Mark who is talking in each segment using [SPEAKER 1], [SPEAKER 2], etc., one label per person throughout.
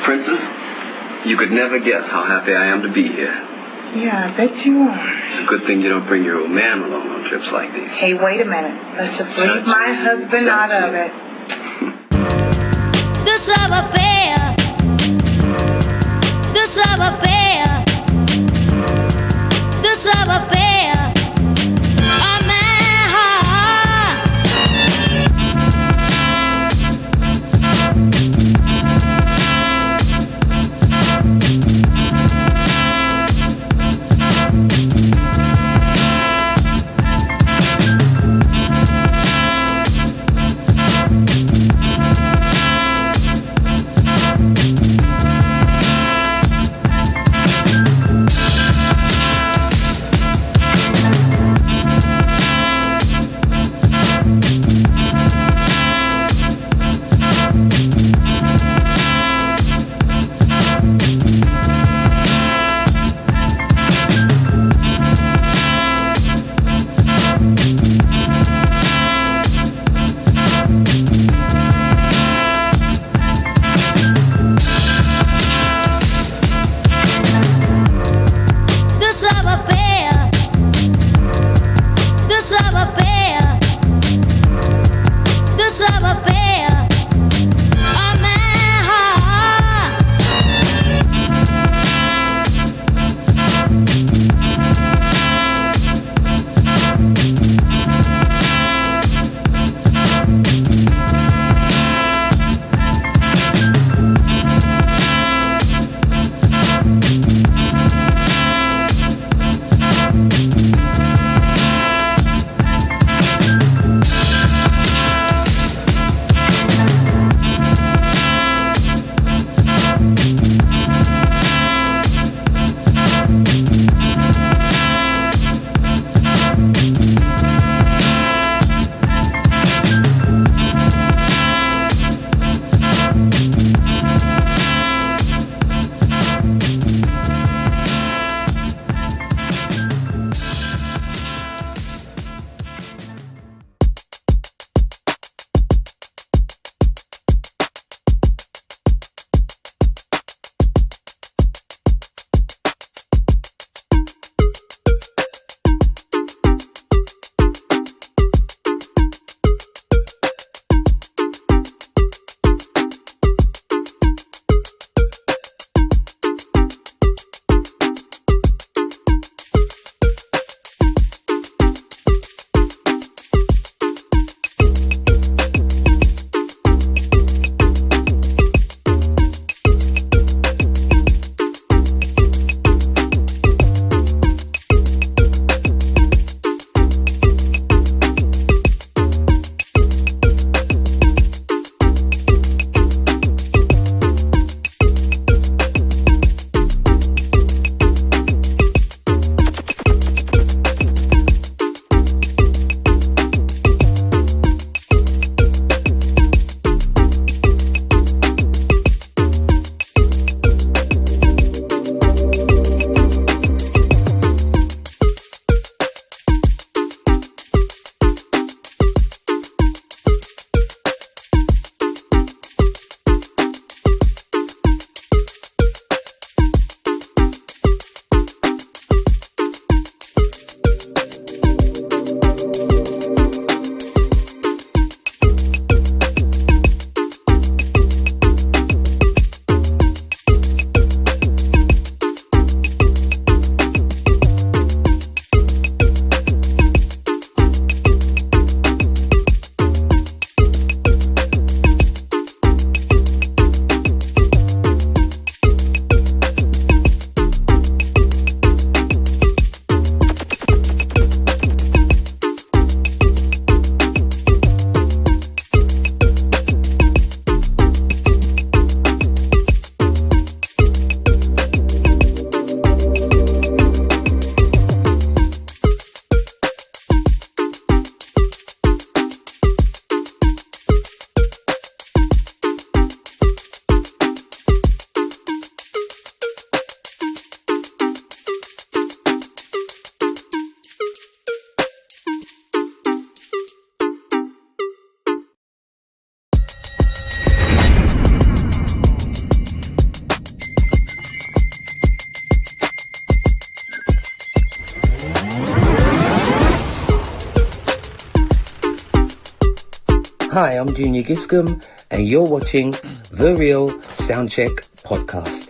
[SPEAKER 1] Princess, you could never guess how happy I am to be here.
[SPEAKER 2] Yeah, I bet you are.
[SPEAKER 1] It's a good thing you don't bring your old man along on trips like these.
[SPEAKER 2] Hey, wait a minute. Let's just leave my husband out of it.
[SPEAKER 3] This love affair. This love affair. This love affair. On my heart.
[SPEAKER 4] Hi, I'm Junior Giscombe, and you're watching The Real Soundcheck Podcast.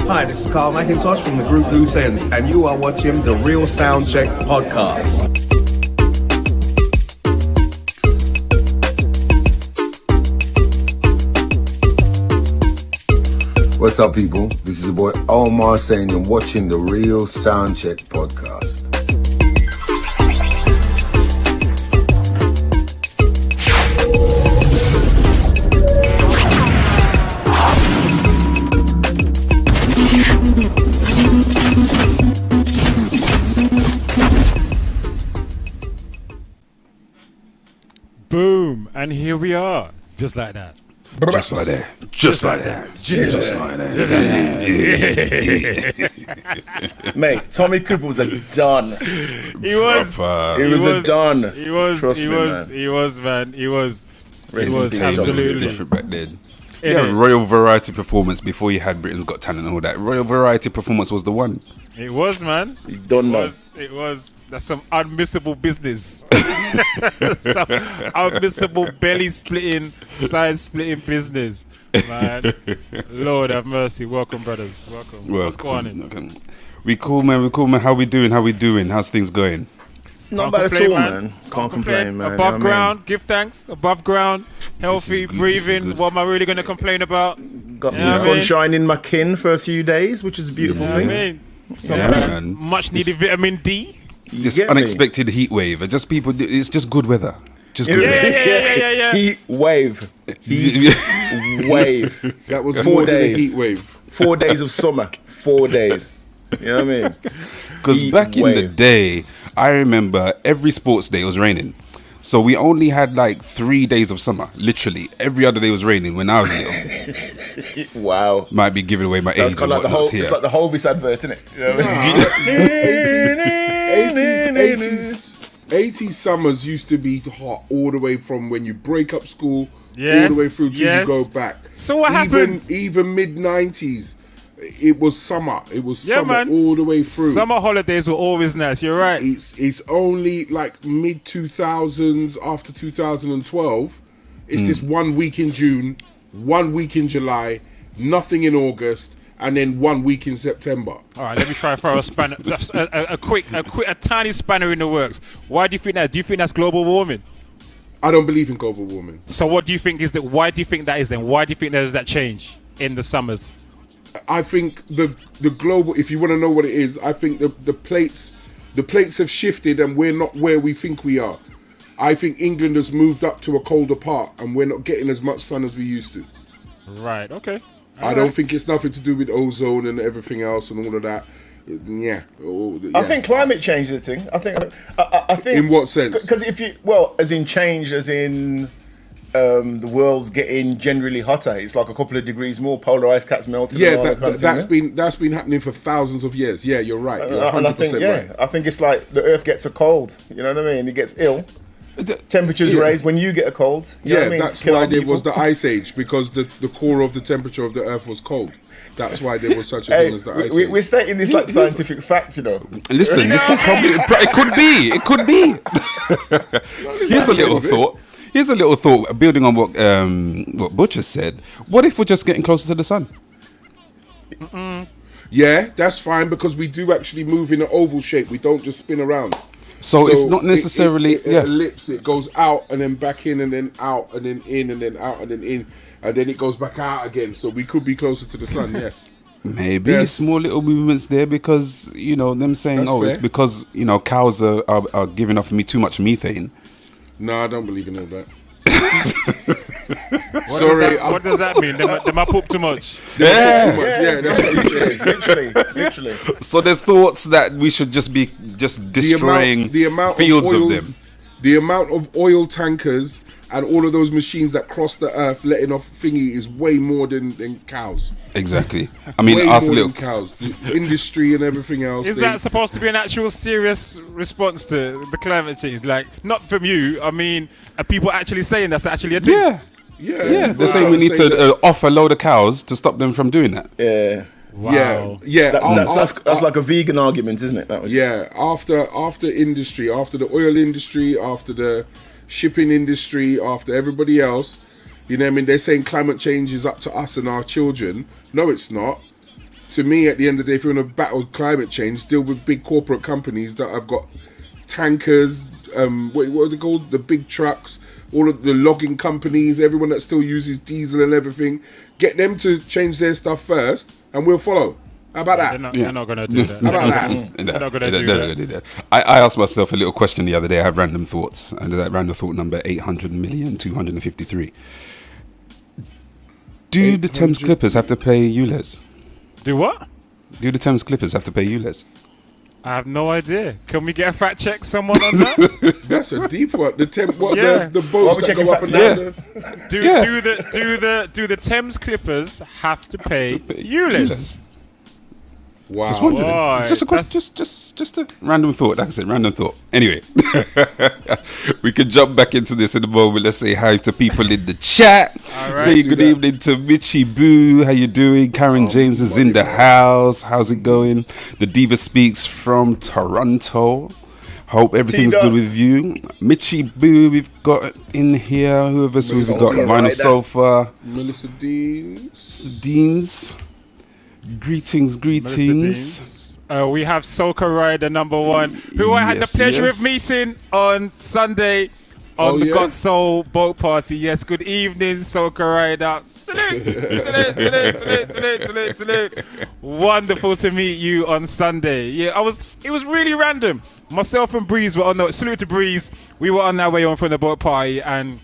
[SPEAKER 5] Hi, this is Carl McIntosh from the group Loose Ends, and you are watching The Real Soundcheck Podcast.
[SPEAKER 6] What's up, people? This is your boy Omar saying you're watching the Real Soundcheck Podcast.
[SPEAKER 7] Boom, and here we are, just like that.
[SPEAKER 6] Just like that. Just like that. Just like that.
[SPEAKER 5] Mate, Tommy Cooper was a done.
[SPEAKER 7] He was.
[SPEAKER 5] He was a done.
[SPEAKER 7] He was.
[SPEAKER 5] Trust
[SPEAKER 7] He
[SPEAKER 5] me,
[SPEAKER 7] was.
[SPEAKER 5] man.
[SPEAKER 7] He was, man. He was.
[SPEAKER 5] Rest
[SPEAKER 7] He
[SPEAKER 5] in
[SPEAKER 7] was
[SPEAKER 5] peace,
[SPEAKER 7] absolutely.
[SPEAKER 8] different back then.
[SPEAKER 7] It
[SPEAKER 8] Yeah,
[SPEAKER 7] is.
[SPEAKER 8] Royal Variety Performance before you had Britain's Got Talent and all that. Royal Variety Performance was the one.
[SPEAKER 7] It was, man.
[SPEAKER 5] You don't know.
[SPEAKER 7] It was. That's some unmissable business. Some unmissable belly splitting, side splitting business, man. Lord have mercy. Welcome, brothers. Welcome. What's going on?
[SPEAKER 8] Okay. We cool, man. We cool, man. How we doing? How we doing? How's things going?
[SPEAKER 5] Not
[SPEAKER 7] Can't
[SPEAKER 5] bad at
[SPEAKER 7] complain,
[SPEAKER 5] all,
[SPEAKER 7] man.
[SPEAKER 5] man. Can't complain, man.
[SPEAKER 7] Above
[SPEAKER 5] You know what I
[SPEAKER 7] ground, give thanks. Above ground, healthy,
[SPEAKER 8] good, this is
[SPEAKER 7] breathing.
[SPEAKER 8] good.
[SPEAKER 7] What am I really going to complain about?
[SPEAKER 5] mean? Got
[SPEAKER 7] You
[SPEAKER 5] some
[SPEAKER 7] know what I mean?
[SPEAKER 5] sunshine in my kin for a few days, which is a beautiful
[SPEAKER 7] You know what I
[SPEAKER 5] thing.
[SPEAKER 7] mean? Some
[SPEAKER 8] Yeah, man.
[SPEAKER 7] much needed vitamin D.
[SPEAKER 5] You
[SPEAKER 8] This
[SPEAKER 5] get me?
[SPEAKER 8] unexpected heat wave. Just people. It's just good weather. Just good
[SPEAKER 7] Yeah,
[SPEAKER 8] weather.
[SPEAKER 7] yeah.
[SPEAKER 5] Heat wave. Heat wave.
[SPEAKER 9] That was
[SPEAKER 5] 4
[SPEAKER 9] more than a
[SPEAKER 5] days.
[SPEAKER 9] heat wave.
[SPEAKER 5] 4 days of summer. 4 days. You know what I mean?
[SPEAKER 8] Because
[SPEAKER 5] Heat
[SPEAKER 8] back in the
[SPEAKER 5] wave.
[SPEAKER 8] day, I remember every sports day it was raining. So we only had like 3 days of summer. Literally, every other day was raining when I was little.
[SPEAKER 5] Wow.
[SPEAKER 8] Might be giving away my
[SPEAKER 5] That's
[SPEAKER 8] age
[SPEAKER 5] kind
[SPEAKER 8] and
[SPEAKER 5] of like the whole.
[SPEAKER 8] whatnot's here.
[SPEAKER 5] It's like the Hovis advert, isn't it? You know what I mean?
[SPEAKER 9] 80s summers used to be hot all the way from when you break up school all
[SPEAKER 7] Yes,
[SPEAKER 9] the way through till
[SPEAKER 7] yes.
[SPEAKER 9] you go back.
[SPEAKER 7] So what happened?
[SPEAKER 9] Even mid 90s, it was summer. It was
[SPEAKER 7] Yeah,
[SPEAKER 9] summer
[SPEAKER 7] man.
[SPEAKER 9] all the way through.
[SPEAKER 7] Summer holidays were always nice. You're right.
[SPEAKER 9] It's only like mid 2000s after 2012. It's this 1 week in June, 1 week in July, nothing in August, and then 1 week in September.
[SPEAKER 7] All right, let me try and throw a spanner, a tiny spanner in the works. Why do you think that? Do you think that's global warming?
[SPEAKER 9] I don't believe in global warming.
[SPEAKER 7] So what do you think is that? Why do you think that is then? Why do you think there's that change in the summers?
[SPEAKER 9] I think the global, if you want to know what it is, I think the plates have shifted and we're not where we think we are. I think England has moved up to a colder part and we're not getting as much sun as we used to.
[SPEAKER 7] Right. Okay.
[SPEAKER 9] I don't think it's nothing to do with ozone and everything else and all of that. Yeah.
[SPEAKER 5] I think climate change is a thing. I think.
[SPEAKER 9] In what sense?
[SPEAKER 5] Because as in change, as in the world's getting generally hotter. It's like a couple of degrees more. Polar ice caps melting.
[SPEAKER 9] Yeah,
[SPEAKER 5] and all that kind of thing,
[SPEAKER 9] that's been happening for thousands of years. Yeah, you're right. You're 100%
[SPEAKER 5] and I think
[SPEAKER 9] right.
[SPEAKER 5] I think it's like the Earth gets a cold. You know what I mean? It gets ill. Temperatures
[SPEAKER 9] Yeah.
[SPEAKER 5] raise when you get a cold. You know
[SPEAKER 9] Yeah,
[SPEAKER 5] what I mean?
[SPEAKER 9] that's
[SPEAKER 5] To kill
[SPEAKER 9] why
[SPEAKER 5] our
[SPEAKER 9] there
[SPEAKER 5] people.
[SPEAKER 9] was the ice age, because the core of the temperature of the Earth was cold. That's why there was such a thing as the ice age.
[SPEAKER 5] We're stating this like scientific fact, you know.
[SPEAKER 8] Listen, this is probably. It could be. It could be. Here's a little thought. Here's a little thought. Building on what Butcher said. What if we're just getting closer to the sun?
[SPEAKER 9] Yeah, that's fine, because we do actually move in an oval shape. We don't just spin around.
[SPEAKER 8] So it's not necessarily.
[SPEAKER 9] it
[SPEAKER 8] Yeah.
[SPEAKER 9] ellipse. It goes out and then back in and then out and then in and then out and then in and then it goes back out again. So we could be closer to the sun. Yes.
[SPEAKER 8] Maybe
[SPEAKER 9] Yeah.
[SPEAKER 8] small little movements there because them saying,
[SPEAKER 9] That's
[SPEAKER 8] it's
[SPEAKER 9] fair.
[SPEAKER 8] because cows are giving off me too much methane.
[SPEAKER 9] No, I don't believe in all that.
[SPEAKER 7] What
[SPEAKER 9] Sorry,
[SPEAKER 7] What does that mean? Them I poop too much.
[SPEAKER 8] Yeah.
[SPEAKER 9] Yeah, that's what you're saying.
[SPEAKER 5] literally.
[SPEAKER 8] So there's thoughts that we should just be destroying fields of them.
[SPEAKER 9] The amount of oil tankers and all of those machines that cross the earth letting off thingy is way more than cows.
[SPEAKER 8] Exactly. I mean,
[SPEAKER 9] Way
[SPEAKER 8] ask a
[SPEAKER 9] more
[SPEAKER 8] little.
[SPEAKER 9] than cows. The industry and everything else.
[SPEAKER 7] Is that supposed to be an actual serious response to the climate change? Like, not from you. I mean, are people actually saying that's actually a thing?
[SPEAKER 8] Yeah.
[SPEAKER 9] Yeah.
[SPEAKER 8] Yeah. They're saying we need to off a load of cows to stop them from doing that.
[SPEAKER 5] Yeah.
[SPEAKER 7] Wow.
[SPEAKER 9] Yeah.
[SPEAKER 5] That's like a vegan argument, isn't it? That was
[SPEAKER 9] After industry, after the oil industry, after the shipping industry, after everybody else, you know what I mean? They're saying climate change is up to us and our children. No, it's not. To me, at the end of the day, if you want to battle climate change, deal with big corporate companies that have got tankers, what are they called? The big trucks, all of the logging companies, everyone that still uses diesel and everything. Get them to change their stuff first, and we'll follow. How about that?
[SPEAKER 7] They're not going to do that.
[SPEAKER 9] How about that?
[SPEAKER 7] They're not going to
[SPEAKER 8] They're
[SPEAKER 7] do
[SPEAKER 8] not
[SPEAKER 7] that.
[SPEAKER 8] gonna do that. I asked myself a little question the other day. I have random thoughts, and that random thought number 800,253. Do the Thames Clippers have to pay ULEZ?
[SPEAKER 7] Do what?
[SPEAKER 8] Do the Thames Clippers have to pay ULEZ?
[SPEAKER 7] I have no idea. Can we get a fact check someone on that?
[SPEAKER 9] That's a deep one. The
[SPEAKER 5] Why
[SPEAKER 9] boats
[SPEAKER 5] we
[SPEAKER 9] that
[SPEAKER 5] checking
[SPEAKER 9] go up and
[SPEAKER 5] facts
[SPEAKER 9] down.
[SPEAKER 7] Do the Thames Clippers have to pay ULEZ?
[SPEAKER 9] Wow.
[SPEAKER 8] Just wondering.
[SPEAKER 7] Boy,
[SPEAKER 8] It's just a question. Just a random thought. Like I said, random thought. Anyway, we can jump back into this in a moment. Let's say hi to people in the chat.
[SPEAKER 7] All right.
[SPEAKER 8] Say good evening to Mitchie Boo. How you doing? Karen James is in the house. How's it going? The Diva speaks from Toronto. Hope everything's good with you. Mitchie Boo, we've got in here. Whoever's we've got Vinyl Sofa.
[SPEAKER 9] Melissa Deans.
[SPEAKER 8] Mr. Deans. Greetings.
[SPEAKER 7] We have Soca Rider number 1, who I had the pleasure of meeting on Sunday on the God Soul boat party. Yes, good evening, Soca Rider. Salute. Wonderful to meet you on Sunday. Yeah, it was really random. Myself and Breeze were on the salute to Breeze. We were on our way on from the boat party, and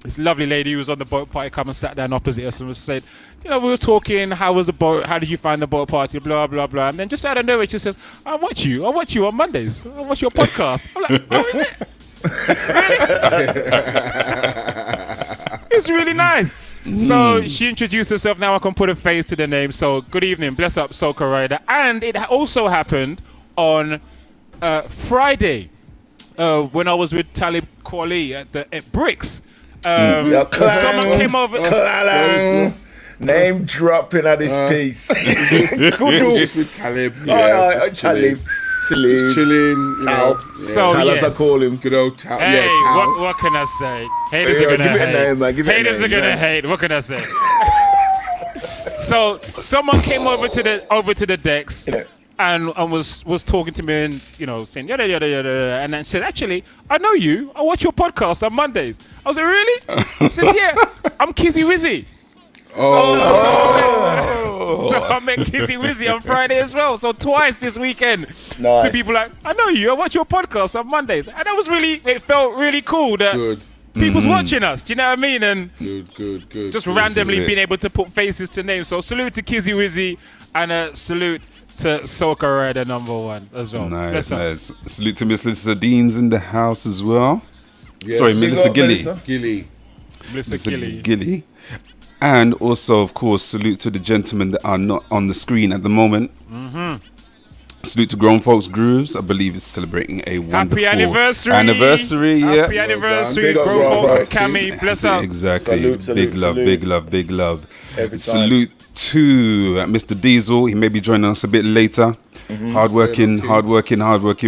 [SPEAKER 7] this lovely lady who was on the boat party come and sat down opposite us and was said, we were talking, how was the boat, how did you find the boat party, blah, blah, blah. And then just out of nowhere, she says, I watch you on Mondays. I watch your podcast. I'm like, oh, is it? Really? It's really nice. So she introduced herself. Now I can put a face to the name. So good evening, bless up, Soca Rider. And it also happened on Friday when I was with Talib Kweli at Bricks. Someone came over.
[SPEAKER 5] Name dropping at this piece.
[SPEAKER 9] Just with Talib.
[SPEAKER 5] Talib.
[SPEAKER 9] Just chilling.
[SPEAKER 5] Tal, as I call him.
[SPEAKER 9] Good old Tal.
[SPEAKER 7] Hey,
[SPEAKER 9] Tal.
[SPEAKER 7] what can I say? Haters are gonna
[SPEAKER 5] give it a
[SPEAKER 7] hate.
[SPEAKER 5] name, man. Give it a
[SPEAKER 7] Haters
[SPEAKER 5] name,
[SPEAKER 7] are gonna
[SPEAKER 5] man.
[SPEAKER 7] hate. What can I say? So someone came over to the decks. And was talking to me and saying yada yada yada, and then said, actually, I know you. I watch your podcast on Mondays. I was like, really? He says, yeah, I'm Kizzy Wizzy. So I met Kizzy Wizzy on Friday as well. So twice this weekend.
[SPEAKER 5] Nice.
[SPEAKER 7] To people like, I know you. I watch your podcast on Mondays, and it felt really cool that people's watching us. Do you know what I mean? And
[SPEAKER 9] good.
[SPEAKER 7] just randomly being able to put faces to names. So salute to Kizzy Wizzy and salute to Soca Rider number 1 as well.
[SPEAKER 8] Nice. Salute to Miss Melissa Deans in the house as well.
[SPEAKER 9] Yes.
[SPEAKER 8] Sorry, Melissa Gilly.
[SPEAKER 7] Melissa Gilly.
[SPEAKER 8] Gilly. And also, of course, salute to the gentlemen that are not on the screen at the moment. Salute to Grown Folks Grooves. I believe it's celebrating a wonderful
[SPEAKER 7] Happy anniversary.
[SPEAKER 8] Happy
[SPEAKER 7] anniversary.
[SPEAKER 5] Well
[SPEAKER 7] Grown Folks and
[SPEAKER 5] done.
[SPEAKER 7] Cammy. Bless up.
[SPEAKER 8] Exactly.
[SPEAKER 5] Salute.
[SPEAKER 8] Big love.
[SPEAKER 5] Every time.
[SPEAKER 8] Salute to Mr. Diesel. He may be joining us a bit later. Hardworking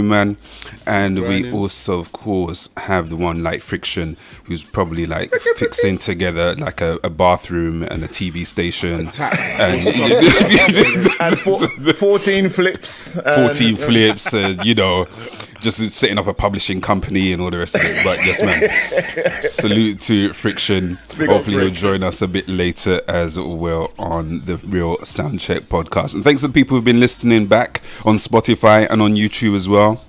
[SPEAKER 8] man. And we also, of course, have the one like Friction, who's probably like fixing together like a bathroom and a TV station.
[SPEAKER 5] And 14 flips.
[SPEAKER 8] 14 flips, just setting up a publishing company and all the rest of it. But yes, man, salute to Friction. Hopefully he'll join us a bit later as well on the Real Soundcheck podcast. And thanks to the people who've been listening back on Spotify and on YouTube as well.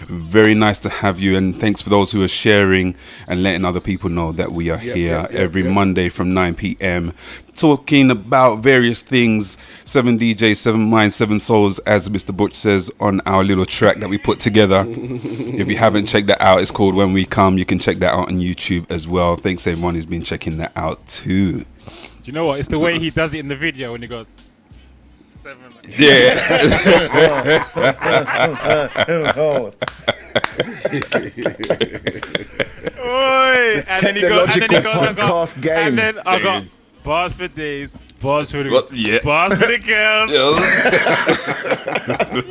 [SPEAKER 8] Very nice to have you, and thanks for those who are sharing and letting other people know that we are here every Monday from 9 p.m. talking about various things. 7 DJs, 7 minds, 7 souls, as Mr. Butch says on our little track that we put together. If you haven't checked that out, it's called When We Come. You can check that out on YouTube as well. Thanks everyone who's been checking that out too.
[SPEAKER 7] Do you know what? It's the way he does it in the video when he goes.
[SPEAKER 8] Yeah.
[SPEAKER 7] Oi! And then he goes,
[SPEAKER 5] podcast game.
[SPEAKER 7] and then I got bars for days, Bars for the
[SPEAKER 8] What? Yeah.
[SPEAKER 7] Bars for the girls.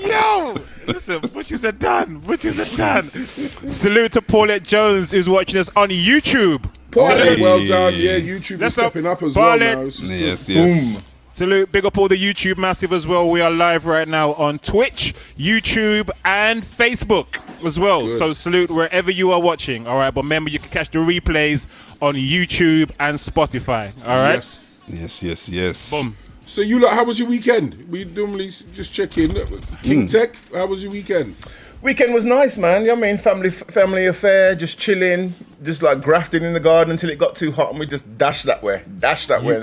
[SPEAKER 8] Yeah.
[SPEAKER 7] Yo, listen, Butchers are done. Butchers are done. Salute to Paulette Jones, who's watching us on YouTube.
[SPEAKER 9] Paulette,
[SPEAKER 8] Salute.
[SPEAKER 9] well done. Yeah, YouTube
[SPEAKER 7] Let's
[SPEAKER 9] is stepping
[SPEAKER 7] up,
[SPEAKER 9] up as
[SPEAKER 7] Paulette.
[SPEAKER 9] well now. This is
[SPEAKER 8] Yes,
[SPEAKER 9] good.
[SPEAKER 8] yes.
[SPEAKER 9] Boom.
[SPEAKER 7] Salute, big up all the YouTube massive as well. We are live right now on Twitch, YouTube, and Facebook as well.
[SPEAKER 9] Good.
[SPEAKER 7] So salute wherever you are watching. All right, but remember you can catch the replays on YouTube and Spotify. All right.
[SPEAKER 8] Yes.
[SPEAKER 7] Boom.
[SPEAKER 9] So you lot, how was your weekend? We normally just check in. King Tech, how was your weekend?
[SPEAKER 5] Weekend was nice, man. You know what I mean? Family affair, just chilling, just like grafting in the garden until it got too hot and we just dashed that way and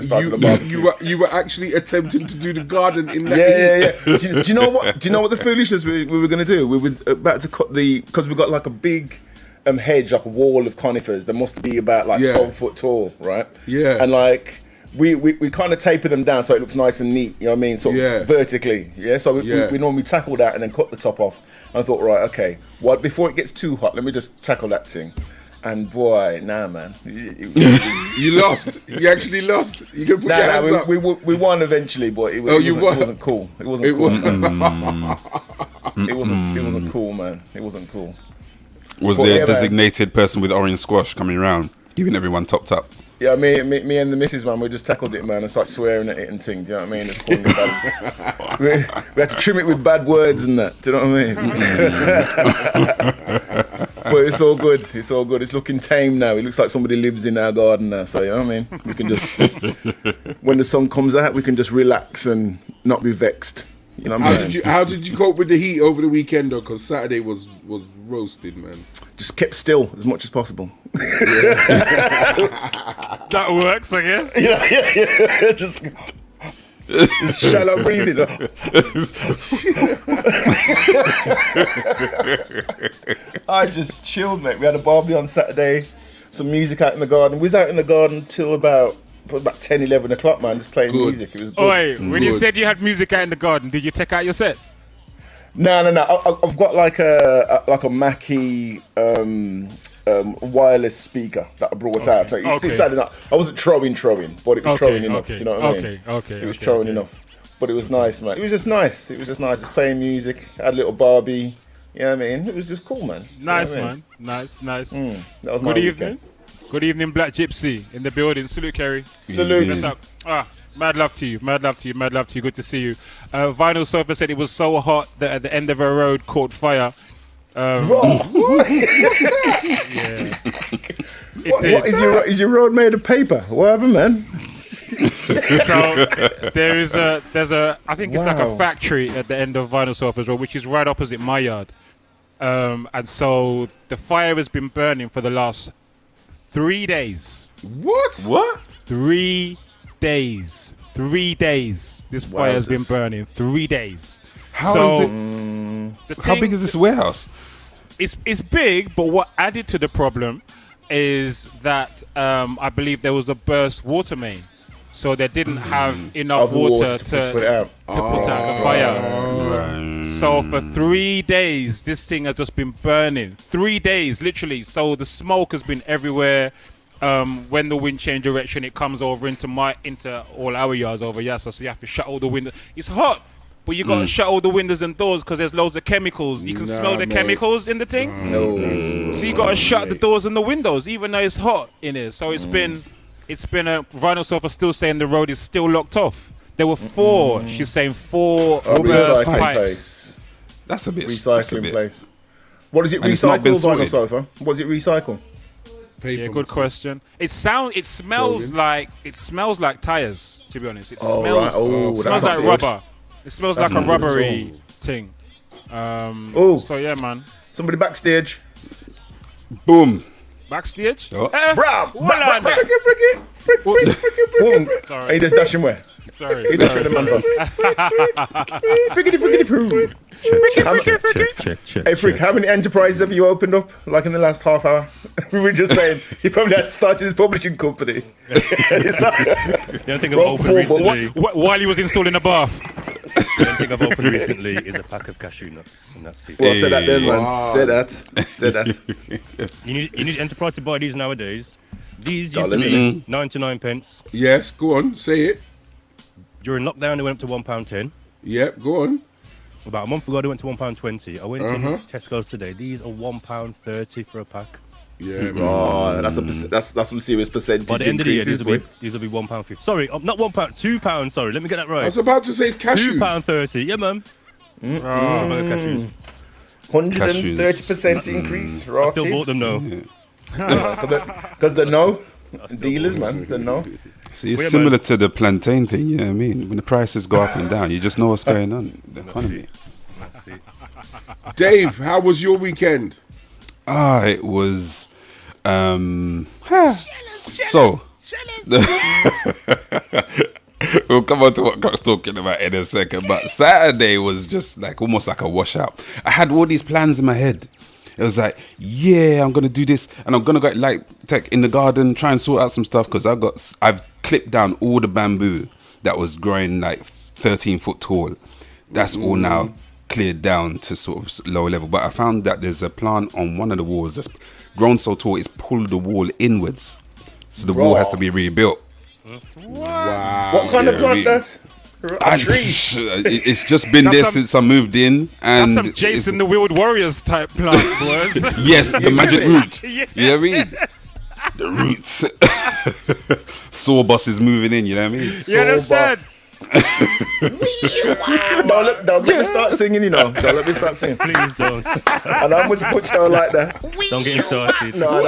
[SPEAKER 5] started the barbecue.
[SPEAKER 9] You were actually attempting to do the garden in that
[SPEAKER 5] Yeah. Do you know what? Do you know what the foolishness we were going to do? We were about to cut because we got like a big hedge, like a wall of conifers that must be about like 12 foot tall, right?
[SPEAKER 9] Yeah.
[SPEAKER 5] And like we kind of taper them down so it looks nice and neat. You know what I mean? Sort of vertically. Yeah. So we normally tackle that and then cut the top off. And I thought, right, okay. Well, before it gets too hot, let me just tackle that thing. And boy, nah, man.
[SPEAKER 9] You lost. You actually lost. You can put your hands up.
[SPEAKER 5] we won eventually, but it wasn't cool. It wasn't cool. It wasn't cool, man. It wasn't cool.
[SPEAKER 8] Was there a designated person with orange squash coming around, giving everyone topped up?
[SPEAKER 5] Yeah, me and the missus, man, we just tackled it, man, and started swearing at it and things. Do you know what I mean? It's calling it bad. we had to trim it with bad words and that. Do you know what I mean? But it's all good. It's all good. It's looking tame now. It looks like somebody lives in our garden now. So you know what I mean? We can just, when the sun comes out, we can just relax and not be vexed. You know what I'm saying?
[SPEAKER 9] How did you cope with the heat over the weekend though? Because Saturday was roasted, man.
[SPEAKER 5] Just kept still as much as possible.
[SPEAKER 7] That works, I guess.
[SPEAKER 5] Yeah. Just shallow breathing. I just chilled, mate. We had a barbecue on Saturday, some music out in the garden. We was out in the garden till about 10, 11 o'clock, man, just playing music. It was good.
[SPEAKER 7] Oh, wait, when you said you had music out in the garden, did you take out your set?
[SPEAKER 5] No. I've got like a Mackie wireless speaker that I brought out. So it sounded like, I wasn't throwing, but it was throwing enough. Do you know what I mean?
[SPEAKER 7] Okay.
[SPEAKER 5] It was throwing enough. But it was nice, man. It was just nice. Just playing music. Had a little Barbie. You know what I mean? It was just cool, man.
[SPEAKER 7] Nice,
[SPEAKER 5] you know what I mean?
[SPEAKER 7] man. Nice.
[SPEAKER 5] That was my
[SPEAKER 7] Good
[SPEAKER 5] weekend.
[SPEAKER 7] evening. Good evening, Black Gypsy in the building. Salute, Kerry.
[SPEAKER 5] Salute.
[SPEAKER 7] What's up? Mad love to you. Good to see you. Vinyl Sofa said it was so hot that at the end of a road caught fire.
[SPEAKER 5] What is your road made of paper? Whatever, man.
[SPEAKER 7] So there's a I think it's like a factory at the end of Vinyl Sofa as well, which is right opposite my yard. And so the fire has been burning for the last 3 days.
[SPEAKER 9] What?
[SPEAKER 7] 3 days. 3 days. This fire has been burning. 3 days.
[SPEAKER 8] How big is this warehouse?
[SPEAKER 7] It's big, but what added to the problem is that I believe there was a burst water main. So they didn't have enough water to put out the fire. So for 3 days, this thing has just been burning. 3 days, literally. So the smoke has been everywhere. When the wind change direction, it comes over into all our yards over here. So you have to shut all the windows. It's hot, but you got to shut all the windows and doors because there's loads of chemicals. You can smell the chemicals in the thing.
[SPEAKER 5] No.
[SPEAKER 7] So you got to shut the doors and the windows, even though it's hot in here. So it's been a Vinyl Sofa still saying the road is still locked off. There were 4. She's saying 4 burst pipes.
[SPEAKER 8] That's a bit
[SPEAKER 5] recycling place. What does it recycle? Vinyl Sofa. What does it recycle?
[SPEAKER 7] Yeah, good question. It smells like tires. To be honest, it smells like rubber. It smells like a rubbery thing. So yeah, man.
[SPEAKER 5] Somebody backstage.
[SPEAKER 8] Boom.
[SPEAKER 7] Backstage?
[SPEAKER 8] Oh.
[SPEAKER 5] Bram!
[SPEAKER 7] Sorry.
[SPEAKER 5] He just dashing where?
[SPEAKER 7] Sorry.
[SPEAKER 5] He's dashing the man from. Friggity.
[SPEAKER 10] Check.
[SPEAKER 5] Hey, Frick, how many enterprises have you opened up, like in the last half hour? We were just saying, he probably had started his publishing company.
[SPEAKER 10] The only thing I've opened recently...
[SPEAKER 7] While he was installing a bath.
[SPEAKER 10] The only thing I've opened recently is a pack of cashew nuts, and that's it.
[SPEAKER 5] Well, say that then, man. Say that.
[SPEAKER 10] You need enterprise to buy these nowadays. These used to be 99 pence.
[SPEAKER 9] Yes, go on, say it.
[SPEAKER 10] During lockdown, they went up to £1.10.
[SPEAKER 9] Yep, go on.
[SPEAKER 10] About a month ago, they went to £1.20. I went to Tesco's today. These are £1.30 for a pack.
[SPEAKER 9] Yeah, man.
[SPEAKER 5] Oh, that's some serious percentage
[SPEAKER 10] By the end of the year,
[SPEAKER 5] increases,
[SPEAKER 10] these will be £1.50. Sorry, not £1, £2. Sorry, let me get that right.
[SPEAKER 9] I was about to say it's cashews.
[SPEAKER 10] £2.30. Yeah, man. Cashews.
[SPEAKER 5] 130% increase.
[SPEAKER 10] I still bought them though.
[SPEAKER 5] Because they know. Dealers, man. They know.
[SPEAKER 8] See, it's similar to the plantain thing, you know what I mean? When the prices go up and down, you just know what's going on. The economy.
[SPEAKER 10] That's it.
[SPEAKER 9] Dave, how was your weekend?
[SPEAKER 8] It was we'll come on to what God's talking about in a second. But Saturday was just like almost like a washout. I had all these plans in my head. It was like, yeah, I'm gonna do this, and I'm gonna go like tech in the garden, try and sort out some stuff because I've clipped down all the bamboo that was growing like 13 foot tall. That's all now cleared down to sort of lower level. But I found that there's a plant on one of the walls that's grown so tall it's pulled the wall inwards, so the wall has to be rebuilt.
[SPEAKER 5] Wow. What kind of plant that? A tree.
[SPEAKER 8] It's just been there since I moved in, and
[SPEAKER 7] that's some Jason the Wheeled Warriors type plant, boys.
[SPEAKER 8] Yes, the magic root. You know what I mean? The roots. Sawboss is moving in. You know what I mean?
[SPEAKER 7] You understand?
[SPEAKER 5] Don't let me start singing, you know. Don't let me start singing.
[SPEAKER 10] Please don't.
[SPEAKER 5] And I'm just put down like that.
[SPEAKER 10] Don't get him started.
[SPEAKER 5] No.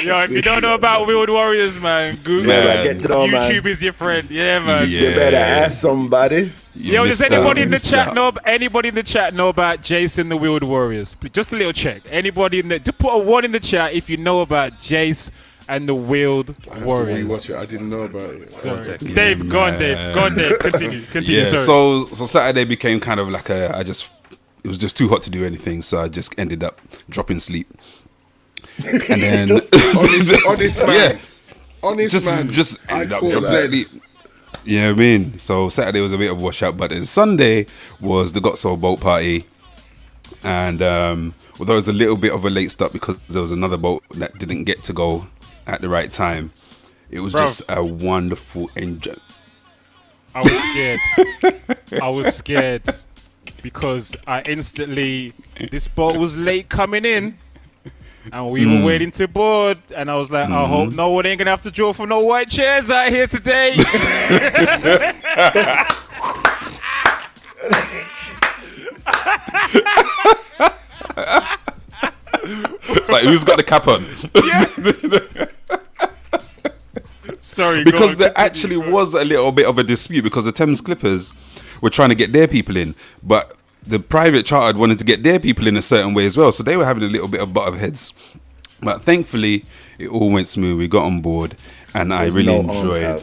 [SPEAKER 7] Yo, if you don't know about Wheeled Warriors, man, Google
[SPEAKER 5] get to know,
[SPEAKER 7] YouTube
[SPEAKER 5] man.
[SPEAKER 7] is your friend. Yeah, man.
[SPEAKER 5] You better ask somebody.
[SPEAKER 7] Yo, does anybody in the chat know? Anybody in the chat know about Jason the Wheeled Warriors? Just a little check. Anybody in the to put a 1 in the chat if you know about Jace and the Wheeled Warriors.
[SPEAKER 9] Watch it. I didn't know about it.
[SPEAKER 7] Sorry. Dave, go on, Dave. Go on, Dave. Continue.
[SPEAKER 8] Yeah.
[SPEAKER 7] Sorry.
[SPEAKER 8] So Saturday became kind of like it was just too hot to do anything, so I just ended up dropping sleep. And then
[SPEAKER 9] honest man.
[SPEAKER 8] Yeah.
[SPEAKER 9] Honest man.
[SPEAKER 8] Just ended up dropping sleep. You know what I mean? So Saturday was a bit of a washout, but then Sunday was the Got Soul boat party. And although it was a little bit of a late start because there was another boat that didn't get to go at the right time, it was just a wonderful enjoy.
[SPEAKER 7] I was scared. I was scared because this boat was late coming in. And we were waiting to board, and I was like, I hope no one ain't gonna have to draw for no white chairs out here today.
[SPEAKER 8] It's like, who's got the cap on?
[SPEAKER 7] Sorry,
[SPEAKER 8] because there actually was a little bit of a dispute because the Thames Clippers were trying to get their people in, but the private chartered wanted to get their people in a certain way as well, so they were having a little bit of butt of heads. But thankfully, it all went smooth. We got on board, and I really enjoyed.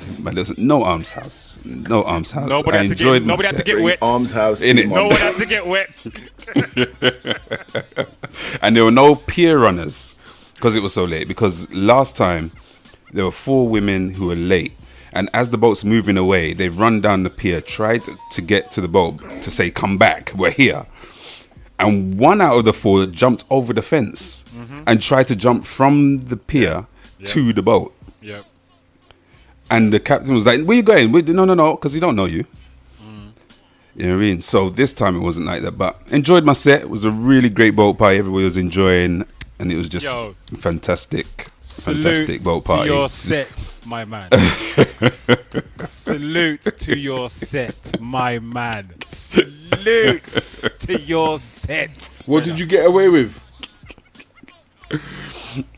[SPEAKER 8] No arms house.
[SPEAKER 7] Nobody had to get wet.
[SPEAKER 5] Arms house.
[SPEAKER 7] No one had to get wet.
[SPEAKER 8] And there were no pier runners because it was so late. Because last time there were 4 women who were late. And as the boat's moving away, they've run down the pier, tried to get to the boat to say, come back, we're here. And 1 out of the 4 jumped over the fence and tried to jump from the pier to the boat.
[SPEAKER 7] Yep.
[SPEAKER 8] And the captain was like, where you going? No, because he don't know you. You know what I mean? So this time it wasn't like that. But enjoyed my set. It was a really great boat party. Everybody was enjoying. And it was just fantastic boat party.
[SPEAKER 7] To your set, my man. Salute to your set, my man. Salute to your set.
[SPEAKER 9] What did you get away with?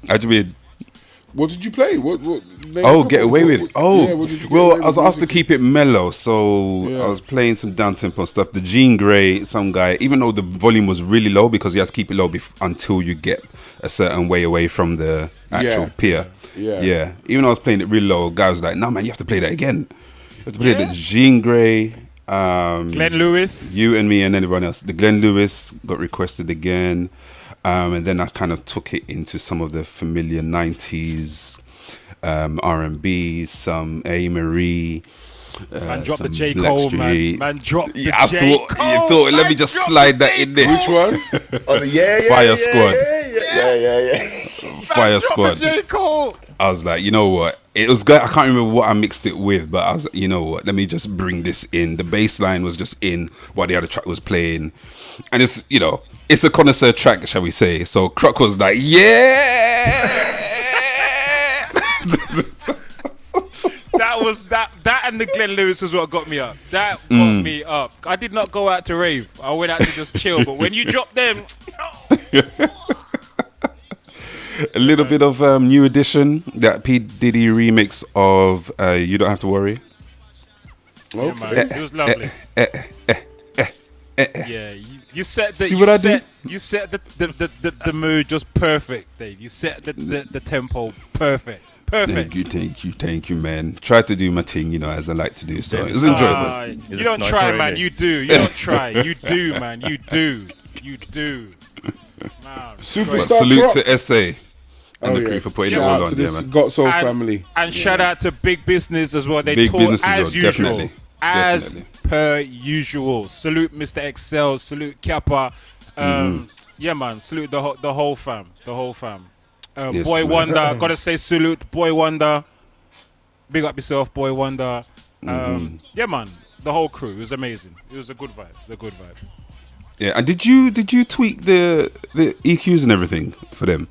[SPEAKER 8] How do you mean?
[SPEAKER 9] What did you play? What
[SPEAKER 8] get away with? I was asked to keep it mellow, so I was playing some down tempo stuff. The Jean Grey, some guy, even though the volume was really low because you have to keep it low until you get a certain way away from the actual pier. Yeah. Even though I was playing it really low, guy was like, "No, man, you have to play that again. You have to play the Jean Grey."
[SPEAKER 7] Glenn Lewis.
[SPEAKER 8] You and me and everyone else. The Glenn Lewis got requested again. And then I kind of took it into some of the familiar 90s R&B, some A. Marie.
[SPEAKER 7] Man, drop the J. Cole, man. Man, drop the J.
[SPEAKER 8] Cole. You thought, let me just slide that in there.
[SPEAKER 9] Which one?
[SPEAKER 8] Fire Squad.
[SPEAKER 5] Yeah.
[SPEAKER 8] Fire Squad.
[SPEAKER 7] J. Cole.
[SPEAKER 8] I was like, you know what? It was good. I can't remember what I mixed it with, but I was like, you know what? Let me just bring this in. The bass line was just in while the other track was playing. And it's, you know, it's a connoisseur track, shall we say. So Croc was like, yeah!
[SPEAKER 7] That and the Glenn Lewis was what got me up. That got me up. I did not go out to rave. I went out to just chill. But when you drop them...
[SPEAKER 8] A little bit of New Edition, that P. Diddy remix of You Don't Have to Worry.
[SPEAKER 7] Yeah, man. It was lovely. Yeah, you set the...
[SPEAKER 8] See what I did?
[SPEAKER 7] You set the mood just perfect, Dave. You set the tempo perfect. Perfect.
[SPEAKER 8] Thank you, man. Try to do my thing, you know, as I like to do. So it's enjoyable.
[SPEAKER 7] You don't try, man. You do. You don't try. You do, man. You do. Man,
[SPEAKER 9] Superstar
[SPEAKER 8] salute
[SPEAKER 9] Croc.
[SPEAKER 8] to SA and the crew for putting it all on, yeah, man.
[SPEAKER 9] Got Soul family.
[SPEAKER 7] And shout out to Big Business as well. They
[SPEAKER 8] Big
[SPEAKER 7] taught
[SPEAKER 8] Business
[SPEAKER 7] as
[SPEAKER 8] as well,
[SPEAKER 7] usual.
[SPEAKER 8] definitely.
[SPEAKER 7] As per usual. Salute Mr. Excel. Salute Kappa. Yeah, man. Salute the whole fam. The whole fam.
[SPEAKER 8] Yes,
[SPEAKER 7] Boy
[SPEAKER 8] man.
[SPEAKER 7] Wonder, gotta say salute, Boy Wonder. Big up yourself, Boy Wonder. Yeah, man, the whole crew. It was amazing. It was a good vibe.
[SPEAKER 8] Yeah, and did you tweak the EQs and everything for them?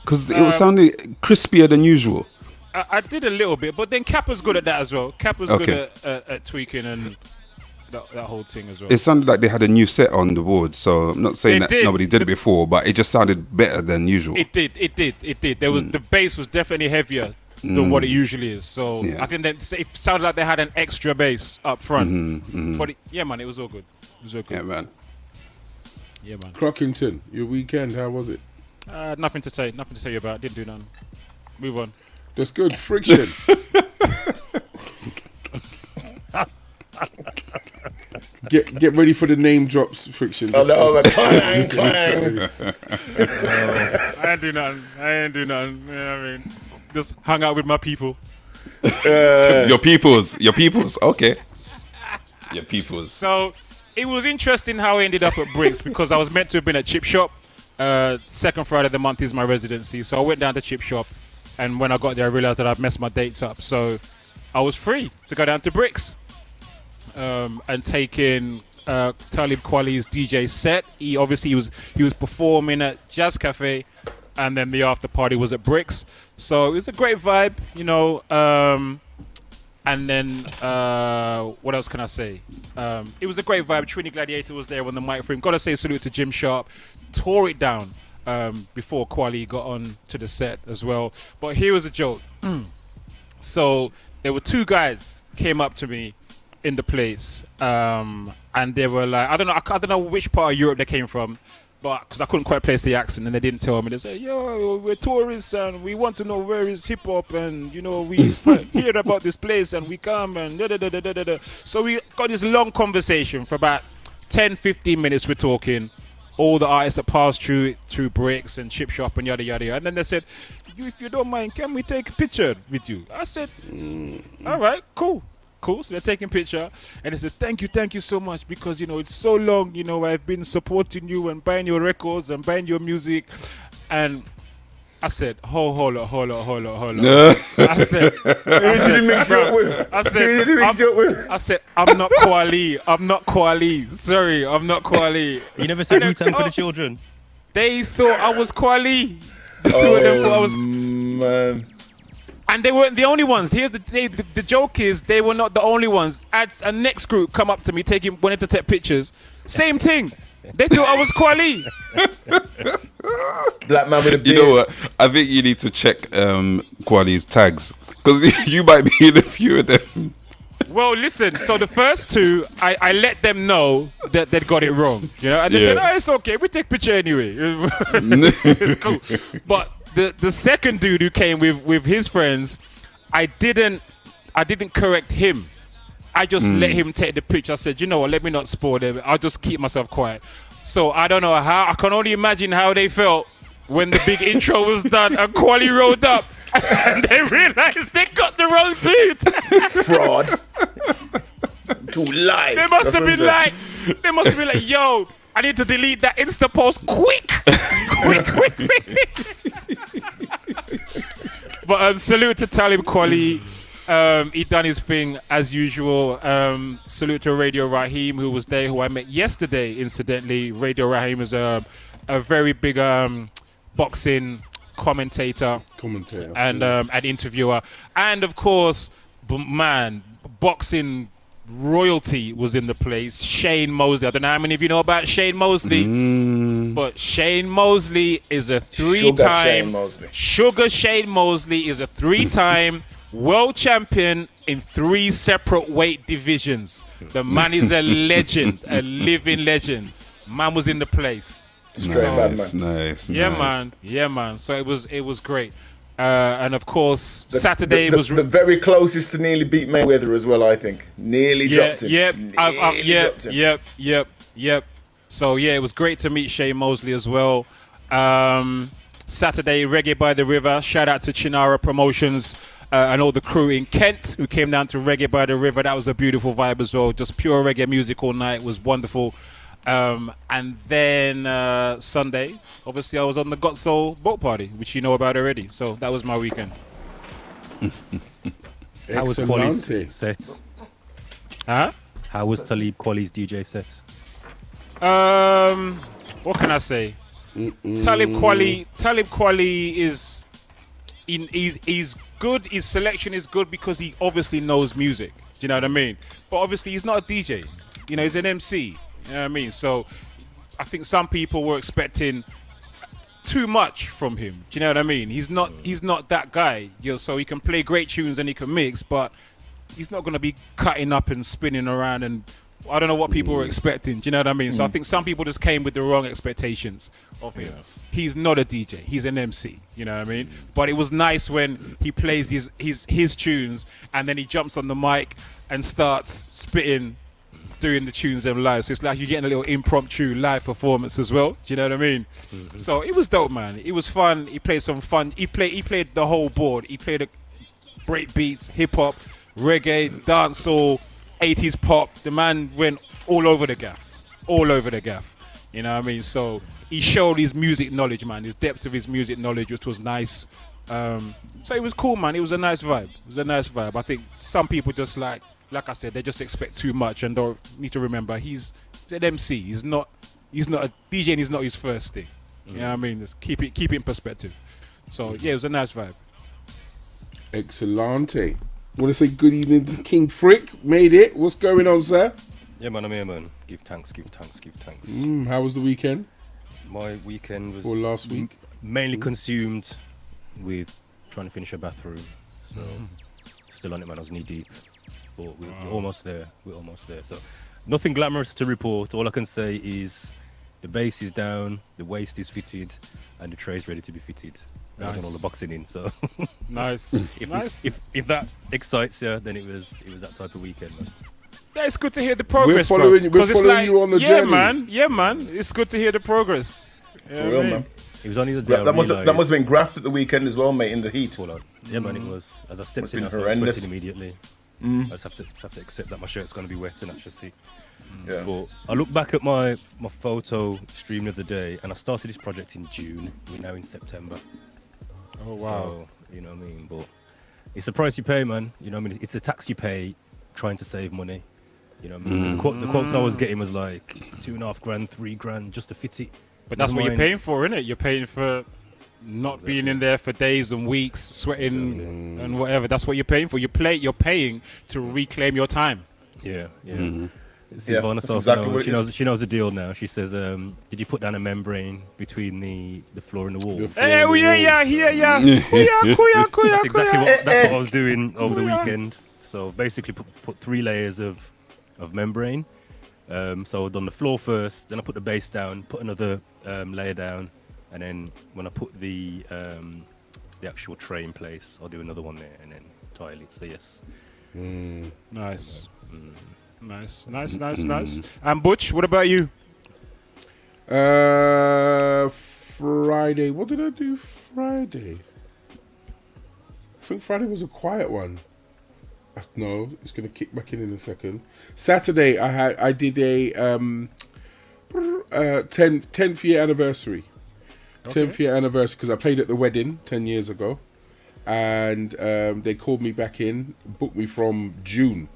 [SPEAKER 8] Because it was sounding crispier than usual.
[SPEAKER 7] I did a little bit, but then Kappa's good at that as well. Kappa's good at tweaking and that whole thing as well.
[SPEAKER 8] It sounded like they had a new set on the board, so I'm not saying nobody did it before, but it just sounded better than usual.
[SPEAKER 7] It did. There was the bass was definitely heavier than what it usually is. So
[SPEAKER 8] Yeah.
[SPEAKER 7] I think that it sounded like they had an extra bass up front. But yeah, man, it was all good.
[SPEAKER 8] Yeah, man.
[SPEAKER 7] Yeah, man.
[SPEAKER 9] Crockington, your weekend, how was it?
[SPEAKER 7] Nothing to say about. Didn't do nothing. Move on.
[SPEAKER 9] That's good. Friction. Get ready for the name drops, Friction.
[SPEAKER 5] Clang, clang.
[SPEAKER 7] I ain't do nothing. You know what I mean? Just hung out with my people.
[SPEAKER 8] Your peoples. Okay. Your peoples.
[SPEAKER 7] So it was interesting how I ended up at Bricks because I was meant to have been at Chip Shop. Second Friday of the month is my residency. So I went down to Chip Shop. And when I got there, I realized that I'd messed my dates up. So I was free to go down to Bricks and take in Talib Kweli's DJ set. He was performing at Jazz Cafe, and then the after party was at Bricks. So it was a great vibe, you know. And then what else can I say? It was a great vibe. Trini Gladiator was there on the mic for him. Gotta say salute to Jim Sharp. Tore it down. Before Kweli got on to the set as well. But here was a joke. So there were two guys came up to me in the place, and they were like, I don't know which part of Europe they came from, but because I couldn't quite place the accent, and they didn't tell me. They said, "Yo, we're tourists, and we want to know where is hip hop, and you know we hear about this place, and we come and da da da da da da." So we got this long conversation for about 10-15 minutes. We're talking. All the artists that passed through Bricks and Chip Shop and yada yada. And then they said, if you don't mind, can we take a picture with you? I said, all right, cool. So they're taking a picture. And they said, thank you so much because, you know, it's so long, you know, I've been supporting you and buying your records and buying your music. And I said, hold up. I said, I'm not Kweli. Sorry, I'm not Kweli.
[SPEAKER 10] You never said Wu-Tang for the children.
[SPEAKER 7] They thought I was Kweli. The two of them thought I was.
[SPEAKER 5] Man.
[SPEAKER 7] And they weren't the only ones. Here's the joke is they were not the only ones. A next group come up to me wanted to take pictures. Same thing. They thought I was Kweli.
[SPEAKER 5] Black man with a beard.
[SPEAKER 8] You know what? I think you need to check Kweli's tags because you might be in a few of them.
[SPEAKER 7] Well, listen. So the first two, I let them know that they'd got it wrong. You know, and they said, "Oh, it's okay. We take picture anyway. It's cool." But the second dude who came with his friends, I didn't correct him. I just let him take the picture. I said, you know what, let me not spoil them. I'll just keep myself quiet. So I don't know how. I can only imagine how they felt when the big intro was done and Kweli rolled up and they realized they got the wrong dude.
[SPEAKER 5] Fraud. To lie.
[SPEAKER 7] They must have been like, yo, I need to delete that Insta post quick. But salute to Talib Kweli. He done his thing as usual. Salute to Radio Raheem, who was there, who I met yesterday, incidentally. Radio Raheem is a very big boxing commentator and an interviewer. And, of course, boxing royalty was in the place. Shane Mosley. I don't know how many of you know about Shane Mosley, but Shane Mosley is a three-time... Sugar Shane Mosley is a three-time world champion in 3 separate weight divisions. The man is a legend, a living legend. Man was in the place.
[SPEAKER 8] Nice.
[SPEAKER 7] Yeah, man. So it was great. And of course, Saturday was
[SPEAKER 5] the very closest to nearly beat Mayweather as well. I think nearly dropped him.
[SPEAKER 7] Yep. So yeah, it was great to meet Shane Mosley as well. Saturday, Reggae by the River. Shout out to Chinara Promotions. And all the crew in Kent who came down to Reggae by the River. That was a beautiful vibe as well. Just pure reggae music all night. It was wonderful. And then Sunday, obviously I was on the Got Soul boat party, which you know about already. So that was my weekend.
[SPEAKER 10] How was Kweli's set?
[SPEAKER 7] Huh?
[SPEAKER 10] How was Talib Kweli's DJ set?
[SPEAKER 7] What can I say? Talib Kweli is... He's good. His selection is good because he obviously knows music. Do you know what I mean? But obviously he's not a DJ. You know, he's an MC. You know what I mean? So I think some people were expecting too much from him. Do you know what I mean? He's not that guy. You know, so he can play great tunes and he can mix, but he's not going to be cutting up and spinning around, and I don't know what people were expecting. Do you know what I mean? So I think some people just came with the wrong expectations of him. He's not a DJ. He's an MC. You know what I mean? But it was nice when he plays his tunes and then he jumps on the mic and starts spitting, doing the tunes them live. So it's like you're getting a little impromptu live performance as well. Do you know what I mean? So it was dope, man. It was fun. He played some fun. He played the whole board. He played break beats, hip hop, reggae, dancehall, 80s pop. The man went all over the gaff. You know what I mean? So he showed his music knowledge, man, his depth of his music knowledge, which was nice. So it was cool, man. It was a nice vibe. I think some people just like I said, they just expect too much and don't need to remember he's an MC. He's not a DJ, and he's not his first thing. You know what I mean? Just keep it in perspective. So yeah, it was a nice vibe.
[SPEAKER 9] Excellente. Want to say good evening to King Frick. Made it. What's going on, sir?
[SPEAKER 10] Yeah, man, I'm here, man. Give thanks.
[SPEAKER 9] How was the weekend?
[SPEAKER 10] My weekend was...
[SPEAKER 9] Or last week?
[SPEAKER 10] Mainly consumed with trying to finish a bathroom. So, still on it, man. I was knee deep. But we're almost there. So, nothing glamorous to report. All I can say is the base is down, the waist is fitted, and the tray is ready to be fitted. Nice. I've done all the boxing in, so...
[SPEAKER 7] Nice.
[SPEAKER 10] If that excites you, then it was that type of weekend, man.
[SPEAKER 7] Yeah, it's good to hear the progress,
[SPEAKER 9] we're following you on the journey.
[SPEAKER 7] Yeah, man. It's good to hear the progress.
[SPEAKER 5] For real, man.
[SPEAKER 10] It was only the day
[SPEAKER 5] that must have been graft at the weekend as well, mate, in the heat.
[SPEAKER 10] Yeah, man, it was. As I stepped in, I started sweating immediately. I just have to accept that my shirt's going to be wet and actually see.
[SPEAKER 5] Yeah.
[SPEAKER 10] But I look back at my photo stream of the day, and I started this project in June. We're now in September.
[SPEAKER 7] Oh, wow.
[SPEAKER 10] So, you know what I mean? But it's the price you pay, man. You know what I mean? It's the tax you pay trying to save money. You know what I mean? The quotes I was getting was like $2.5 grand, $3 grand just to fit it.
[SPEAKER 7] But that's what you're paying for, isn't it? You're paying for not being in there for days and weeks, sweating and whatever. That's what you're paying for. You're paying to reclaim your time.
[SPEAKER 10] Yeah.
[SPEAKER 5] That's exactly
[SPEAKER 10] she knows the deal now. She says, did you put down a membrane between the floor and the wall?
[SPEAKER 7] That's
[SPEAKER 10] exactly what I was doing over the weekend. So basically put 3 layers of membrane. So I've done the floor first, then I put the base down, put another layer down, and then when I put the actual tray in place, I'll do another one there and then tile it. So yes.
[SPEAKER 7] Nice. Nice. And Butch, what about you?
[SPEAKER 9] Friday. What did I do Friday? I think Friday was a quiet one. No, it's going to kick back in a second. Saturday, I did a 10th year anniversary. Okay. 10th year anniversary because I played at the wedding 10 years ago. and they called me back in, booked me from June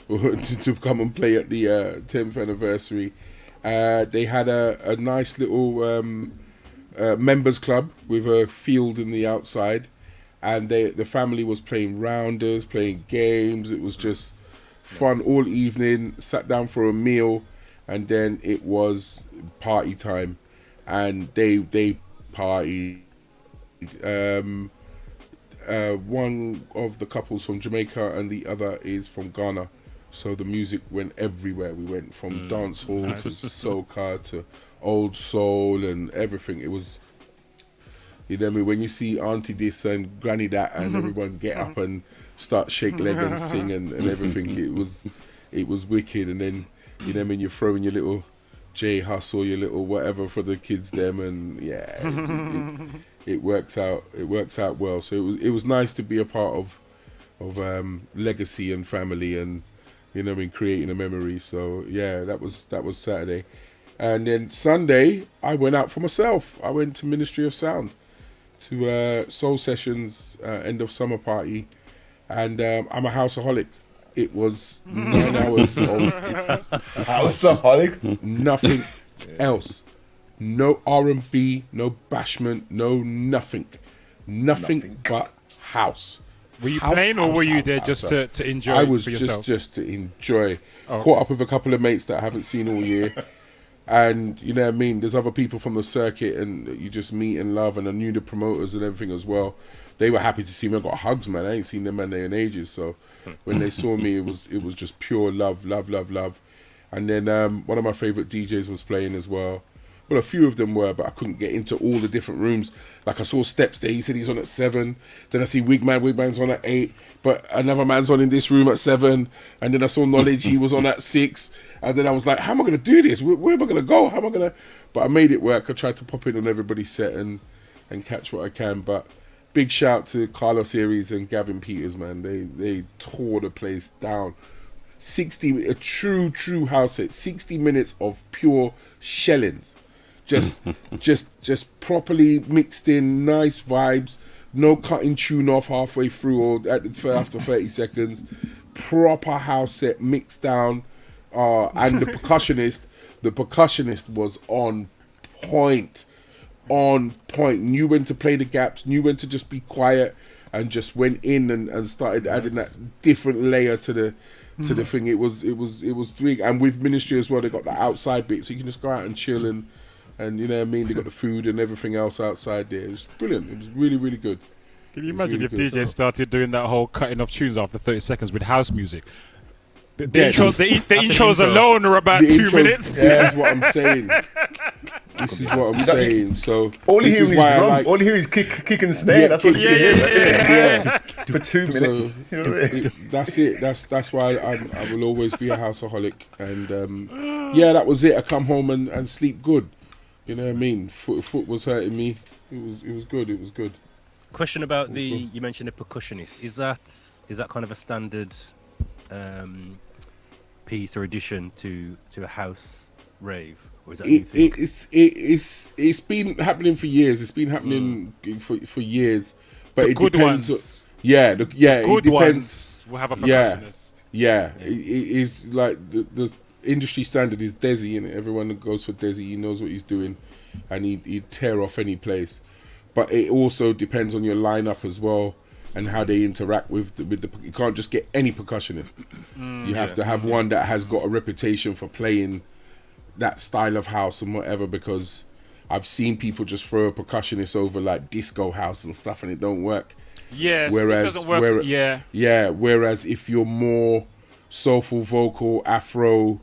[SPEAKER 9] to come and play at the 10th anniversary. They had a nice little members club with a field in the outside, and the family was playing rounders, playing games. It was just fun all evening. Sat down for a meal, and then it was party time, and they partied. One of the couples from Jamaica and the other is from Ghana, so the music went everywhere. We went from dancehall to soca to old soul and everything. It was, you know what I mean, when you see Auntie this and Granny that and everyone get up and start shake leg and sing and everything, it was wicked. And then, you know what I mean, you're throwing your little J hustle, your little whatever for the kids them, and it works out well. So it was nice to be a part of legacy and family, and you know what I mean, creating a memory. So yeah, that was Saturday. And then Sunday I went out for myself. I went to Ministry of Sound to Soul Sessions end of summer party, and I'm a houseaholic. It was 9 hours of
[SPEAKER 5] houseaholic,
[SPEAKER 9] nothing else. No R&B, no bashment, no nothing but house.
[SPEAKER 7] Were you playing, or were you there just to enjoy?
[SPEAKER 9] I was
[SPEAKER 7] for yourself?
[SPEAKER 9] just to enjoy.
[SPEAKER 7] Oh.
[SPEAKER 9] Caught up with a couple of mates that I haven't seen all year, and you know what I mean. There's other people from the circuit, and you just meet and love. And I knew the promoters and everything as well. They were happy to see me. I got hugs, man. I ain't seen them man there in ages. So when they saw me, it was just pure love. And then one of my favorite DJs was playing as well. Well, a few of them were, but I couldn't get into all the different rooms. Like I saw Steps there. He said he's on at 7. Then I see Wigman's on at 8. But another man's on in this room at 7. And then I saw Knowledge. He was on at 6. And then I was like, how am I going to do this? Where am I going to go? How am I going to... But I made it work. I tried to pop in on everybody's set and catch what I can. But big shout to Carlos Aries and Gavin Peters, man. They tore the place down. A true house set. 60 minutes of pure shellings. Just properly mixed in, nice vibes, no cutting tune off halfway through or after 30 seconds. Proper house set, mixed down, and the percussionist was on point. Knew when to play the gaps, knew when to just be quiet, and just went in and started adding that different layer to the thing. It was big, and with Ministry as well, they got the outside bit, so you can just go out and chill and you know what I mean, they got the food and everything else outside there. It was brilliant. It was really, really good.
[SPEAKER 7] Can you imagine if DJs started doing that whole cutting off tunes after 30 seconds with house music? The intros alone are about 2 minutes.
[SPEAKER 9] This is what I'm saying. So
[SPEAKER 5] all you hear is drum. All you hear is kick and snare. That's what you hear. For 2 minutes.
[SPEAKER 9] That's it. That's why I will always be a houseaholic. And that was it. I come home and sleep good. You know what I mean? Foot was hurting me. It was good. It was good.
[SPEAKER 10] Question about you mentioned a percussionist. Is that kind of a standard piece or addition to a house rave, or is that a new thing?
[SPEAKER 9] It's been happening for years. It's been happening for years, but it
[SPEAKER 7] good
[SPEAKER 9] depends.
[SPEAKER 7] Ones.
[SPEAKER 9] Yeah,
[SPEAKER 7] good
[SPEAKER 9] it depends.
[SPEAKER 7] Ones will have a percussionist.
[SPEAKER 9] Yeah. It is like the industry standard is Desi, and everyone that goes for Desi, he knows what he's doing, and he'd tear off any place. But it also depends on your lineup as well, and how they interact with the. You can't just get any percussionist. You have to have one that has got a reputation for playing that style of house and whatever, because I've seen people just throw a percussionist over like disco house and stuff, and it don't work.
[SPEAKER 7] Yes,
[SPEAKER 9] whereas,
[SPEAKER 7] it doesn't work.
[SPEAKER 9] Whereas if you're more soulful vocal, Afro,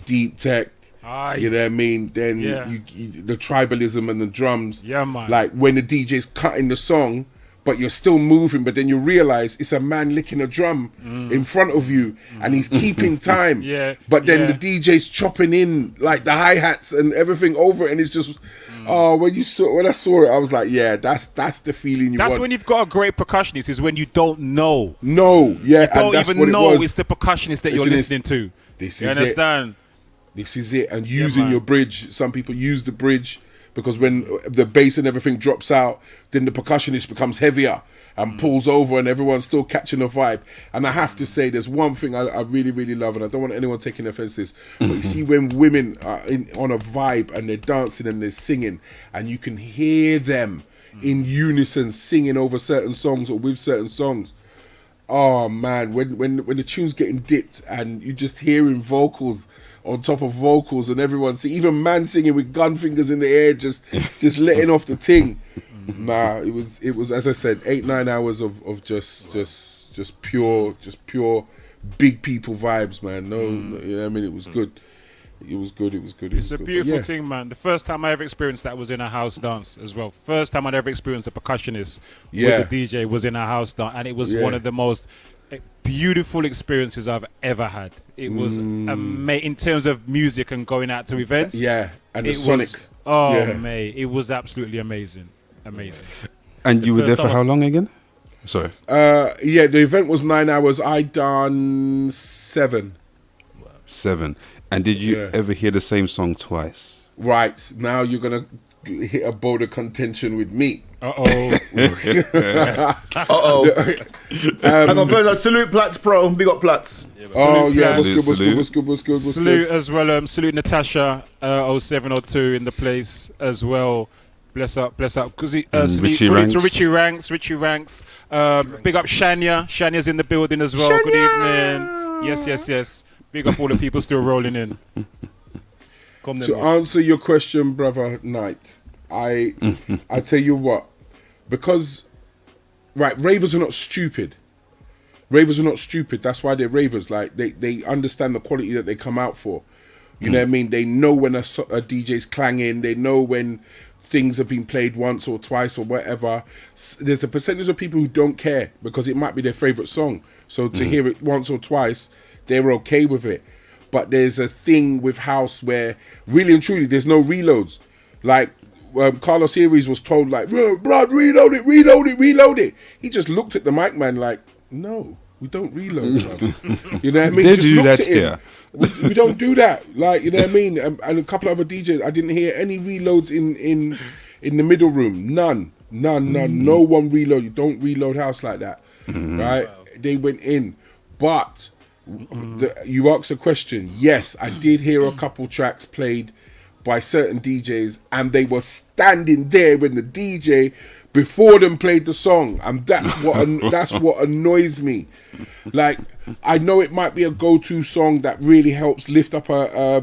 [SPEAKER 9] deep tech, you know what I mean, then you, the tribalism and the drums,
[SPEAKER 7] man.
[SPEAKER 9] Like when the DJ's cutting the song, but you're still moving, but then you realize it's a man licking a drum in front of you, and he's keeping time. But then the DJ's chopping in like the hi-hats and everything over it, and it's just when I saw it, I was like, that's the feeling you want.
[SPEAKER 7] That's when you've got a great percussionist, is when you don't know.
[SPEAKER 9] You
[SPEAKER 7] don't even know it's the percussionist that you're listening to. You understand?
[SPEAKER 9] This is it. And using your bridge. Some people use the bridge because when the bass and everything drops out, then the percussionist becomes heavier, and pulls over and everyone's still catching the vibe. And I have to say, there's one thing I really, really love, and I don't want anyone taking offense to this, but you see when women are on a vibe and they're dancing and they're singing, and you can hear them in unison singing over certain songs or with certain songs. Oh man, when the tune's getting dipped and you just hearing vocals on top of vocals and everyone even man singing with gun fingers in the air, just letting off the ting. Nah, it was as I said, 8-9 hours of just pure big people vibes, man. No, you know what I mean, it was good. It was good.
[SPEAKER 7] It's a beautiful thing, man. The first time I ever experienced that was in a house dance as well. First time I'd ever experienced a percussionist with a DJ was in a house dance, and it was one of the most beautiful experiences I've ever had. It was in terms of music and going out to events.
[SPEAKER 9] Yeah, and the Sonics.
[SPEAKER 7] Mate, it was absolutely amazing.
[SPEAKER 8] And you were there for how long again? Sorry.
[SPEAKER 9] The event was 9 hours. I done 7.
[SPEAKER 8] 7. And did you ever hear the same song twice?
[SPEAKER 9] Right. Now you're going to hit a boulder contention with me.
[SPEAKER 5] Hang on, first, salute Platts Pro. Big up Platts.
[SPEAKER 9] What's good?
[SPEAKER 7] Salute as well. Salute Natasha 0702 in the place as well. Bless up. Cause
[SPEAKER 8] Richie Ranks.
[SPEAKER 7] Richie Ranks. Big up Shania. Shania's in the building as well. Good evening. Yes. Big up all the people still rolling in.
[SPEAKER 9] To answer your question, brother Knight, I tell you what, because ravers are not stupid. That's why they're ravers. Like they understand the quality that they come out for. You know what I mean? They know when a DJ's clanging. They know when things have been played once or twice or whatever. There's a percentage of people who don't care because it might be their favorite song. So to hear it once or twice, they're okay with it. But there's a thing with house where really and truly there's no reloads. Like Carlos Series was told, like, "Blood, reload it." He just looked at the mic man like, "No, we don't reload." You know what I mean?
[SPEAKER 8] They do that here.
[SPEAKER 9] We don't do that. Like, you know what I mean? And a couple of other DJs, I didn't hear any reloads in the middle room. None. No one reload. You don't reload house like that, right? Wow. They went in, but. You asked a question. Yes, I did hear a couple tracks played by certain DJs, and they were standing there when the DJ before them played the song, and that's what annoys me. Like, I know it might be a go-to song that really helps lift up a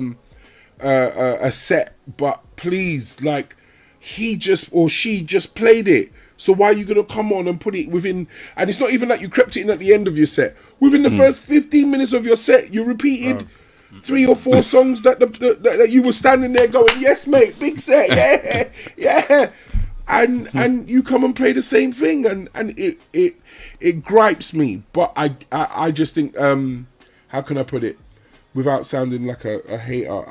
[SPEAKER 9] set, but please, like, he just or she just played it. So why are you going to come on and put it within... And it's not even like you crept it in at the end of your set. Within the first 15 minutes of your set, you repeated 3 or 4 songs that you were standing there going, "Yes, mate, big set, yeah." And you come and play the same thing, and it gripes me. But I just think, how can I put it without sounding like a hater?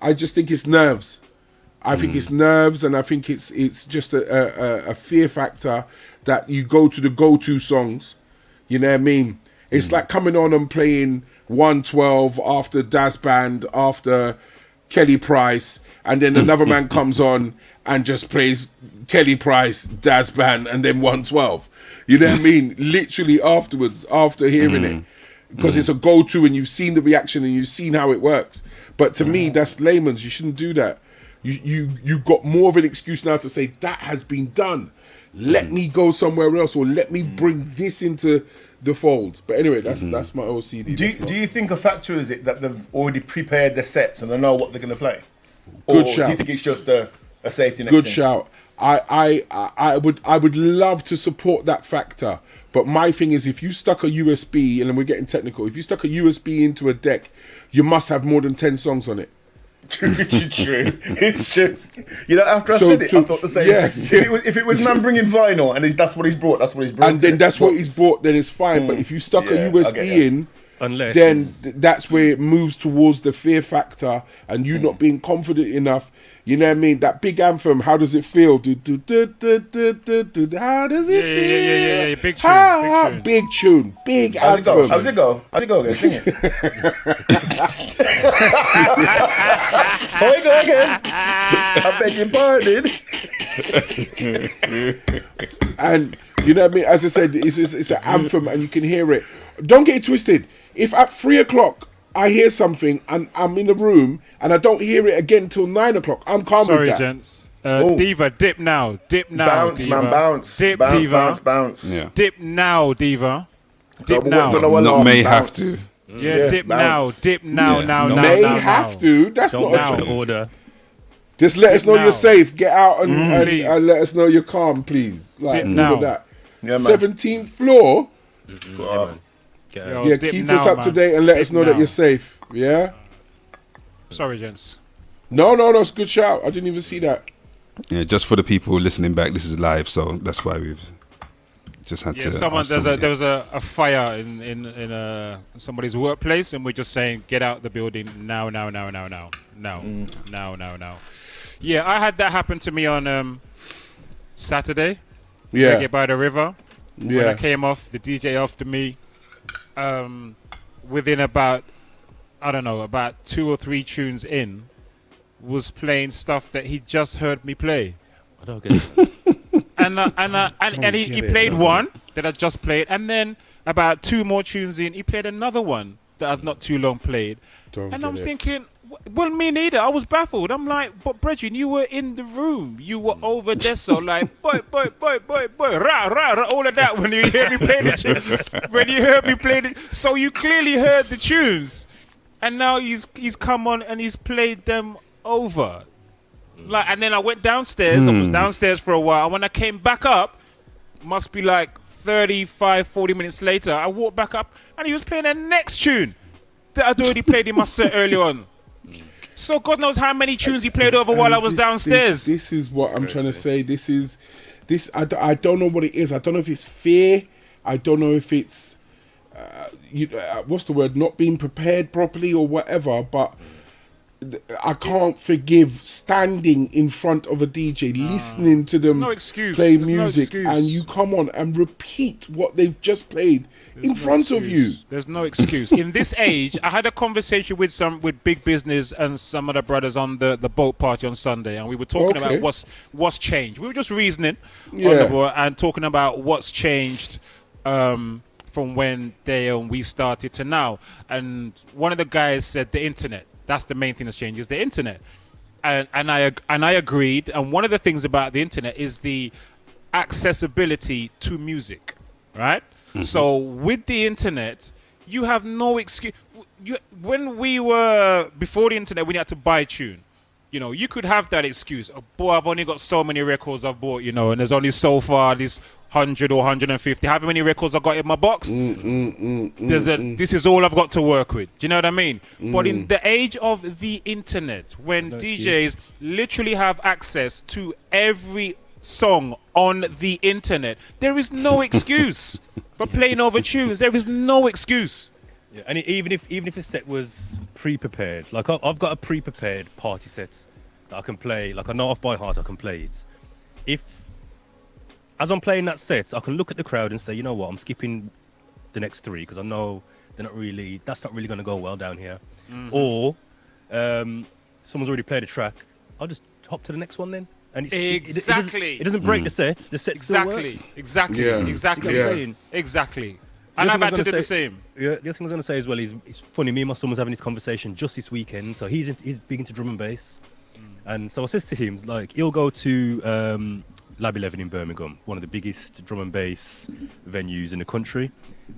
[SPEAKER 9] I just think it's nerves. I think it's nerves, and I think it's just a fear factor that you go to the go-to songs. You know what I mean? It's like coming on and playing 112 after Daz Band, after Kelly Price, and then another man comes on and just plays Kelly Price, Daz Band, and then 112. You know what I mean? Literally afterwards, after hearing it. Because it's a go-to and you've seen the reaction and you've seen how it works. But to me, that's layman's. You shouldn't do that. You got more of an excuse now to say that has been done. Let me go somewhere else, or let me bring this into the fold. But anyway, that's my OCD.
[SPEAKER 5] Do you think a factor is it that they've already prepared their sets and they know what they're going to play?
[SPEAKER 9] Good
[SPEAKER 5] or
[SPEAKER 9] shout.
[SPEAKER 5] Do you think it's just a safety net?
[SPEAKER 9] Good
[SPEAKER 5] thing?
[SPEAKER 9] shout. I would love to support that factor, but my thing is, if you stuck a USB, and then we're getting technical, if you stuck a USB into a deck, you must have more than 10 songs on it.
[SPEAKER 5] True. It's true. You know, after I said it, I thought the same.
[SPEAKER 9] Yeah.
[SPEAKER 5] If it was man bringing vinyl and that's what he's brought,
[SPEAKER 9] and then that's what he's brought, then it's fine. But if you stuck a USB in, then that's where it moves towards the fear factor and you not being confident enough. You know what I mean? That big anthem, how does it feel? How does it feel?
[SPEAKER 7] Yeah. Big tune.
[SPEAKER 9] Big tune. Big anthem.
[SPEAKER 5] How's it go? Again? Sing it. How it go again? I beg your pardon.
[SPEAKER 9] And You know what I mean? As I said, it's an anthem and you can hear it. Don't get it twisted. If at 3 o'clock I hear something and I'm in the room and I don't hear it again till 9 o'clock, I'm calm with
[SPEAKER 7] Sorry,
[SPEAKER 9] that.
[SPEAKER 7] gents. Diva, dip now. Dip now.
[SPEAKER 5] Bounce,
[SPEAKER 7] Diva.
[SPEAKER 5] man, bounce.
[SPEAKER 7] Dip,
[SPEAKER 5] bounce,
[SPEAKER 7] Diva.
[SPEAKER 5] bounce.
[SPEAKER 8] Yeah.
[SPEAKER 7] Dip now, Diva. Dip
[SPEAKER 5] Don't wait
[SPEAKER 7] now.
[SPEAKER 5] for no one
[SPEAKER 8] Not
[SPEAKER 5] to
[SPEAKER 8] may
[SPEAKER 5] bounce.
[SPEAKER 8] have to.
[SPEAKER 7] Yeah, dip now.
[SPEAKER 5] bounce.
[SPEAKER 7] Dip now,
[SPEAKER 8] Yeah.
[SPEAKER 7] now,
[SPEAKER 8] No.
[SPEAKER 7] now,
[SPEAKER 9] May
[SPEAKER 7] now,
[SPEAKER 9] have
[SPEAKER 7] now.
[SPEAKER 9] to. That's
[SPEAKER 10] Don't
[SPEAKER 9] not
[SPEAKER 10] match
[SPEAKER 9] a
[SPEAKER 10] the order.
[SPEAKER 9] Just let us know
[SPEAKER 7] now.
[SPEAKER 9] you're safe. Get out and
[SPEAKER 7] Please.
[SPEAKER 9] let us know you're calm, please. Like,
[SPEAKER 7] Dip
[SPEAKER 9] all
[SPEAKER 7] now.
[SPEAKER 9] of that.
[SPEAKER 5] Yeah, man.
[SPEAKER 9] 17th floor.
[SPEAKER 10] Get
[SPEAKER 7] Yo,
[SPEAKER 10] out.
[SPEAKER 9] Yeah,
[SPEAKER 7] dip
[SPEAKER 9] keep
[SPEAKER 7] now,
[SPEAKER 9] us up
[SPEAKER 7] man.
[SPEAKER 9] to date and let
[SPEAKER 7] Dip
[SPEAKER 9] us know
[SPEAKER 7] now.
[SPEAKER 9] that you're safe. Yeah?
[SPEAKER 7] Sorry, gents.
[SPEAKER 9] No, it's a good shout. I didn't even see that.
[SPEAKER 8] Yeah, just for the people listening back, this is live, so that's why we've just had
[SPEAKER 7] Yeah,
[SPEAKER 8] to.
[SPEAKER 7] someone
[SPEAKER 8] ask
[SPEAKER 7] there was a fire in somebody's workplace, and we're just saying get out the building now. Yeah, I had that happen to me on Saturday.
[SPEAKER 9] Yeah.
[SPEAKER 7] Reggae by the River. When
[SPEAKER 9] Yeah.
[SPEAKER 7] I came off, the DJ after me, within about 2 or 3 tunes in, was playing stuff that he just heard me play.
[SPEAKER 10] I don't get it.
[SPEAKER 7] And he played one that I just played, and then about 2 more tunes in, he played another one that I've not too long played. And I'm thinking, well, me neither. I was baffled. I'm like, but Brethren, you were in the room. You were over there, so like, boy, rah, rah, rah, all of that when you hear me play the tunes. When you heard me play the, so you clearly heard the tunes, and now he's come on and he's played them over. Like, and then I went downstairs. I was downstairs for a while. And when I came back up, must be like 35, 40 minutes later, I walked back up and he was playing the next tune that I'd already played in my set early on. So God knows how many tunes he played over while I was downstairs.
[SPEAKER 9] This is what I'm trying to say. I don't know what it is. I don't know if it's fear. I don't know if it's, what's the word, not being prepared properly or whatever, but I can't forgive standing in front of a DJ, listening to them
[SPEAKER 7] no excuse.
[SPEAKER 9] play
[SPEAKER 7] There's no
[SPEAKER 9] music,
[SPEAKER 7] excuse.
[SPEAKER 9] and you come on and repeat what they've just played in front of you.
[SPEAKER 7] There's no excuse. In this age, I had a conversation with Big Business and some of the brothers on the boat party on Sunday, and we were talking about what's changed. We were just reasoning on the boat and talking about what's changed from when we started to now. And one of the guys said the internet. That's the main thing that's changed, is the internet. And I agreed. And one of the things about the internet is the accessibility to music, right? Mm-hmm. So with the internet, you have no excuse. When we were before the internet, we had to buy a tune. You know, you could have that excuse. Oh, boy, I've only got so many records I've bought, and there's only so far this 100 or 150. How many records I got in my box? This is all I've got to work with. Do you know what I mean? But in the age of the internet, when DJs literally have access to every song on the internet, there is no excuse for playing over tunes. There is no excuse.
[SPEAKER 10] Yeah, and even if a set was pre-prepared, like I've got a pre-prepared party set that I can play, like I know off by heart I can play it. If, as I'm playing that set, I can look at the crowd and say, you know what, I'm skipping the next 3 because I know that's not really going to go well down here. Mm-hmm. Or someone's already played a track, I'll just hop to the next one then. And
[SPEAKER 7] Exactly.
[SPEAKER 10] It doesn't break the set. The set still works.
[SPEAKER 7] Exactly.
[SPEAKER 10] You know what I'm saying?
[SPEAKER 7] Exactly. And I've had to do the same.
[SPEAKER 10] Yeah, the other thing I was going to say as well is, it's funny, me and my son was having this conversation just this weekend. So he's big into drum and bass. And so I says to him, like, he'll go to Lab 11 in Birmingham, one of the biggest drum and bass venues in the country.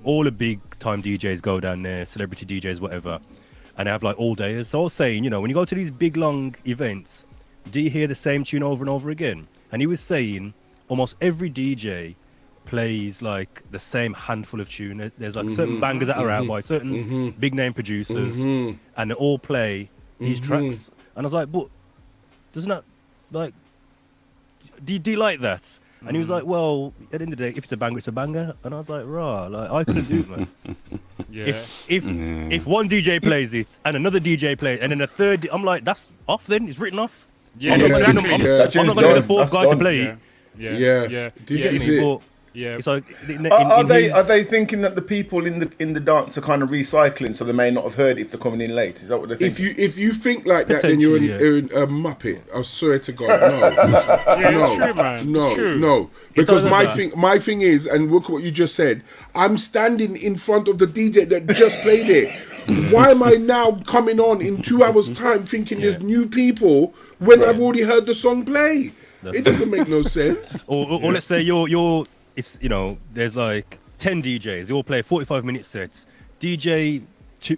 [SPEAKER 10] All the big time DJs go down there, celebrity DJs, whatever. And they have like all dayers. So I was saying, when you go to these big long events, do you hear the same tune over and over again? And he was saying almost every DJ plays like the same handful of tune. There's like certain bangers that are out by certain big name producers, and they all play these tracks. And I was like, but doesn't that, like, do you like that? And he was like, well, at the end of the day, if it's a banger, it's a banger. And I was like, rah, like, I couldn't do it, man.
[SPEAKER 7] Yeah.
[SPEAKER 10] If one DJ plays it and another DJ plays, and then a third, I'm like, that's off then. It's written off.
[SPEAKER 7] Yeah,
[SPEAKER 10] I'm not
[SPEAKER 7] exactly.
[SPEAKER 10] going to be the fourth guy to play it.
[SPEAKER 7] Yeah.
[SPEAKER 9] This is it.
[SPEAKER 7] Yeah.
[SPEAKER 10] It's like
[SPEAKER 5] Are they thinking that the people in the dance are kind of recycling, so they may not have heard it if they're coming in late? Is that what they're thinking?
[SPEAKER 9] If you think like that, then you're a muppet. I swear to God, no,
[SPEAKER 7] it's true, man. It's true.
[SPEAKER 9] no. Because my thing is, and look what you just said. I'm standing in front of the DJ that just played it. Why am I now coming on in 2 hours' time thinking there's new people when I've already heard the song play? It doesn't make no sense.
[SPEAKER 10] Or let's say you're it's there's like 10 DJs. You all play 45-minute sets. DJ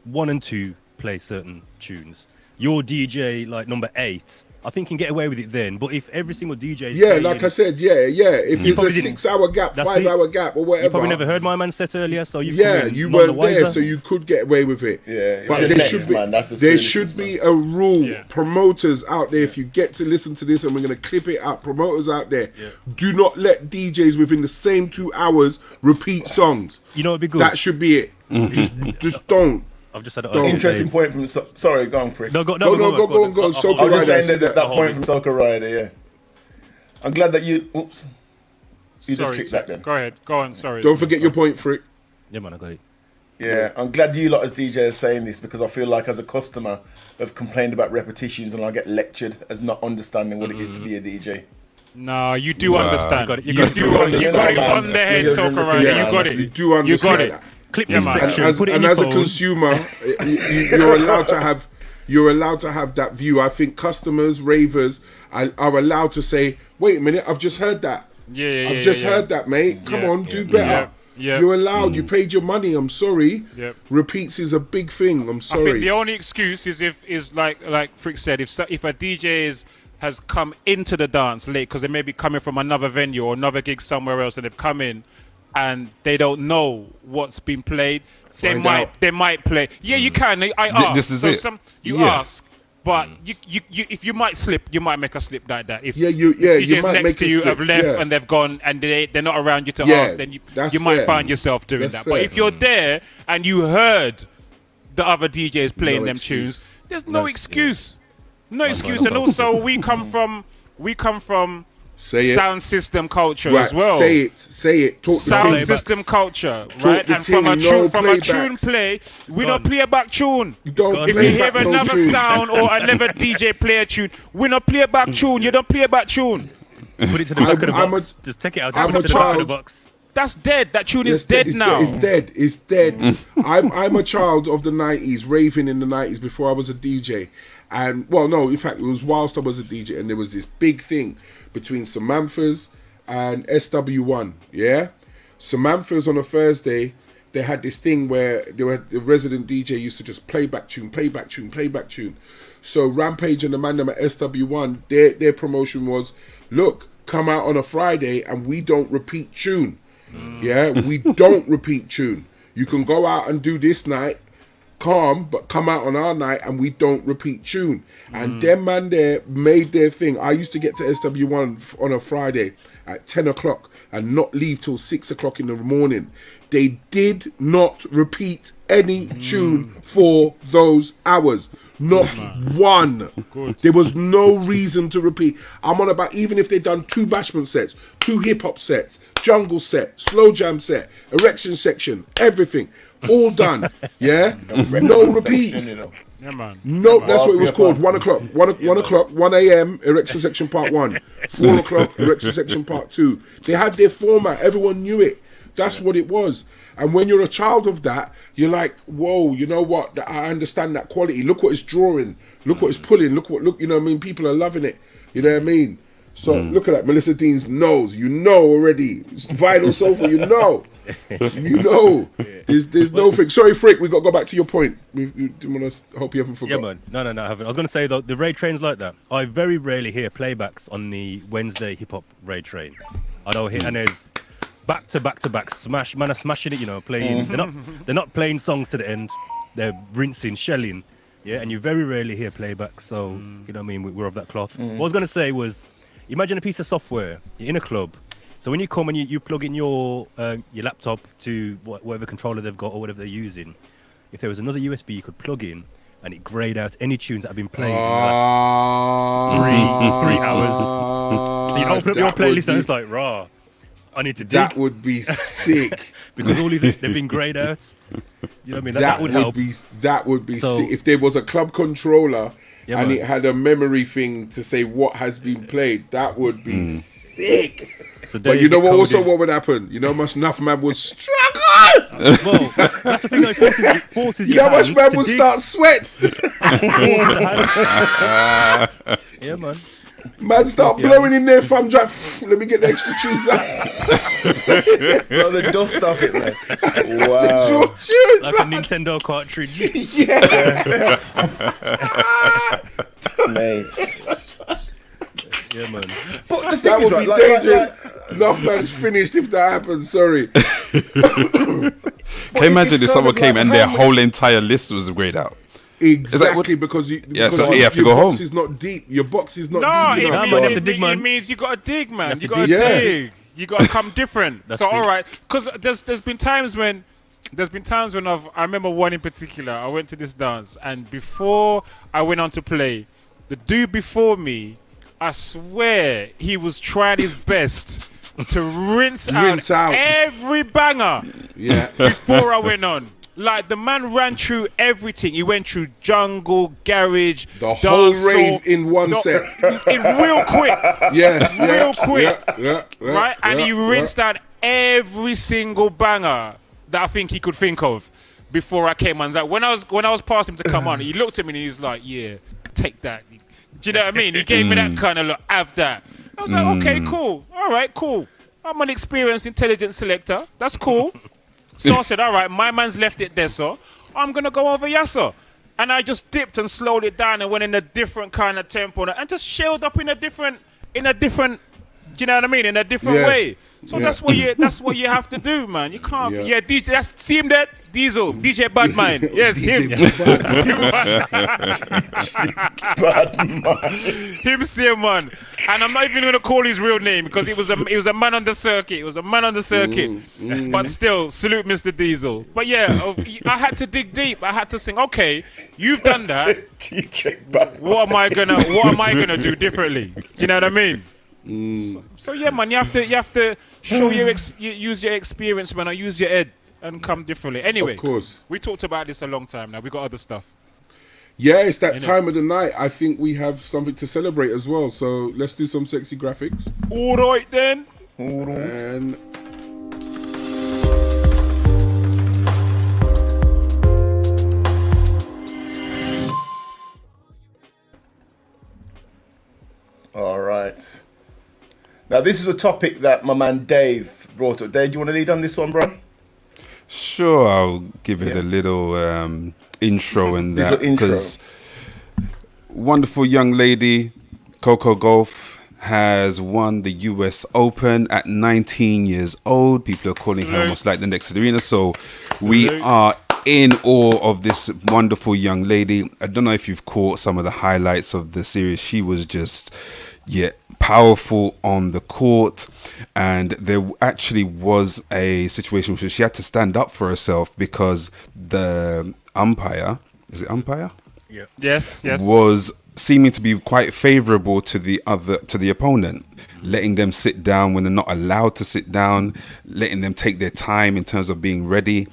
[SPEAKER 10] 1 and 2 play certain tunes. Your DJ like number 8. I think you can get away with it then. But if every single DJ is
[SPEAKER 9] like I said, if it's a 6 hour gap, 5 hour gap, or whatever.
[SPEAKER 10] You probably never heard my man set earlier, so you
[SPEAKER 9] weren't there, so you could get away with it. But there should be a rule. Yeah. Promoters out there, if you get to listen to this, and we're going to clip it out. Promoters out there, do not let DJs within the same 2 hours repeat songs.
[SPEAKER 10] You know, it'd be good.
[SPEAKER 9] That should be it. Just don't.
[SPEAKER 10] I've just had
[SPEAKER 5] an interesting point from. Sorry, go on, Frick.
[SPEAKER 9] Go on.
[SPEAKER 5] I was just saying that point from Soca Rider. Yeah, I'm glad that you. Oops. Just clicked that then.
[SPEAKER 7] Go ahead. Go on. Sorry.
[SPEAKER 9] Don't forget your point, Frick.
[SPEAKER 10] Yeah, man, I got it.
[SPEAKER 5] Yeah, I'm glad you lot as DJs are saying this, because I feel like as a customer I've complained about repetitions and I get lectured as not understanding what it is to be a DJ.
[SPEAKER 7] No, you do understand. You got it on the head, Soca Rider. You got it.
[SPEAKER 9] You do understand.
[SPEAKER 7] You got it.
[SPEAKER 10] Clip your section.
[SPEAKER 9] And as a consumer, you're allowed to have that view. I think customers, ravers are allowed to say, "Wait a minute, I've just heard that. I've just heard that, mate. Come on, do better." You're allowed. You paid your money. I'm sorry. Repeats is a big thing. I'm sorry.
[SPEAKER 7] I think the only excuse is like Frick said, if a DJ has come into the dance late because they may be coming from another venue or another gig somewhere else, and they've come in and they don't know what's been played. They might play. Yeah, you can. I ask.
[SPEAKER 8] This is it.
[SPEAKER 7] You ask, but you if you might slip, you might make a slip like that. If
[SPEAKER 9] DJs
[SPEAKER 7] next
[SPEAKER 9] make
[SPEAKER 7] to you have left and they've gone and they're not around you to ask, then you might find yourself doing that. But if you're there and you heard the other DJs playing them tunes, there's no excuse. No excuse. And also we come from sound system culture as well.
[SPEAKER 9] Say it. Talk
[SPEAKER 7] sound system culture, right? And from a tune play, we don't play back tune.
[SPEAKER 9] If
[SPEAKER 7] you hear another sound or another DJ play a tune, we don't play back tune. You don't play back tune.
[SPEAKER 10] Put it to the back of the box. Just take it out. Just put it to the back of the box.
[SPEAKER 7] That's dead. That tune is dead now.
[SPEAKER 9] It's dead. I'm a child of the 90s, raving in the 90s before I was a DJ. And, well, no, in fact, it was whilst I was a DJ, and there was this big thing between Samantha's and SW1, yeah? Samantha's on a Thursday, they had this thing where the resident DJ used to just play back tune. So Rampage and the man at SW1, their promotion was, look, come out on a Friday and we don't repeat tune. Yeah, we don't repeat tune. You can go out and do this night, calm, but come out on our night and we don't repeat tune. And them man there made their thing. I used to get to SW1 on a Friday at 10 o'clock and not leave till 6 o'clock in the morning. They did not repeat any tune for those hours. Not one. Good. There was no reason to repeat. I'm on about even if they'd done 2 bashment sets, 2 hip-hop sets, jungle set, slow jam set, erection section, everything. All done. Yeah? No repeats.
[SPEAKER 7] Yeah, man.
[SPEAKER 9] No, that's what it was called. 1 o'clock. 1 o'clock, 1 a.m., erection section part 1. 4 o'clock, erection section part 2. They had their format. Everyone knew it. That's what it was. And when you're a child of that, you're like, whoa, you know what? I understand that quality. Look what it's drawing. Look what it's pulling. Look, you know what I mean? People are loving it. You know what I mean? So look at that. Melissa Dean's nose. You know already. It's vinyl sofa. You know. You know. There's no thing. Sorry, Frick. We got to go back to your point. We hope you haven't forgot.
[SPEAKER 10] Yeah, man. No, I haven't. I was going to say, though, the raid train's like that. I very rarely hear playbacks on the Wednesday hip-hop raid train. I don't hear, and there's back to back smash. Man are smashing it, you know, playing. They're not playing songs to the end. They're rinsing, shelling. Yeah, and you very rarely hear playbacks. So, you know what I mean? We're of that cloth. What I was going to say was, imagine a piece of software. You're in a club. So when you come and you plug in your laptop to whatever controller they've got or whatever they're using, if there was another USB you could plug in and it grayed out any tunes that have been played in the last 3 hours. So you open up your playlist and it's like, raw. I need to dig.
[SPEAKER 9] That would be sick.
[SPEAKER 10] Because all they've been greyed out. You know what I mean? That would help.
[SPEAKER 9] That would be
[SPEAKER 10] So-
[SPEAKER 9] sick. If there was a club controller
[SPEAKER 10] Yeah,
[SPEAKER 9] and
[SPEAKER 10] man.
[SPEAKER 9] it had a memory thing to say what has been played, that would be sick.
[SPEAKER 10] So
[SPEAKER 9] But you know what? Also,
[SPEAKER 10] coded-
[SPEAKER 9] what would happen? You know how much enough man would struggle.
[SPEAKER 10] Well, that's the thing. It forces
[SPEAKER 9] You
[SPEAKER 10] your
[SPEAKER 9] know how much
[SPEAKER 10] hands
[SPEAKER 9] man
[SPEAKER 10] to
[SPEAKER 9] would
[SPEAKER 10] dig.
[SPEAKER 9] start sweat.
[SPEAKER 10] Yeah, man.
[SPEAKER 9] Man start
[SPEAKER 10] Yeah.
[SPEAKER 9] blowing in there. Thumb drive. Let me get the extra tunes out.
[SPEAKER 5] Oh, the dust off it, man.
[SPEAKER 9] Draw
[SPEAKER 5] Wow.
[SPEAKER 9] tunes,
[SPEAKER 10] Like a
[SPEAKER 9] man.
[SPEAKER 10] Nintendo cartridge.
[SPEAKER 5] Mate.
[SPEAKER 10] Yeah, man.
[SPEAKER 5] But the thing
[SPEAKER 9] That
[SPEAKER 5] is,
[SPEAKER 9] would
[SPEAKER 5] right,
[SPEAKER 9] be
[SPEAKER 5] like,
[SPEAKER 9] dangerous. Enough man's finished if that happens. Sorry.
[SPEAKER 8] Can you imagine
[SPEAKER 5] it's
[SPEAKER 8] if
[SPEAKER 5] kind
[SPEAKER 8] someone
[SPEAKER 5] of
[SPEAKER 8] came
[SPEAKER 5] like
[SPEAKER 8] and
[SPEAKER 5] how
[SPEAKER 8] their
[SPEAKER 5] many-
[SPEAKER 8] whole entire list was grayed out?
[SPEAKER 9] Exactly,
[SPEAKER 8] what-
[SPEAKER 9] because you,
[SPEAKER 8] Yeah,
[SPEAKER 9] because
[SPEAKER 8] so you have to
[SPEAKER 9] your
[SPEAKER 8] go
[SPEAKER 9] box
[SPEAKER 8] home.
[SPEAKER 9] is not deep. Your box is not
[SPEAKER 7] No,
[SPEAKER 9] deep
[SPEAKER 7] it,
[SPEAKER 9] enough.
[SPEAKER 10] man,
[SPEAKER 7] mean-
[SPEAKER 10] you have to
[SPEAKER 7] it,
[SPEAKER 10] dig,
[SPEAKER 7] mean-
[SPEAKER 10] man.
[SPEAKER 7] it means you got to dig, man.
[SPEAKER 10] have
[SPEAKER 7] You
[SPEAKER 10] to
[SPEAKER 7] got to
[SPEAKER 10] dig.
[SPEAKER 9] Yeah.
[SPEAKER 7] dig. You got to come different.
[SPEAKER 10] That's
[SPEAKER 7] So
[SPEAKER 10] it.
[SPEAKER 7] all right, because there's been times when I remember one in particular. I went to this dance, and before I went on to play, the dude before me, I swear he was trying his best to rinse out every banger
[SPEAKER 9] Yeah.
[SPEAKER 7] before I went on. Like the man ran through everything. He went through jungle, garage,
[SPEAKER 9] The whole
[SPEAKER 7] dancehall,
[SPEAKER 9] rave in one set.
[SPEAKER 7] in real quick,
[SPEAKER 9] Yeah.
[SPEAKER 7] real quick,
[SPEAKER 9] Yeah.
[SPEAKER 7] right? And he rinsed out every single banger that I think he could think of before I came on. Like when I was past him to come on, he looked at me and he was like, "Yeah, take that." Do you know what I mean? He gave me that kind of look. Have that. I was like, "Okay, cool. All right, cool. I'm an experienced, intelligent selector. That's cool." So I said, "All right, my man's left it there, so I'm gonna go over here, sir." And I just dipped and slowed it down and went in a different kind of tempo and just shelled up in a different. Do you know what I mean? In a different
[SPEAKER 9] Yeah.
[SPEAKER 7] way. So
[SPEAKER 9] Yeah.
[SPEAKER 7] that's what you have to do, man. You can't.
[SPEAKER 9] Yeah.
[SPEAKER 7] Yeah, DJ. See him there, Diesel, DJ Badmind. Yes, him. Him, same man. And I'm not even gonna call his real name because he was a man on the circuit. It was a man on the circuit. But still, salute Mr. Diesel. But yeah, I had to dig deep. I had to think. Okay, you've done that.
[SPEAKER 5] DJ Bad.
[SPEAKER 7] What am I gonna do differently? Do you know what I mean? So yeah, man, you have to show use your experience, man, or use your head and come differently. Anyway,
[SPEAKER 9] Of course.
[SPEAKER 7] we talked about this a long time now. We got other stuff.
[SPEAKER 9] Yeah, it's that
[SPEAKER 7] Innit?
[SPEAKER 9] time of the night. I think we have something to celebrate as well. So let's do some sexy graphics.
[SPEAKER 7] All right then.
[SPEAKER 9] And
[SPEAKER 5] All right. Now, this is a topic that my man Dave brought up. Dave, do you want to lead on this one, bro?
[SPEAKER 8] Sure, I'll give it a little intro and that
[SPEAKER 5] Little intro.
[SPEAKER 8] because wonderful young lady Coco Gauff has won the US Open at 19 years old. People are calling her
[SPEAKER 7] Salute.
[SPEAKER 8] almost like the next Serena. So we are in awe of this wonderful young lady. I don't know if you've caught some of the highlights of the series. She was just powerful on the court, and there actually was a situation where she had to stand up for herself because the umpire, is it umpire?
[SPEAKER 10] Yeah.
[SPEAKER 7] Yes.
[SPEAKER 8] Was seeming to be quite favourable to the opponent, letting them sit down when they're not allowed to sit down, letting them take their time in terms of being ready.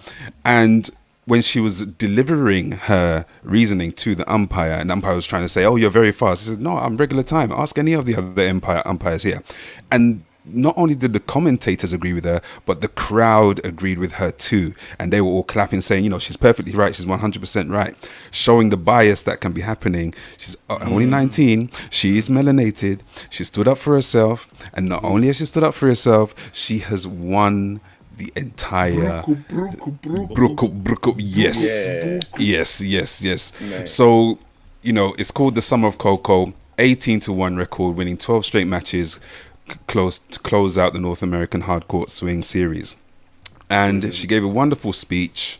[SPEAKER 8] And when she was delivering her reasoning to the umpire, and the umpire was trying to say, "Oh, you're very fast," she said, "No, I'm regular time. Ask any of the other umpires here." And not only did the commentators agree with her, but the crowd agreed with her too. And they were all clapping, saying, she's perfectly right. She's 100% right. Showing the bias that can be happening. She's only 19. She is melanated. She stood up for herself. And not only has she stood up for herself, she has won the entire Brook. Yes.
[SPEAKER 5] Yeah.
[SPEAKER 8] Yes.
[SPEAKER 5] Nice.
[SPEAKER 8] So, it's called the Summer of Coco. 18-1 record, winning 12 straight matches to close out the North American Hardcourt Swing Series. And she gave a wonderful speech,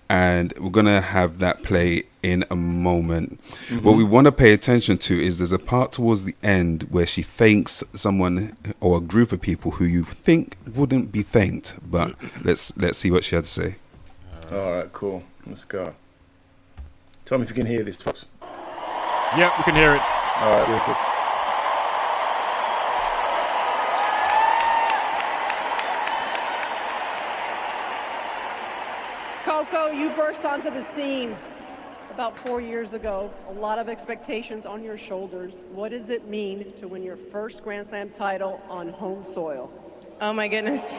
[SPEAKER 8] and we're going to have that play in a moment. What we want to pay attention to is there's a part towards the end where she thanks someone or a group of people who you think wouldn't be thanked, but let's see what she had to say.
[SPEAKER 5] All right, cool. Let's go. Tell me if you can hear this, folks.
[SPEAKER 7] Yeah, we can hear it.
[SPEAKER 5] All right, wicked.
[SPEAKER 11] Coco, you burst onto the scene about 4 years ago. A lot of expectations on your shoulders. What does it mean to win your first Grand Slam title on home soil?
[SPEAKER 12] Oh my goodness. It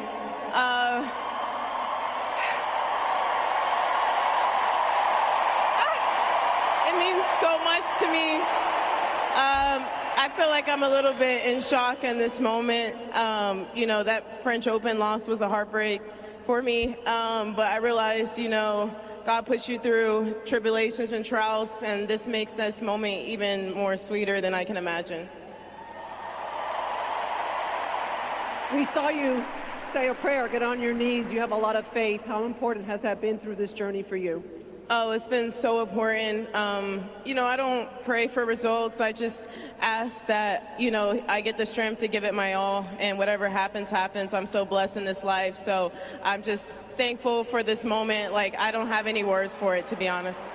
[SPEAKER 12] means so much to me. I feel like I'm a little bit in shock in this moment. You know, that French Open loss was a heartbreak for me. But I realized, you know, God puts you through tribulations and trials, and this makes this moment even more sweeter than I can imagine.
[SPEAKER 11] We saw you say a prayer, get on your knees. You have a lot of faith. How important has that been through this journey for you?
[SPEAKER 12] Oh, it's been so important. You know, I don't pray for results. I just ask that, you know, I get the strength to give it my all, and whatever happens, happens. I'm so blessed in this life. So I'm just thankful for this moment. Like, I don't have any words for it, to be honest.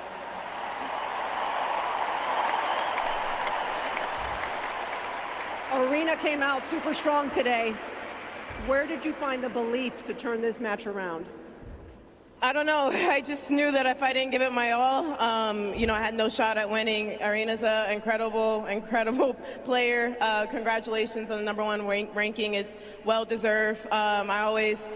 [SPEAKER 11] Arena came out super strong today. Where did you find the belief to turn this match around?
[SPEAKER 12] I don't know. I just knew that if I didn't give it my all, you know, I had no shot at winning. Arena's an incredible player. Congratulations on the #1 ranking. It's well-deserved. I always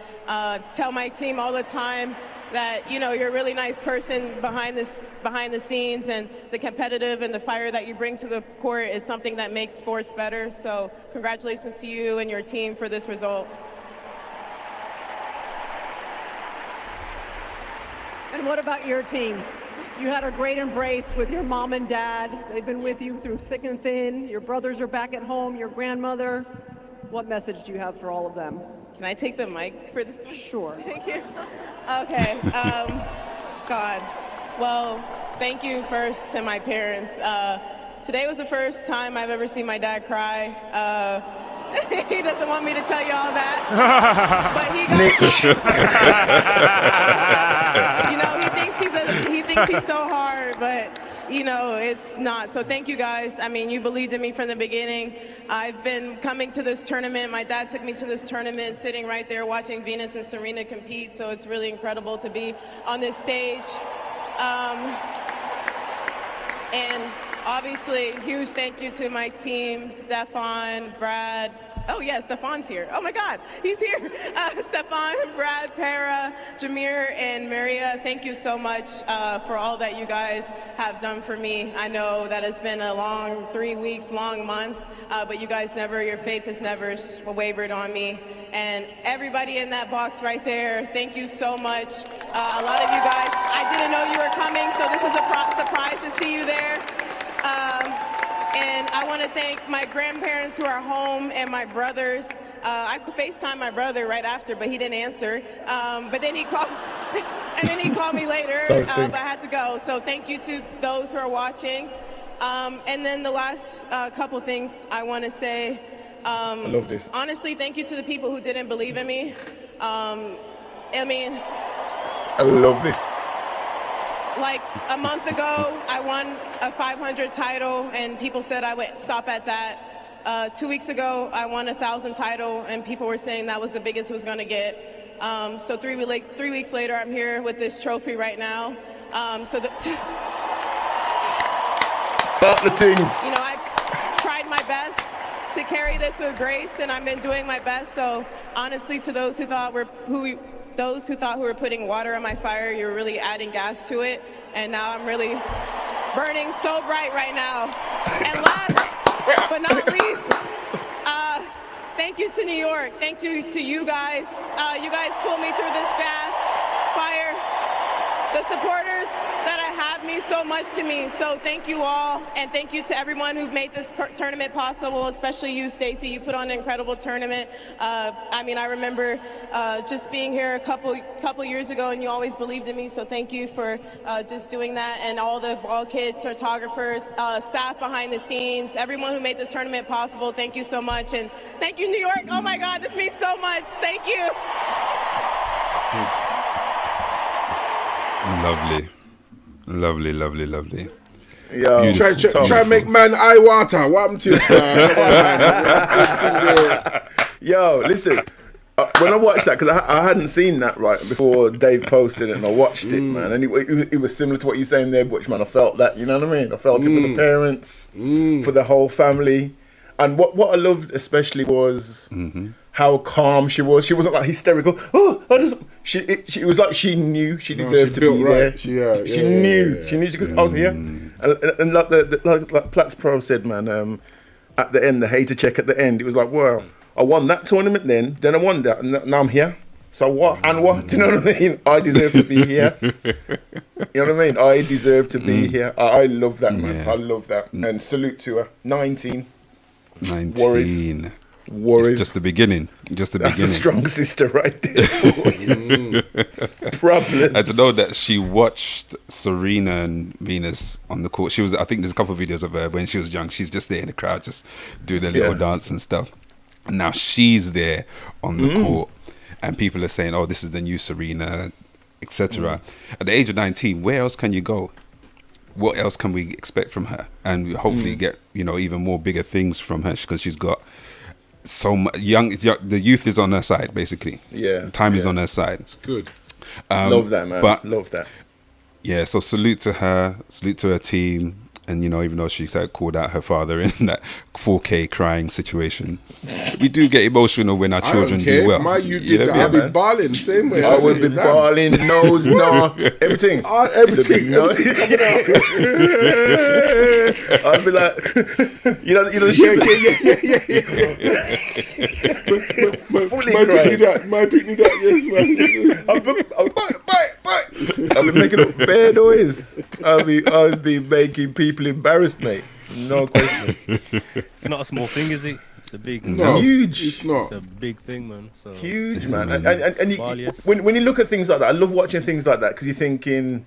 [SPEAKER 12] tell my team all the time that, you know, you're a really nice person behind the scenes, and the competitive and the fire that you bring to the court is something that makes sports better. So congratulations to you and your team for this result.
[SPEAKER 11] And what about your team? You had a great embrace with your mom and dad. They've been with you through thick and thin. Your brothers are back at home, your grandmother. What message do you have for all of them?
[SPEAKER 12] Can I take the mic for this one?
[SPEAKER 11] Sure.
[SPEAKER 12] Thank you. Okay. God. Well, thank you first to my parents. Today was the first time I've ever seen my dad cry. He doesn't want me to tell you all that. But you know, he thinks he's so hard, but you know, it's not. So thank you guys. I mean, you believed in me from the beginning. I've been coming to this tournament. My dad took me to this tournament, sitting right there watching Venus and Serena compete. So it's really incredible to be on this stage. And obviously, huge thank you to my team, Stefan, Brad. Oh, yeah, Stefan's here. Oh, my God, he's here. Stefan, Brad, Para, Jameer, and Maria, thank you so much for all that you guys have done for me. I know that it's been a long 3 weeks, long month, but you guys your faith has never wavered on me. And everybody in that box right there, thank you so much. A lot of you guys, I didn't know you were coming, so this is a surprise to see you there. And I want to thank my grandparents who are home and my brothers. I FaceTimed my brother right after, but he didn't answer. But then he called, and then he called me later, but I had to go. So thank you to those who are watching. And then the last couple things I want to say. I
[SPEAKER 5] love this.
[SPEAKER 12] Honestly, thank you to the people who didn't believe in me. I mean,
[SPEAKER 5] I love this.
[SPEAKER 12] Like a month ago, I won a 500 title, and people said I would stop at that. 2 weeks ago, I won a 1,000 title, and people were saying that was the biggest it was going to get. So 3 weeks later, I'm here with this trophy right now.
[SPEAKER 5] Start the things.
[SPEAKER 12] You know, I tried my best to carry this with grace, and I've been doing my best. So honestly, to those who thought who were putting water on my fire, you're really adding gas to it. And now I'm really burning so bright right now. And last but not least, thank you to New York. Thank you to you guys. You guys pulled me through this fire. The supporters that have me so much to me. So thank you all, and thank you to everyone who made this tournament possible, especially you, Stacey. You put on an incredible tournament. I mean, I remember just being here a couple years ago, and you always believed in me. So thank you for just doing that, and all the ball kids, photographers, staff behind the scenes, everyone who made this tournament possible. Thank you so much, and thank you, New York. Oh my God, this means so much. Thank you.
[SPEAKER 8] Lovely.
[SPEAKER 9] Yo, try and make man eye water. What happened to you, sir?
[SPEAKER 5] Yo, listen. when I watched that, because I hadn't seen that right before Dave posted it, and I watched it, man, and it was similar to what you're saying there, Butch, man. I felt that, you know what I mean? I felt it for the parents, for the whole family, and what I loved especially was how calm she was. She wasn't like hysterical. Oh, I just. It was like she knew she deserved to be there. She knew. She knew because I was here, and like Platts Pro said, man. At the end, the hater check at the end, it was like, well, I won that tournament then I won that, and now I'm here. So what? And what? Do you know what I mean? I deserve to be here. You know what I mean? I deserve to be here. I love that, man. I love that. And salute to her. 19. Worries.
[SPEAKER 8] It's just the beginning. Just the
[SPEAKER 5] That's
[SPEAKER 8] beginning.
[SPEAKER 5] a strong sister right there. Problems.
[SPEAKER 8] I don't know that she watched Serena and Venus on the court. She was. I think there's a couple of videos of her when she was young. She's just there in the crowd, just doing a little dance and stuff. And now she's there on the court, and people are saying, "Oh, this is the new Serena," etc. At the age of 19, where else can you go? What else can we expect from her? And hopefully get even more bigger things from her, because she's got so much young. The youth is on her side, basically.
[SPEAKER 5] Yeah,
[SPEAKER 8] time is on her side.
[SPEAKER 9] Good.
[SPEAKER 5] Love that, man. Love that.
[SPEAKER 8] Yeah, so salute to her, salute to her team, and even though she called out her father in that 4K crying situation, we do get emotional when our children do well.
[SPEAKER 9] My youth did that. I'd be balling same way.
[SPEAKER 5] I would be balling, nose knot, everything.
[SPEAKER 9] Everything.
[SPEAKER 5] I'd be like, yeah.
[SPEAKER 9] My picnic that, yes, man.
[SPEAKER 5] I'll be making a bare noise. I'll be making people embarrassed, mate. No question.
[SPEAKER 10] It's not a small thing, is it? It's a big,
[SPEAKER 5] huge.
[SPEAKER 9] It's not.
[SPEAKER 10] It's a big thing, man. So
[SPEAKER 5] huge, man. And when you look at things like that, I love watching things like that, because you're thinking,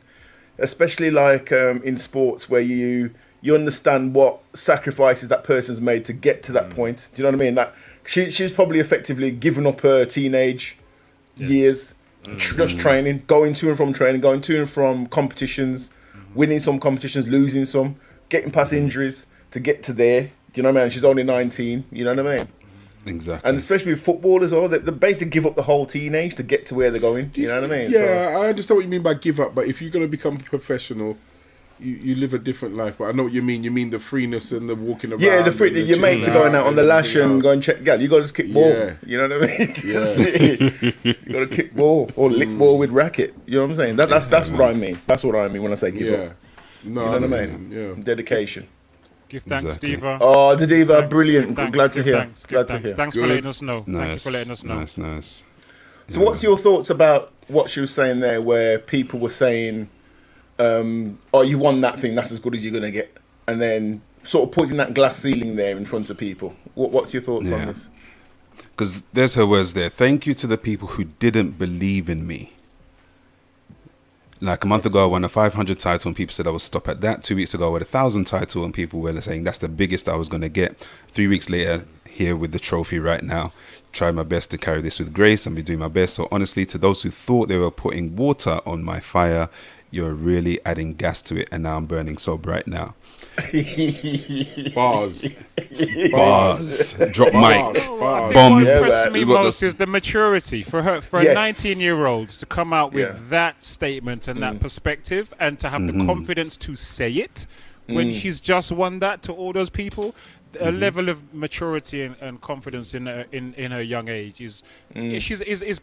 [SPEAKER 5] especially like in sports, where you understand what sacrifices that person's made to get to that point. Do you know what I mean? Like she's probably effectively given up her teenage years. Just training, going to and from training, going to and from competitions, winning some competitions, losing some, getting past injuries to get to there. Do you know what I mean? She's only 19. You know what I mean?
[SPEAKER 8] Exactly.
[SPEAKER 5] And especially with football as well, they basically give up the whole teenage to get to where they're going. You know what I mean?
[SPEAKER 9] Yeah, I understand what you mean by give up, but if you're going to become a professional, you live a different life. But I know what you mean. You mean the freeness and the walking around.
[SPEAKER 5] Yeah, the free. Your mates are going out on the lash and go and check. Yeah, you got to just kick ball.
[SPEAKER 9] Yeah.
[SPEAKER 5] You know what I mean? You got to kick ball or lick ball with racket. You know what I'm saying? That's what I mean. That's what I mean when I say give up.
[SPEAKER 9] No,
[SPEAKER 5] you know what I mean?
[SPEAKER 9] Yeah.
[SPEAKER 5] Dedication.
[SPEAKER 7] Give thanks, Diva.
[SPEAKER 5] Oh, the Diva,
[SPEAKER 7] Thanks,
[SPEAKER 5] brilliant.
[SPEAKER 7] give thanks,
[SPEAKER 5] Glad to
[SPEAKER 7] give
[SPEAKER 5] hear.
[SPEAKER 7] thanks, give
[SPEAKER 5] Glad to
[SPEAKER 7] thanks.
[SPEAKER 5] hear.
[SPEAKER 7] Thanks for letting us know.
[SPEAKER 8] Nice.
[SPEAKER 7] Thank you for letting us know.
[SPEAKER 8] Nice.
[SPEAKER 5] So, what's your thoughts about what she was saying there, where people were saying, "Oh, you won that thing. That's as good as you're gonna get," and then sort of putting that glass ceiling there in front of people? What's your thoughts on this?
[SPEAKER 8] Because there's her words there. Thank you to the people who didn't believe in me. Like a month ago, I won a 500 title and people said I would stop at that. 2 weeks ago, I won a 1,000 title and people were saying that's the biggest I was going to get. 3 weeks later, here with the trophy right now. Try my best to carry this with grace and be doing my best. So honestly, to those who thought they were putting water on my fire, you're really adding gas to it, and now I'm burning so bright now.
[SPEAKER 9] Bars.
[SPEAKER 8] Drop mic.
[SPEAKER 7] What impressed me most is the maturity for her, for a 19-year-old to come out with that statement and that perspective, and to have the confidence to say it when she's just won that to all those people. A level of maturity and confidence in her young age is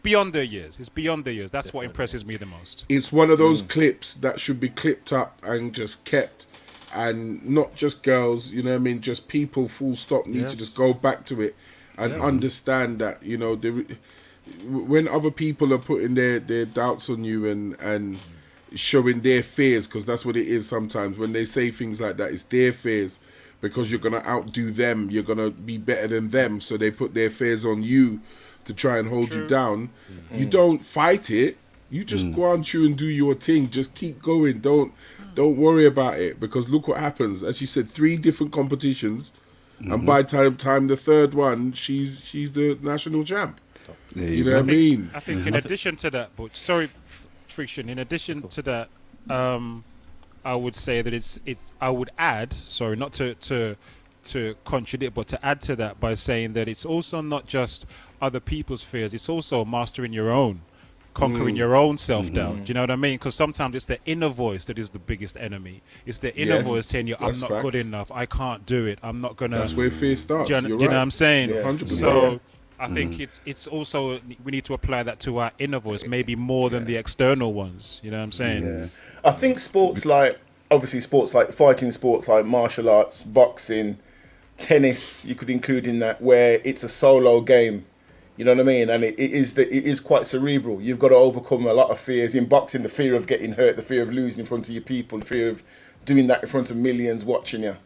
[SPEAKER 7] beyond her years. It's beyond her years. That's what impresses me the most.
[SPEAKER 9] It's one of those clips that should be clipped up and just kept, and not just girls, you know what I mean, just people full stop need to just go back to it and understand that, you know, when other people are putting their doubts on you and showing their fears, because that's what it is sometimes when they say things like that, it's their fears. Because you're going to outdo them, you're going to be better than them, so they put their fears on you to try and hold you down. You don't fight it. You just go on through and do your thing. Just keep going. Don't worry about it, because look what happens. As you said, 3 different competitions, and by time the third one, she's the national champ. You know what I mean?
[SPEAKER 7] I think in addition to that, but sorry, Friction. In addition to that, I would say that it's. I would add, sorry, not to to contradict, but to add to that by saying that it's also not just other people's fears, it's also mastering your own, conquering your own self-doubt. Do you know what I mean? Because sometimes it's the inner voice that is the biggest enemy. It's the inner voice telling you, I'm not good enough, I can't do it, I'm not gonna.
[SPEAKER 9] That's where fear starts.
[SPEAKER 7] Do you know what I'm saying?
[SPEAKER 9] 100%.
[SPEAKER 7] So I think it's also, we need to apply that to our inner voice, maybe more than the external ones. You know what I'm saying?
[SPEAKER 5] Yeah. I think sports like fighting sports like martial arts, boxing, tennis, you could include in that, where it's a solo game. You know what I mean? And it is quite cerebral. You've got to overcome a lot of fears. In boxing, the fear of getting hurt, the fear of losing in front of your people, the fear of doing that in front of millions watching you.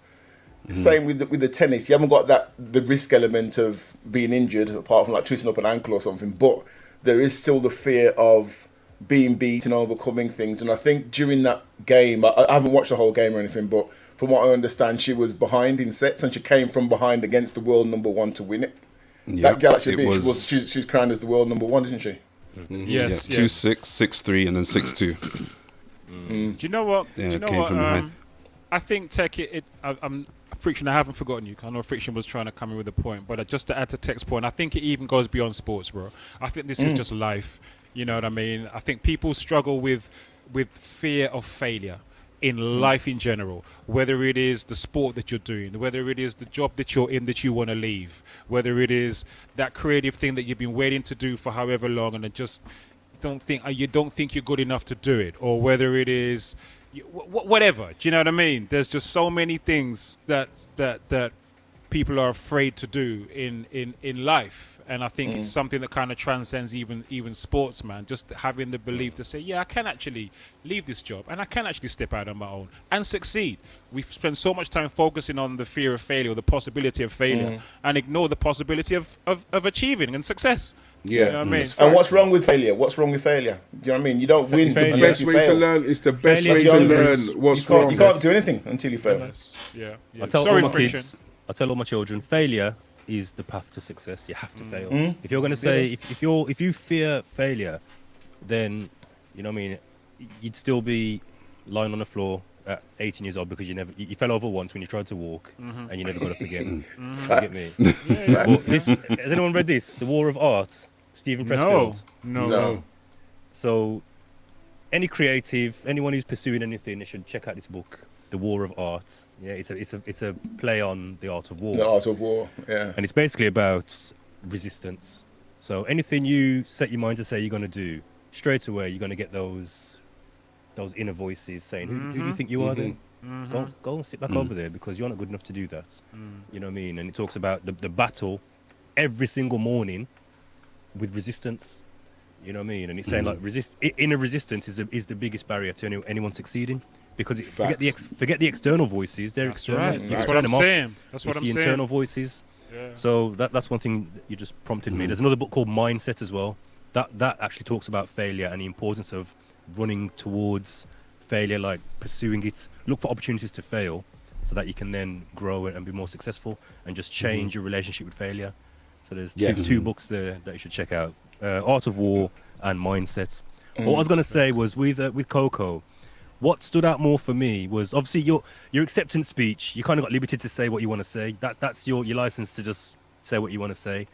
[SPEAKER 5] Same with the tennis. You haven't got the risk element of being injured, apart from like twisting up an ankle or something. But there is still the fear of being beaten, overcoming things. And I think during that game, I haven't watched the whole game or anything, but from what I understand, she was behind in sets, and she came from behind against the world number one to win it. That Galaxy Beach, she's crowned as the world number one, isn't she?
[SPEAKER 7] Yes.
[SPEAKER 8] 2-6, 6-3, and then 6-2.
[SPEAKER 7] Do you know what?
[SPEAKER 8] Yeah,
[SPEAKER 7] do you know
[SPEAKER 8] came
[SPEAKER 7] what?
[SPEAKER 8] from behind.
[SPEAKER 7] I think Tech. I'm Friction. I haven't forgotten you. I know Friction was trying to come in with a point, but just to add to Tech's point, I think it even goes beyond sports, bro. I think this is just life. You know what I mean? I think people struggle with fear of failure in life in general, whether it is the sport that you're doing, whether it is the job that you're in that you want to leave, whether it is that creative thing that you've been waiting to do for however long and you don't think you're good enough to do it, or whether it is whatever. Do you know what I mean? There's just so many things that people are afraid to do in life. And I think it's something that kind of transcends even sports, man. Just having the belief to say, yeah, I can actually leave this job and I can actually step out on my own and succeed. We've spent so much time focusing on the fear of failure, the possibility of failure, and ignore the possibility of achieving and success.
[SPEAKER 5] Yeah.
[SPEAKER 7] You know what I mean?
[SPEAKER 5] And what's wrong with failure? Do you know what I mean? You don't win.
[SPEAKER 9] It's the best way to learn. It's the best way to learn what's wrong.
[SPEAKER 5] You can't do anything until you fail.
[SPEAKER 7] Yeah.
[SPEAKER 10] I tell all my children, failure is the path to success. You have to fail. If you're going to say, if you fear failure, then you know what I mean, you'd still be lying on the floor at 18 years old because you fell over once when you tried to walk and you never got up again. You get me? Well, has anyone read this? The War of Art, Stephen Pressfield?
[SPEAKER 7] No.
[SPEAKER 10] So any creative, anyone who's pursuing anything, they should check out this book, The War of Art. Yeah, it's a play on the art of war.
[SPEAKER 5] The art of war, yeah.
[SPEAKER 10] And it's basically about resistance. So anything you set your mind to say you're going to do, straight away you're going to get those inner voices saying, who do you think you are then? Go and sit back over there because you're not good enough to do that. You know what I mean? And it talks about the battle every single morning with resistance. You know what I mean? And it's saying like inner resistance is the biggest barrier to anyone succeeding. Because forget the external voices, they're external.
[SPEAKER 7] Right. That's what I'm saying. That's what I'm saying.
[SPEAKER 10] The internal voices. Yeah. So that's one thing that you just prompted me. There's another book called Mindset as well. That actually talks about failure and the importance of running towards failure, like pursuing it. Look for opportunities to fail so that you can then grow and be more successful and just change your relationship with failure. So there's two books there that you should check out. Art of War and Mindset. What I was going to say was with Coco, what stood out more for me was obviously your acceptance speech. You kind of got liberty to say what you want to say. That's your license to just say what you want to say.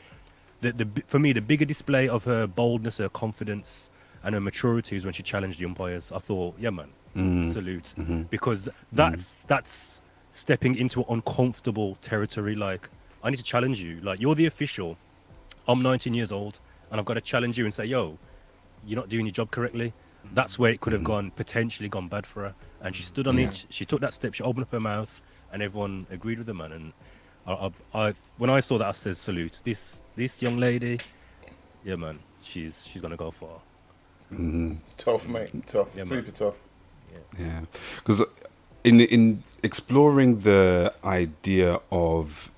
[SPEAKER 10] For me, the bigger display of her boldness, her confidence, and her maturity is when she challenged the umpires. I thought, yeah, man, salute, because that's stepping into uncomfortable territory. Like, I need to challenge you. Like, you're the official. I'm 19 years old, and I've got to challenge you and say, yo, you're not doing your job correctly. That's where it could have potentially gone bad for her. And she stood on it. She took that step. She opened up her mouth, and everyone agreed with the man. And I when I saw that, I said, salute. This young lady, yeah, man, she's gonna go far.
[SPEAKER 5] It's tough, mate. Tough, yeah, super tough.
[SPEAKER 8] Yeah, because in exploring the idea of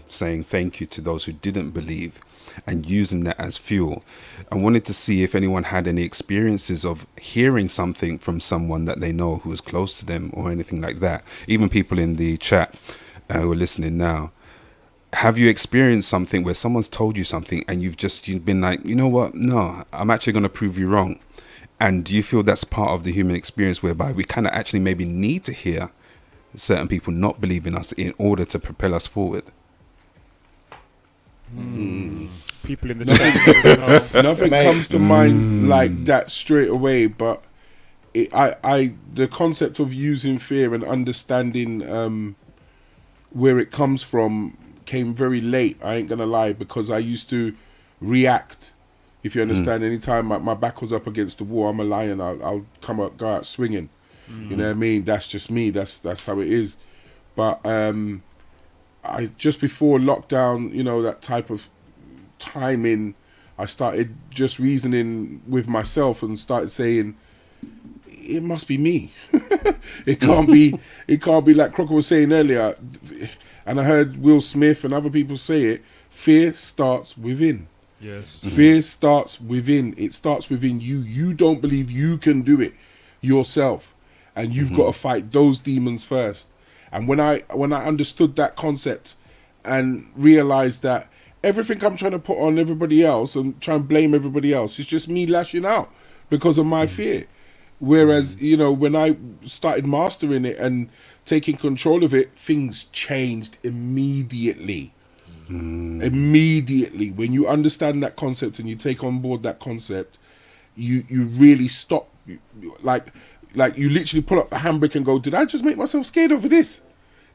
[SPEAKER 8] saying thank you to those who didn't believe and using that as fuel, I wanted to see if anyone had any experiences of hearing something from someone that they know who is close to them or anything like that. Even people in the chat who are listening now. Have you experienced something where someone's told you something and you've been like, you know what? No, I'm actually going to prove you wrong. And do you feel that's part of the human experience whereby we kind of actually maybe need to hear certain people not believe in us in order to propel us forward?
[SPEAKER 7] People in the chat.
[SPEAKER 9] Nothing comes to mind like that straight away, but the concept of using fear and understanding where it comes from came very late. I ain't gonna lie, because I used to react. If you understand, anytime my back was up against the wall, I'm a lion. I'll go out swinging. You know what I mean? That's just me. That's how it is. But I just before lockdown, you know, that type of timing, I started just reasoning with myself and started saying, it must be me. It can't be. It can't be like Crocker was saying earlier. And I heard Will Smith and other people say it. Fear starts within.
[SPEAKER 7] Yes.
[SPEAKER 9] Fear starts within. It starts within you. You don't believe you can do it yourself, and you've got to fight those demons first. And when I understood that concept and realized that everything I'm trying to put on everybody else and try and blame everybody else, it's just me lashing out because of my fear. Whereas, you know, when I started mastering it and taking control of it, things changed immediately. Immediately. When you understand that concept and you take on board that concept, you really stop. Like you literally pull up the handbrake and go, did I just make myself scared over this?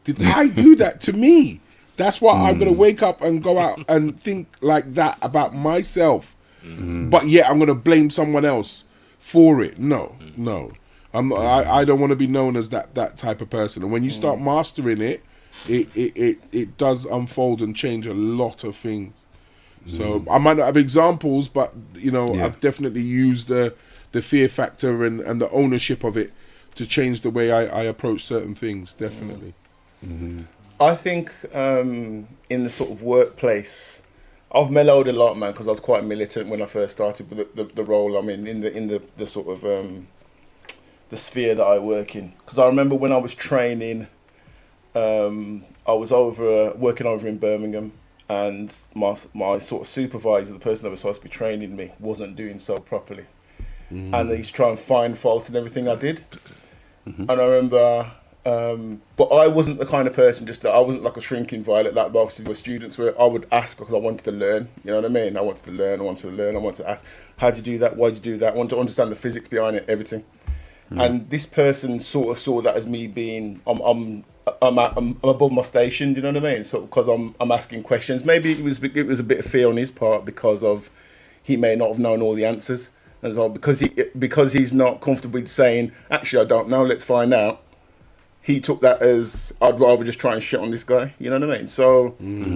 [SPEAKER 9] Did I do that to me? That's why I'm going to wake up and go out and think like that about myself. But yet I'm going to blame someone else for it. No. I'm not, I don't want to be known as that type of person. And when you start mastering it, it does unfold and change a lot of things. So I might not have examples, but you know, I've definitely used the fear factor and the ownership of it to change the way I approach certain things. Definitely.
[SPEAKER 5] I think in the sort of workplace, I've mellowed a lot, man, because I was quite militant when I first started with the role I'm in the sort of the sphere that I work in. Because I remember when I was training, I was working over in Birmingham, and my sort of supervisor, the person that was supposed to be training me, wasn't doing so properly. And they used to try and find fault in everything I did. And I remember, but I wasn't the kind of person, I wasn't like a shrinking violet like most of the students were. I would ask because I wanted to learn, you know what I mean? I wanted to learn, I wanted to ask, how'd you do that, why'd you do that? I wanted to understand the physics behind it, everything. And this person sort of saw that as me being, I'm above my station, do you know what I mean? So because I'm asking questions. Maybe it was a bit of fear on his part because of he may not have known all the answers. And so because he's not comfortable with saying, actually, I don't know, let's find out. He took that as, I'd rather just try and shit on this guy. You know what I mean? So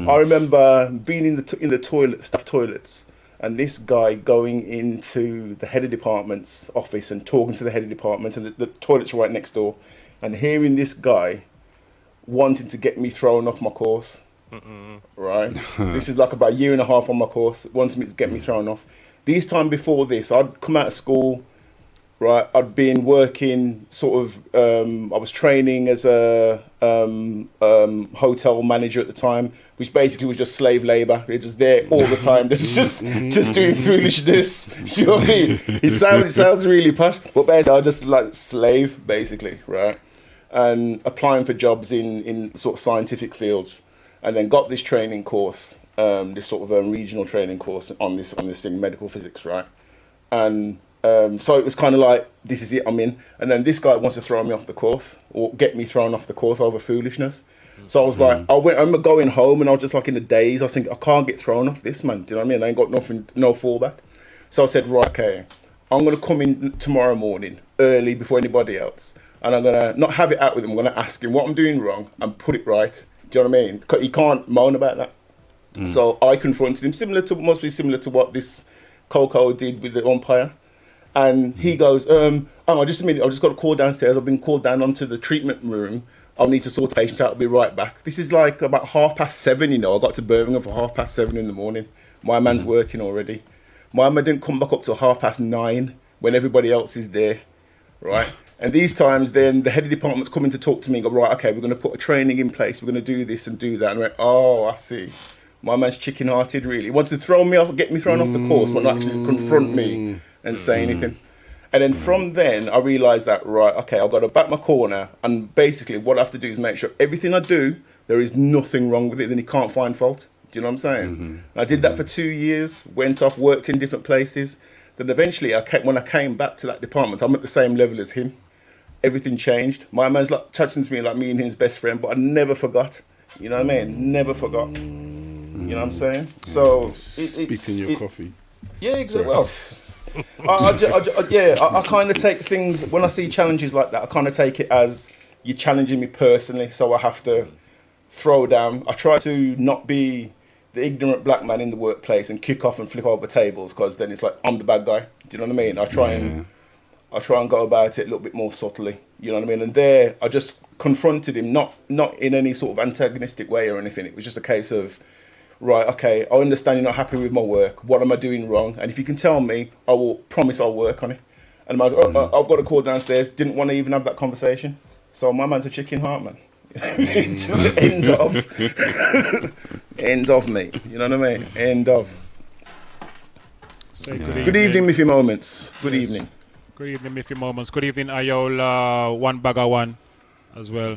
[SPEAKER 5] I remember being in the staff toilets, and this guy going into the head of department's office and talking to the head of department, and the toilet's right next door, and hearing this guy wanting to get me thrown off my course. Right? This is like about a year and a half on my course, wanting me to get me thrown off. This time before this, I'd come out of school, right? I'd been working I was training as a hotel manager at the time, which basically was just slave labor. You're just there all the time, just doing foolishness. You know what I mean? It sounds really posh, but basically I was just like slave, basically, right? And applying for jobs in sort of scientific fields, and then got this training course. This sort of regional training course on this thing, medical physics, right? And so it was kind of like, this is it, I'm in. And then this guy wants to throw me off the course, or get me thrown off the course over foolishness. So I was like, I'm going home, and I was just like in a daze. I was thinking, I can't get thrown off this, man. Do you know what I mean? I ain't got nothing, no fallback. So I said, right, okay, I'm going to come in tomorrow morning, early, before anybody else. And I'm going to not have it out with him. I'm going to ask him what I'm doing wrong and put it right. Do you know what I mean? He can't moan about that. So I confronted him, must be similar to what this Coco did with the umpire. And he goes, hang on, just a minute, I've just got a call downstairs. I've been called down onto the treatment room. I'll need to sort the patient out. I'll be right back. This is like about 7:30, you know. I got to Birmingham for 7:30 in the morning. My man's working already. My man didn't come back up till 9:30 when everybody else is there, right? And these times, then the head of department's coming to talk to me and go, right, okay, we're going to put a training in place. We're going to do this and do that. And I went, oh, I see. My man's chicken-hearted, really. He wants to throw me off, get me thrown off the course, but not actually confront me and say anything. And then from then, I realised that, right, okay, I've got to back my corner. And basically what I have to do is make sure everything I do, there is nothing wrong with it. Then you can't find fault. Do you know what I'm saying? And I did that for 2 years, went off, worked in different places. Then eventually, when I came back to that department, I'm at the same level as him. Everything changed. My man's like touching to me like me and him's best friend, but I never forgot. You know what I mean? Never forgot. You know what I'm saying? So,
[SPEAKER 9] Spitting your coffee.
[SPEAKER 5] Yeah, exactly. Well, I kind of take things, when I see challenges like that, I kind of take it as you're challenging me personally, so I have to throw down. I try to not be the ignorant black man in the workplace and kick off and flip over tables, because then it's like I'm the bad guy. Do you know what I mean? I try and go about it a little bit more subtly. You know what I mean? And there, I just confronted him, not in any sort of antagonistic way or anything. It was just a case of, right, okay, I understand you're not happy with my work. What am I doing wrong? And if you can tell me, I will promise I'll work on it. And I was, I've got a call downstairs. Didn't want to even have that conversation. So my man's a chicken heart, man. End of. End of, mate. You know what I mean? End of.
[SPEAKER 7] Say
[SPEAKER 5] Good evening, Miffy Moments. Good evening.
[SPEAKER 7] Good evening, Miffy Moments. Good evening, Ayola One Bagger One as well.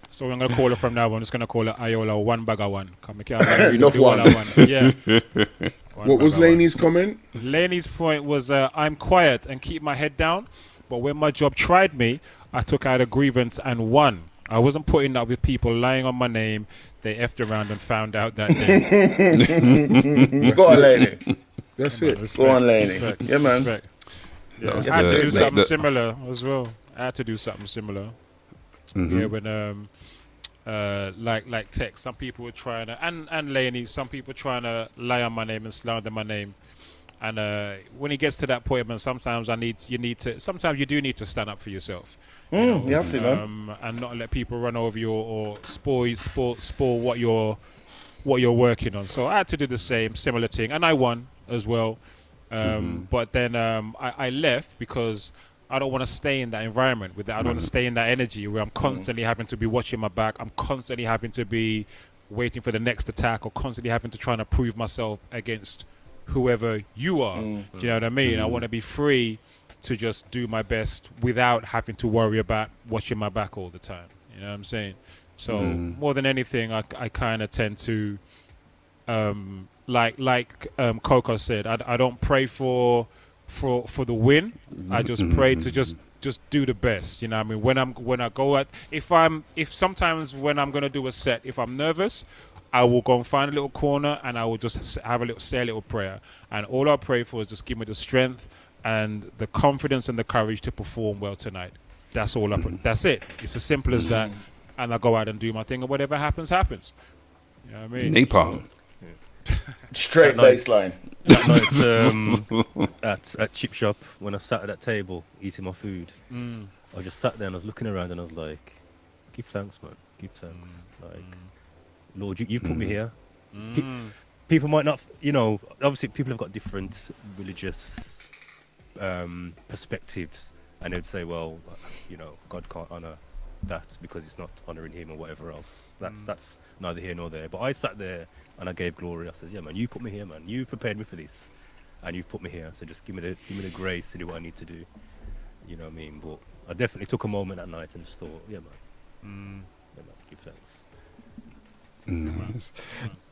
[SPEAKER 7] So I'm gonna call her from now on. I'm just gonna call her Ayola One Bagger One. Come here,
[SPEAKER 5] Enough one.
[SPEAKER 7] Yeah.
[SPEAKER 9] What was Laney's comment?
[SPEAKER 7] Laney's point was, I'm quiet and keep my head down, but when my job tried me, I took out a grievance and won. I wasn't putting up with people lying on my name. They effed around and found out that day.
[SPEAKER 5] Go on, Laney.
[SPEAKER 9] That's it.
[SPEAKER 7] Respect,
[SPEAKER 5] Go on, Laney.
[SPEAKER 7] respect,
[SPEAKER 5] Yeah, man.
[SPEAKER 7] respect. Yeah, I had to do something similar as well. I had to do something similar. Yeah, when like Tech, some people were trying to, and Laney, some people trying to lie on my name and slander my name. And when it gets to that point, man, sometimes sometimes you do need to stand up for yourself. You
[SPEAKER 5] have to, man.
[SPEAKER 7] And not let people run over you or spoil what you're working on. So I had to do the similar thing, and I won as well. But then I left because I don't want to stay in that environment with that. I don't want to stay in that energy where I'm constantly having to be watching my back. I'm constantly having to be waiting for the next attack, or constantly having to try and prove myself against whoever you are. Do you know what I mean? I want to be free to just do my best without having to worry about watching my back all the time. You know what I'm saying? So more than anything, I kind of tend to, like Coco said, I don't pray for the win. I just pray to just do the best. You know what I mean? When I go at, if sometimes when I'm gonna do a set, if I'm nervous, I will go and find a little corner and I will just say a little prayer. And all I pray for is just give me the strength and the confidence and the courage to perform well tonight. That's all that's it. It's as simple as that. And I go out and do my thing, and whatever happens, happens. You know what I mean?
[SPEAKER 8] Napalm.
[SPEAKER 5] Straight baseline.
[SPEAKER 10] At Chip Shop, when I sat at that table eating my food, I just sat there and I was looking around and I was like, give thanks, man. Give thanks. Like, Lord, you've put me here. People might not, obviously people have got different religious perspectives, and they'd say, well, God can't honour that because it's not honouring him or whatever else. That's neither here nor there. But I sat there and I gave glory. I said, yeah, man, you put me here, man. You prepared me for this, and you've put me here. So just give me the grace to do what I need to do. You know what I mean? But I definitely took a moment that night and just thought, yeah, man, give thanks.
[SPEAKER 8] Nice.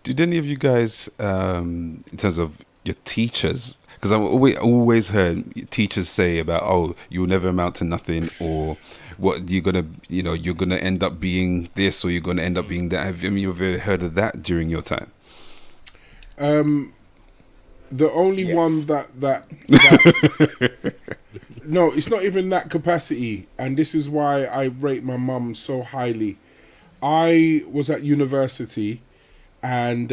[SPEAKER 8] Did any of you guys, in terms of your teachers, because I've always heard teachers say about, oh, you'll never amount to nothing, or what you're gonna end up being this, or you're gonna end up being that. Have you ever heard of that during your time?
[SPEAKER 9] The only one that no, it's not even that capacity, and this is why I rate my mum so highly. I was at university, and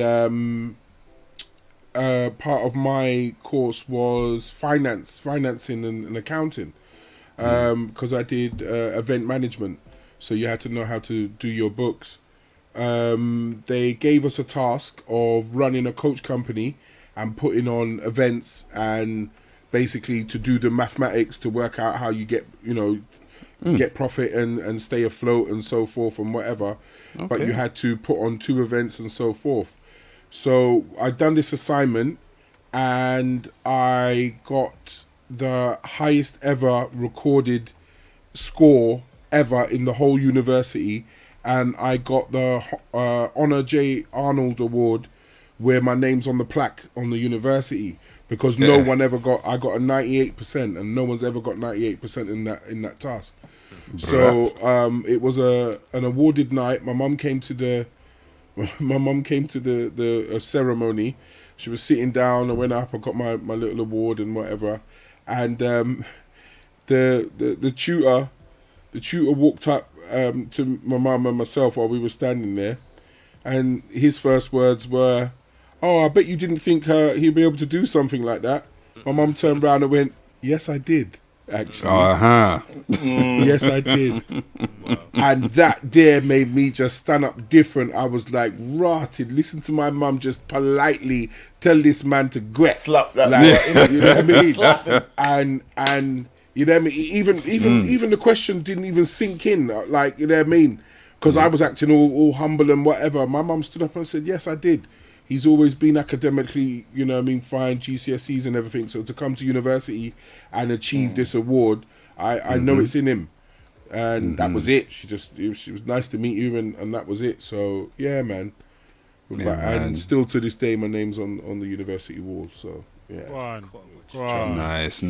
[SPEAKER 9] part of my course was financing and accounting, because I did event management, so you had to know how to do your books. They gave us a task of running a coach company and putting on events, and basically to do the mathematics to work out how you get get profit and stay afloat and so forth and whatever. Okay. But you had to put on 2 events and so forth. So I'd done this assignment, and I got the highest ever recorded score ever in the whole university, and I got the Honor J. Arnold Award, where my name's on the plaque on the university, because no one ever got. I got a 98%, and no one's ever got 98% in that task. So it was an awarded night. My mum came to the ceremony. She was sitting down. I went up. I got my little award and whatever. And the tutor walked up to my mum and myself while we were standing there, and his first words were, "Oh, I bet you didn't think he'd be able to do something like that." My mum turned around and went, "Yes, I did. Actually, yes, I did." And that there made me just stand up different. I was like, rotted. Listen to my mum just politely tell this man to gret.
[SPEAKER 5] Slap that.
[SPEAKER 9] Like, you know what I mean? Slap him. And you know what I mean? Even the question didn't even sink in. Like, you know what I mean? Because I was acting all humble and whatever. My mum stood up and said, "Yes, I did. He's always been academically, you know what I mean, fine, GCSEs and everything. So to come to university and achieve this award, I know it's in him." And that was it. She was nice to meet you, and that was it. So yeah, man. And still to this day, my name's on the university wall. So yeah.
[SPEAKER 8] Nice.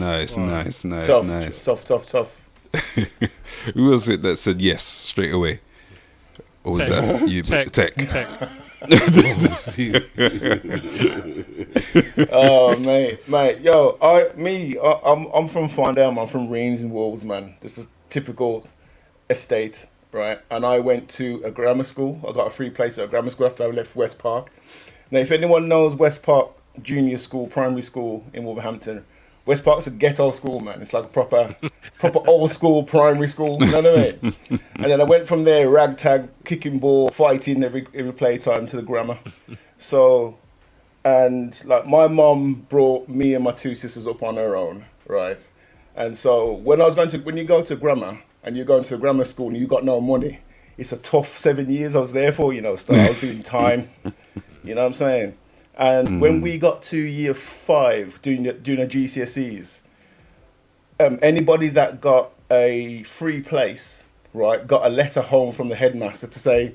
[SPEAKER 5] Tough.
[SPEAKER 8] Who was it that said yes straight away? Or was that you? Tech.
[SPEAKER 5] Oh mate, yo, I'm from Farndale, I'm from Reins and Wolves, man. This is typical estate, right? And I went to a grammar school. I got a free place at a grammar school after I left West Park. Now, if anyone knows West Park Junior School, primary school in Wolverhampton, West Park's a ghetto school, man. It's like a proper old school primary school. You know what I mean? And then I went from there, ragtag, kicking ball, fighting every playtime to the grammar. So, and like my mum brought me and my two sisters up on her own, right? And so when you go to grammar and you're going to the grammar school and you got no money, it's a tough 7 years I was there for. You know, so I was doing time. You know what I'm saying? And when we got to year 5 doing a GCSEs, anybody that got a free place, right, got a letter home from the headmaster to say,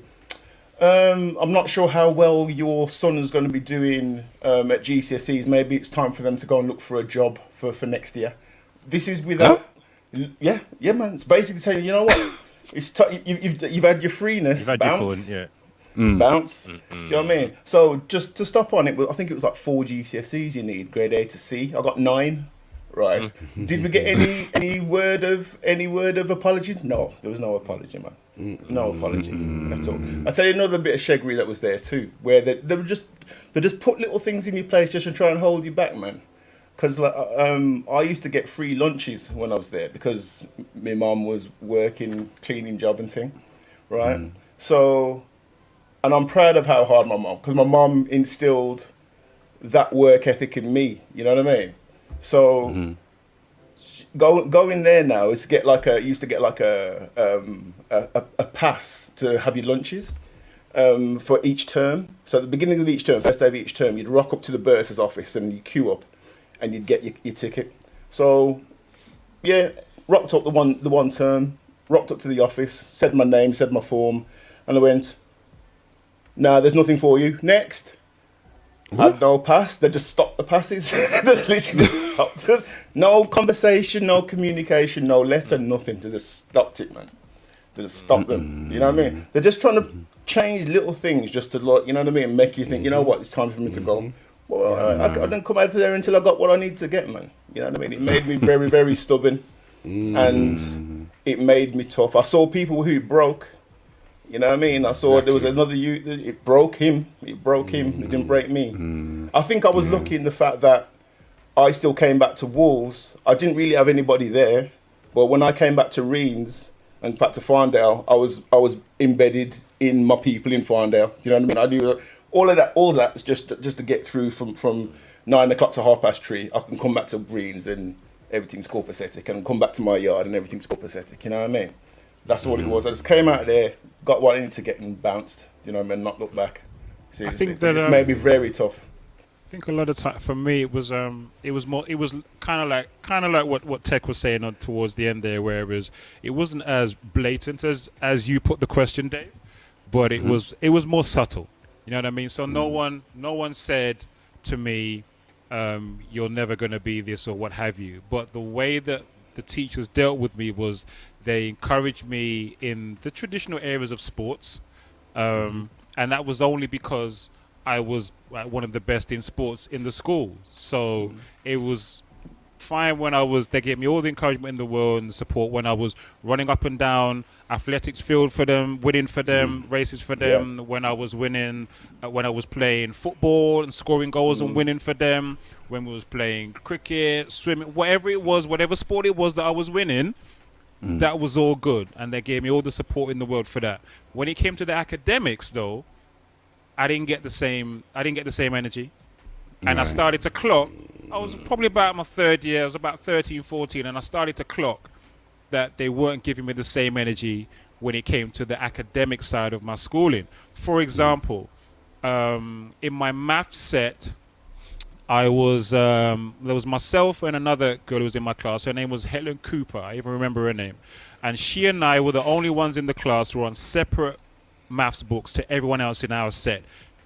[SPEAKER 5] I'm not sure how well your son is going to be doing at GCSEs. Maybe it's time for them to go and look for a job for next year. This is without... Yeah, man. It's basically saying, you know what? It's you've had your freeness. You've had bounce. Your fun, bounce. Do you know what I mean? So just to stop on it, I think it was like 4 GCSEs you need, grade A to C. I got 9. Right? Did we get any word of apology? No, there was no apology, man. No apology at all. I'll tell you another bit of sheggery that was there too, where they just put little things in your place just to try and hold you back, man. Because like, I used to get free lunches when I was there because my mum was working cleaning job and thing, right? So, and I'm proud of how hard because my mum instilled that work ethic in me. You know what I mean? So go in there now is used to get like a pass to have your lunches for each term. So at the beginning of each term, first day of each term, you'd rock up to the bursar's office and you queue up and you'd get your ticket. So yeah, rocked up the one term, rocked up to the office, said my name, said my form, and I went, "No, there's nothing for you. Next." Had no pass. They just stopped the passes. They literally just stopped it. No conversation, no communication, no letter, nothing. They just stopped it, man. They just stopped them. You know what I mean? They're just trying to change little things just to, like, you know what I mean, make you think, you know what, it's time for me to go. Well, I didn't come out of there until I got what I need to get, man. You know what I mean? It made me very, very stubborn, and it made me tough. I saw people who broke. You know what I mean? I saw there was another youth. It broke him. It didn't break me. I think I was lucky in the fact that I still came back to Wolves. I didn't really have anybody there, but when I came back to Reins and back to Farndale, I was embedded in my people in Farndale. Do you know what I mean? I do all of that is just to get through from 9 o'clock to 3:30. I can come back to Reins and everything's copacetic, and come back to my yard and everything's copacetic. You know what I mean? That's all it was. I just came out of there, got what I needed to get, and bounced. You know what I mean? Not look back. Seriously.
[SPEAKER 7] I think that
[SPEAKER 5] it's made me very tough.
[SPEAKER 7] think a lot of time for me it was kind of like what Tech was saying towards the end there, where it wasn't as blatant as you put the question, Dave, but it was more subtle. You know what I mean? So no one said to me, you're never going to be this or what have you. But the way that the teachers dealt with me was they encouraged me in the traditional areas of sports, and that was only because I was one of the best in sports in the school. So it was fine when they gave me all the encouragement in the world and the support when I was running up and down athletics field for them, winning for them, races for them, when I was winning, when I was playing football and scoring goals and winning for them, when we was playing cricket, swimming, whatever it was, whatever sport it was that I was winning, that was all good. And they gave me all the support in the world for that. When it came to the academics though, I didn't get the same energy. And I started to clock, I was probably about my third year, I was about 13, 14, and I started to clock that they weren't giving me the same energy when it came to the academic side of my schooling. For example, in my math set, there was myself and another girl who was in my class. Her name was Helen Cooper. I even remember her name. And she and I were the only ones in the class who were on separate maths books to everyone else in our set.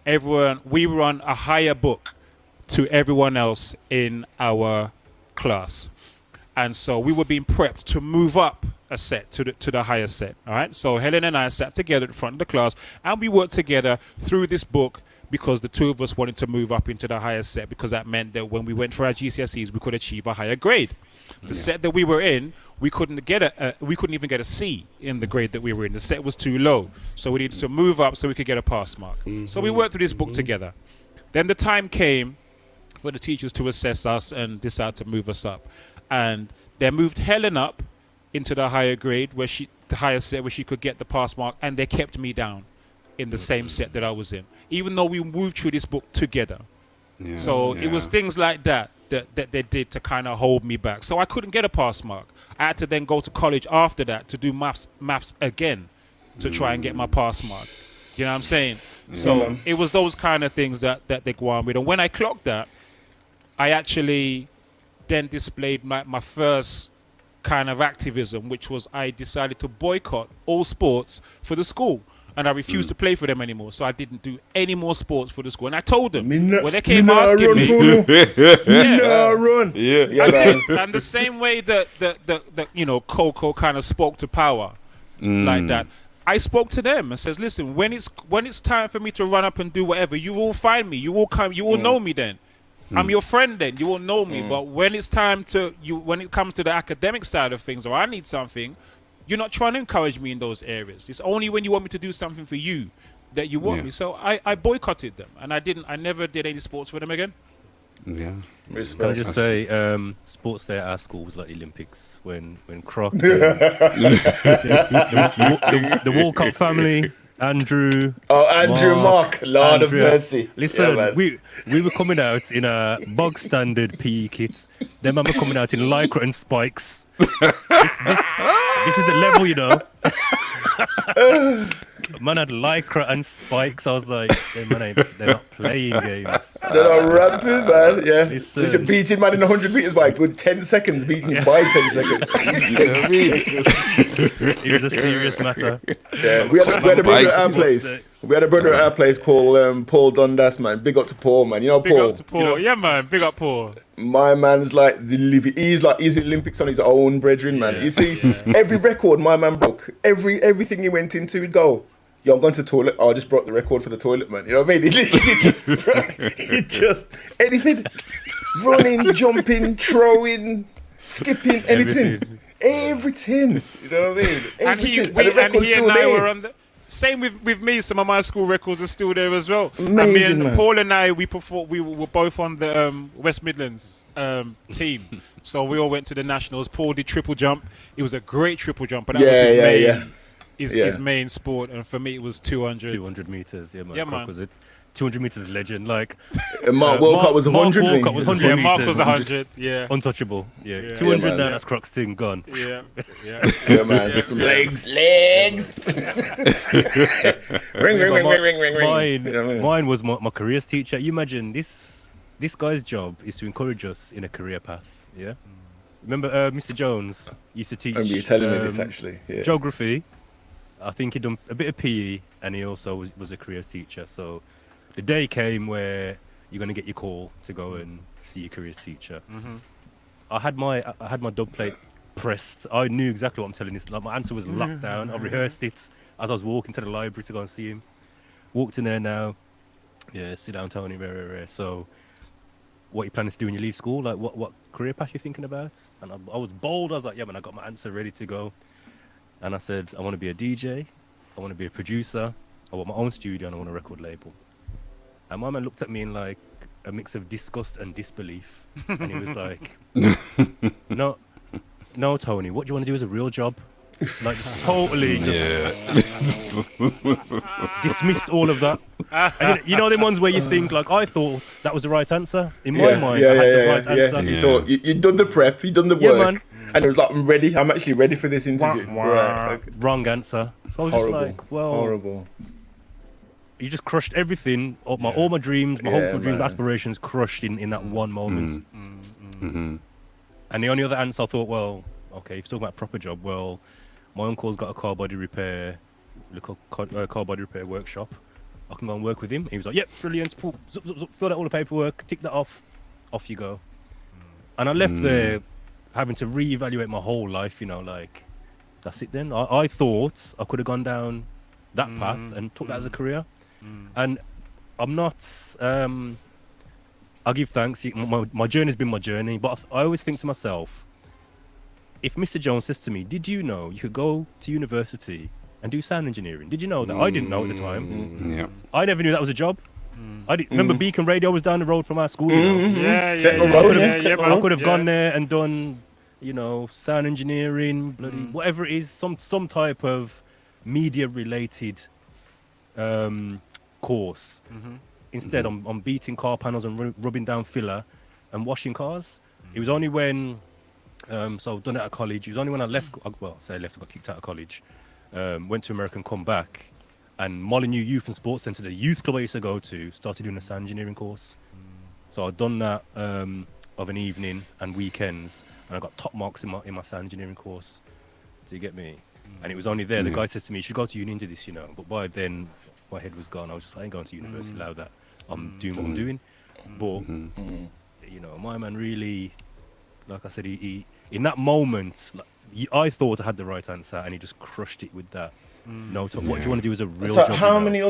[SPEAKER 7] We were on a higher book to everyone else in our class. And so we were being prepped to move up a set to the higher set. All right. So Helen and I sat together in front of the class and we worked together through this book because the two of us wanted to move up into the higher set, because that meant that when we went for our GCSEs, we could achieve a higher grade. The set that we were in, we couldn't even get a C in the grade that we were in. The set was too low. So we needed to move up so we could get a pass mark. So we worked through this book together. Then the time came for the teachers to assess us and decide to move us up. And they moved Helen up into the higher grade, the higher set where she could get the pass mark, and they kept me down in the same set that I was in, even though we moved through this book together. It was things like that they did to kind of hold me back. So I couldn't get a pass mark. I had to then go to college after that to do maths again to try and get my pass mark. You know what I'm saying? So it was those kind of things that they go on with. And when I clocked that, I actually then displayed my first kind of activism, which was I decided to boycott all sports for the school. And I refused to play for them anymore. So I didn't do any more sports for the school. And I told them, when they came asking me, and the same way that Coco kind of spoke to power like that, I spoke to them and says, listen, when it's time for me to run up and do whatever, you will find me. You will come. You will know me then. I'm your friend then. You will know me. But when it's time when it comes to the academic side of things, or I need something, you're not trying to encourage me in those areas. It's only when you want me to do something for you that you want me. So I boycotted them, and I never did any sports for them again.
[SPEAKER 10] Yeah. Can I just say, sports day at our school was like the Olympics when Croc, the World Cup family, Andrew.
[SPEAKER 5] Oh, Andrew, Mark, Lord of mercy.
[SPEAKER 10] Listen, we were coming out in a bog standard PE kits. Them man were coming out in lycra and spikes. This is the level, you know. Man had lycra and spikes. I was like, they're not playing games.
[SPEAKER 5] They're not ramping, man. Yeah. So you're beating man in 100 meters by a good 10 seconds, beating you by 10 seconds. You know what I mean?
[SPEAKER 10] It was a serious matter.
[SPEAKER 5] Yeah. We had a brother at our place. We had a brother at our place called Paul Dundas, man. Big up to Paul, man. You know Paul?
[SPEAKER 7] Big up to Paul. You know? Yeah, man. Big up Paul.
[SPEAKER 5] My man's like the living. He's Olympics on his own, brethren, man. You see, every record my man broke, everything he went into, he'd go, yo, I'm going to the toilet. Oh, I just brought the record for the toilet, man. You know what I mean? He just anything, running, jumping, throwing, skipping, anything. Everything. You know what I mean? Everything.
[SPEAKER 7] And he and I were on the same with me. Some of my school records are still there as well.
[SPEAKER 5] Amazing,
[SPEAKER 7] man. Paul and I, we were both on the West Midlands team. So we all went to the nationals. Paul did triple jump. It was a great triple jump, but that was his main sport. And for me, it was 200.
[SPEAKER 10] 200 meters. Yeah, man. Croc was it. 200 meters legend. Like
[SPEAKER 5] Mark Wilcott was 100.
[SPEAKER 10] Mark was 100 meters.
[SPEAKER 7] Mark was 100. Yeah.
[SPEAKER 10] Untouchable. Yeah. 200 now. That's Croc's thing gone.
[SPEAKER 7] Yeah.
[SPEAKER 5] Yeah, man. Some legs. Ring.
[SPEAKER 10] Mine was my careers teacher. You imagine this this guy's job is to encourage us in a career path. Yeah. Remember, Mr. Jones used to teach.
[SPEAKER 5] I remember you telling me this actually. Yeah.
[SPEAKER 10] Geography. I think he'd done a bit of PE, and he also was a careers teacher. So the day came where you're going to get your call to go and see your careers teacher. I had my dub plate pressed. I knew exactly what I'm telling this. Like, my answer was locked down. I rehearsed it as I was walking to the library to go and see him. Walked in there now. Yeah, sit down, Tony. Rare. So, what you planning to do when you leave school? Like, what career path you thinking about? And I was bold. I was like, yeah, man, I got my answer ready to go. And I said, I want to be a DJ. I want to be a producer. I want my own studio, and I want a record label. And my man looked at me in like a mix of disgust and disbelief, and he was like, "No, Tony. What do you want to do as a real job?" Like, just totally dismissed all of that. And you know them ones where you think, like, I thought that was the right answer. In my mind, I had the right answer.
[SPEAKER 5] You thought you'd done the prep, you'd done the work, man. And it was like, I'm ready. I'm actually ready for this interview. Right, okay.
[SPEAKER 10] Wrong answer. So I was just like, well,
[SPEAKER 5] horrible.
[SPEAKER 10] You just crushed everything. All my dreams, my hopeful dreams, aspirations crushed in that one moment. And the only other answer I thought, well, okay, if you're talking about a proper job, well, my uncle's got a car body repair workshop. I can go and work with him. He was like, yep, brilliant. Fill out all the paperwork, tick that off you go. And I left there having to reevaluate my whole life, you know, like, that's it then. I thought I could have gone down that path and took that as a career. And I'm not, I give thanks. My journey's been my journey, but I always think to myself, if Mr. Jones says to me, did you know you could go to university and do sound engineering? Did you know that? I didn't know at the time.
[SPEAKER 8] Yeah.
[SPEAKER 10] I never knew that was a job. I didn't remember Beacon Radio was down the road from our school. You know? I could have gone there and done, you know, sound engineering, bloody whatever it is, some type of media related course. Instead, I'm beating car panels and rubbing down filler and washing cars. It was only when, so I've done it at college. It was only when I left, I got kicked out of college, went to America and come back, and Molyneux Youth and Sports Centre, the youth club I used to go to, started doing a sound engineering course. So I'd done that of an evening and weekends, and I got top marks in my sound engineering course. Do you get me? And it was only there, the guy says to me, you should go to uni and do this, you know. But by then, my head was gone. I was just like, I ain't going to university, allow that. I'm doing what I'm doing. But, you know, my man really, like I said, he in that moment, like, I thought I had the right answer, and he just crushed it with that. No, what do you want to do as a real job?
[SPEAKER 5] How many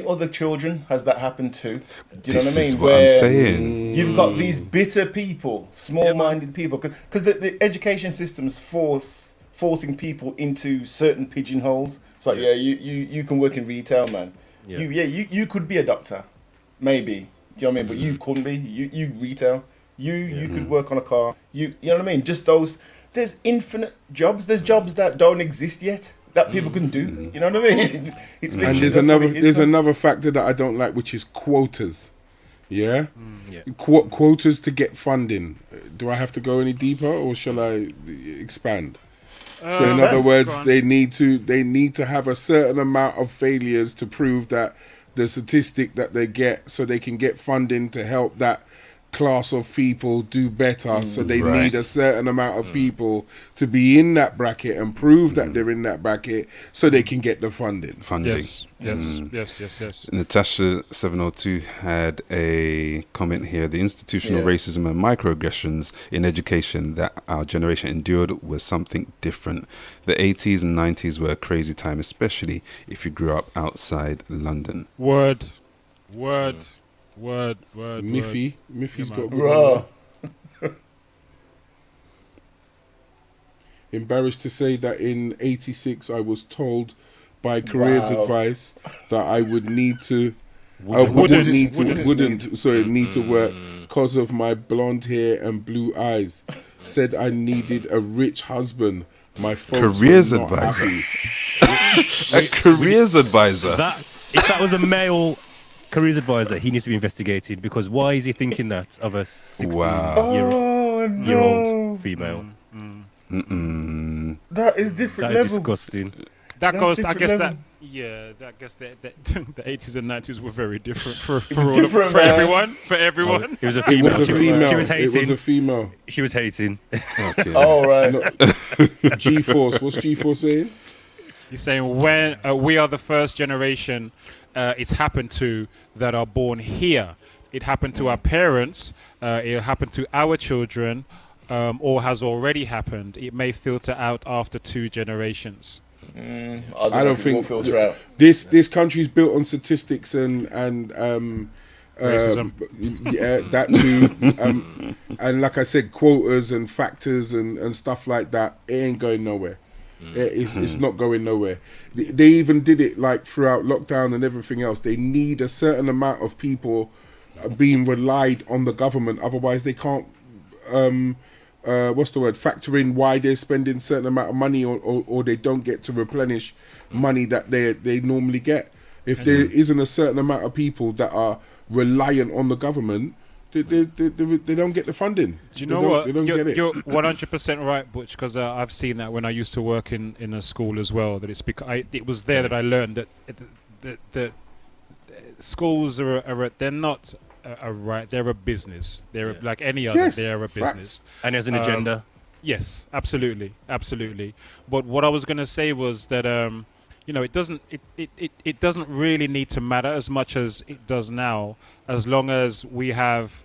[SPEAKER 5] other children has that happened to? Do you know what I mean?
[SPEAKER 8] This is what I'm saying.
[SPEAKER 5] You've got these bitter people, small-minded people, because the education system's forcing people into certain pigeonholes. It's like, you can work in retail, man. You could be a doctor, maybe. Do you know what I mean? But you couldn't be. You retail. You could work on a car. You know what I mean? Just those. There's infinite jobs. There's jobs that don't exist yet that people can do. You know what I mean? It's
[SPEAKER 9] and there's another factor that I don't like, which is quotas. Yeah. Quotas to get funding. Do I have to go any deeper, or shall I expand? So in other words, they need to have a certain amount of failures to prove that the statistic that they get, so they can get funding to help that class of people do better. So they need a certain amount of people to be in that bracket and prove that they're in that bracket, so they can get the funding.
[SPEAKER 7] Yes.
[SPEAKER 8] Natasha 702 had a comment here. The institutional racism and microaggressions in education that our generation endured was something different. The 80s and 90s were a crazy time, especially if you grew up outside London.
[SPEAKER 7] Word.
[SPEAKER 9] Miffy's got a good one. Embarrassed to say that in 86 I was told by careers advice that I would need to need to work because of my blonde hair and blue eyes. Said I needed a rich husband. My folks
[SPEAKER 8] careers
[SPEAKER 9] were not
[SPEAKER 8] advisor.
[SPEAKER 9] happy.
[SPEAKER 8] A careers advisor.
[SPEAKER 10] If that was a male careers advisor, he needs to be investigated, because why is he thinking that of a 16-year-old female?
[SPEAKER 5] That is different level.
[SPEAKER 10] Disgusting.
[SPEAKER 7] That goes. I guess Yeah, I guess the 80s and 90s were very different for everyone.
[SPEAKER 10] It was a
[SPEAKER 9] It
[SPEAKER 10] female.
[SPEAKER 9] was a female.
[SPEAKER 10] She was hating.
[SPEAKER 9] It was a female.
[SPEAKER 10] She was hating.
[SPEAKER 8] Okay.
[SPEAKER 5] Oh, right.
[SPEAKER 9] G-Force. What's G-Force saying?
[SPEAKER 7] He's saying when we are the first generation it's happened to that are born here. It happened to our parents. It happened to our children, or has already happened. It may filter out after 2 generations.
[SPEAKER 5] I don't think we'll filter out.
[SPEAKER 9] This country's built on statistics and
[SPEAKER 7] Racism.
[SPEAKER 9] Yeah, that too. And like I said, quotas and factors and stuff like that. It ain't going nowhere. It's not going nowhere. They even did it like throughout lockdown and everything else. They need a certain amount of people being relied on the government. Otherwise, they can't. Factor in why they're spending certain amount of money, or they don't get to replenish money that they normally get. If there isn't a certain amount of people that are reliant on the government, they don't get the funding.
[SPEAKER 7] Do you know what?
[SPEAKER 9] They don't get it.
[SPEAKER 7] You're 100% right, Butch, because I've seen that when I used to work in a school as well. That it's because it was there that I learned that schools they're not right. They're a business. They're like any other.
[SPEAKER 9] Yes,
[SPEAKER 7] they're a business.
[SPEAKER 9] facts.
[SPEAKER 10] And there's an agenda.
[SPEAKER 7] Yes, absolutely. But what I was going to say was that it doesn't really need to matter as much as it does now, as long as we have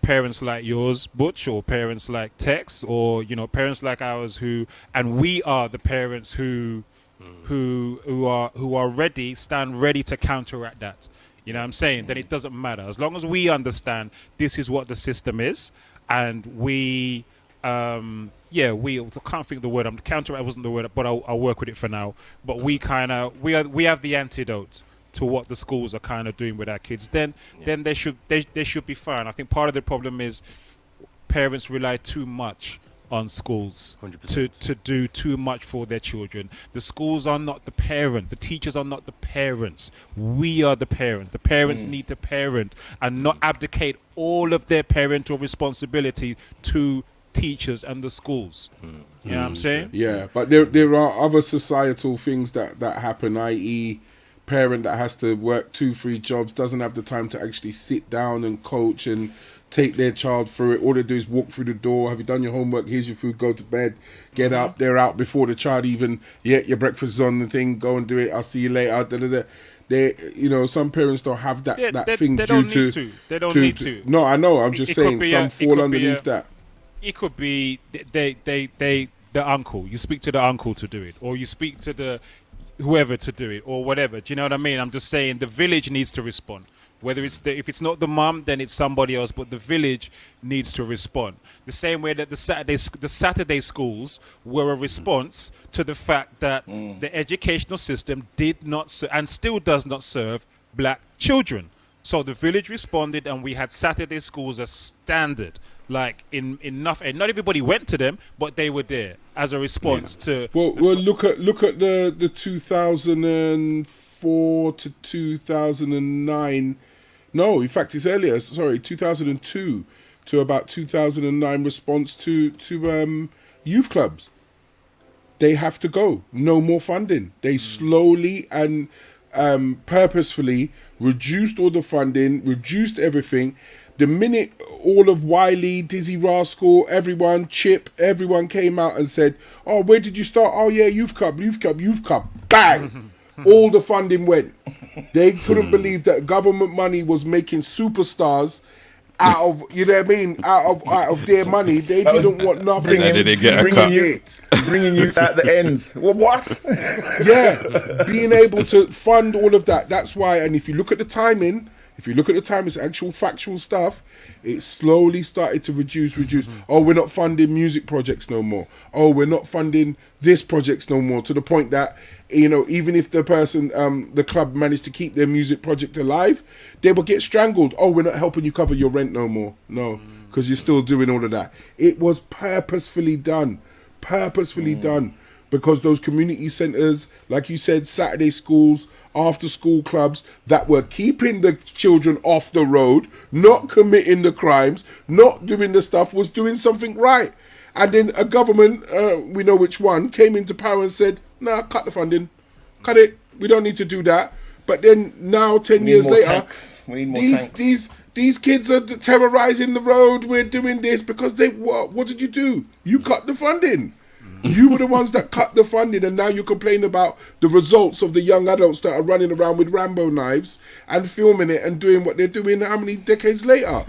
[SPEAKER 7] parents like yours, Butch, or parents like Tex, or parents like ours and we are the parents who are stand ready to counteract that. You know what I'm saying? Then it doesn't matter. As long as we understand this is what the system is, and we I can't think of the word. Counteract wasn't the word, but I'll work with it for now. But we have the antidote to what the schools are kind of doing with our kids. Then they should be fine. I think part of the problem is parents rely too much on schools
[SPEAKER 10] 100%.
[SPEAKER 7] to do too much for their children. The schools are not the parents. The teachers are not the parents. We are the parents. The parents need to parent and not abdicate all of their parental responsibility to teachers and the schools. You know what I'm saying?
[SPEAKER 9] Yeah, but there are other societal things that happen, i.e. parent that has to work 2-3 jobs, doesn't have the time to actually sit down and coach and take their child through it. All they do is walk through the door. Have you done your homework? Here's your food. Go to bed. Get up. They're out before the child even. Your breakfast is on the thing. Go and do it. I'll see you later. Da, da, da. They, some parents don't have that thing.
[SPEAKER 7] They don't need to. They don't need to.
[SPEAKER 9] No, I know. I'm just saying some fall underneath that.
[SPEAKER 7] It could be the uncle. You speak to the uncle to do it, or you speak to the whoever to do it, or whatever. Do you know what I mean? I'm just saying the village needs to respond. Whether if it's not the mum, then it's somebody else. But the village needs to respond. The same way that the Saturday schools were a response to the fact that the educational system did not and still does not serve black children. So the village responded, and we had Saturday schools as standard. Like enough, and not everybody went to them, but they were there as a response to.
[SPEAKER 9] Well, look at the 2004 to 2009. No, in fact, it's earlier. Sorry, 2002 to about 2009 response to youth clubs. They have to go. No more funding. They slowly and purposefully reduced all the funding, reduced everything. The minute all of Wiley, Dizzy Rascal, everyone, Chip, everyone came out and said, "Oh, where did you start? Oh yeah, youth club. Bang! All the funding went. They couldn't believe that government money was making superstars out of, you know what I mean, out of their money. They didn't want nothing.
[SPEAKER 5] Bringing you at the end. What?
[SPEAKER 9] Yeah, being able to fund all of that. That's why. And if you look at the timing. It's actual factual stuff. It slowly started to reduce. Oh, we're not funding music projects no more. Oh, we're not funding this projects no more. To the point that, even if the person, the club managed to keep their music project alive, they will get strangled. Oh, we're not helping you cover your rent no more. No, because you're still doing all of that. It was purposefully done. Because those community centres, like you said, Saturday schools, after school clubs that were keeping the children off the road, not committing the crimes, not doing the stuff, was doing something right. And then a government, we know which one, came into power and said, "Nah, cut the funding. Cut it. We don't need to do that. But then now, 10
[SPEAKER 5] We need
[SPEAKER 9] years
[SPEAKER 5] more
[SPEAKER 9] later,
[SPEAKER 5] tanks. We need more
[SPEAKER 9] these
[SPEAKER 5] tanks.
[SPEAKER 9] these kids are terrorizing the road. We're doing this because they what did you do? You cut the funding. You were the ones that cut the funding, and now you complain about the results of the young adults that are running around with Rambo knives and filming it and doing what they're doing how many decades later?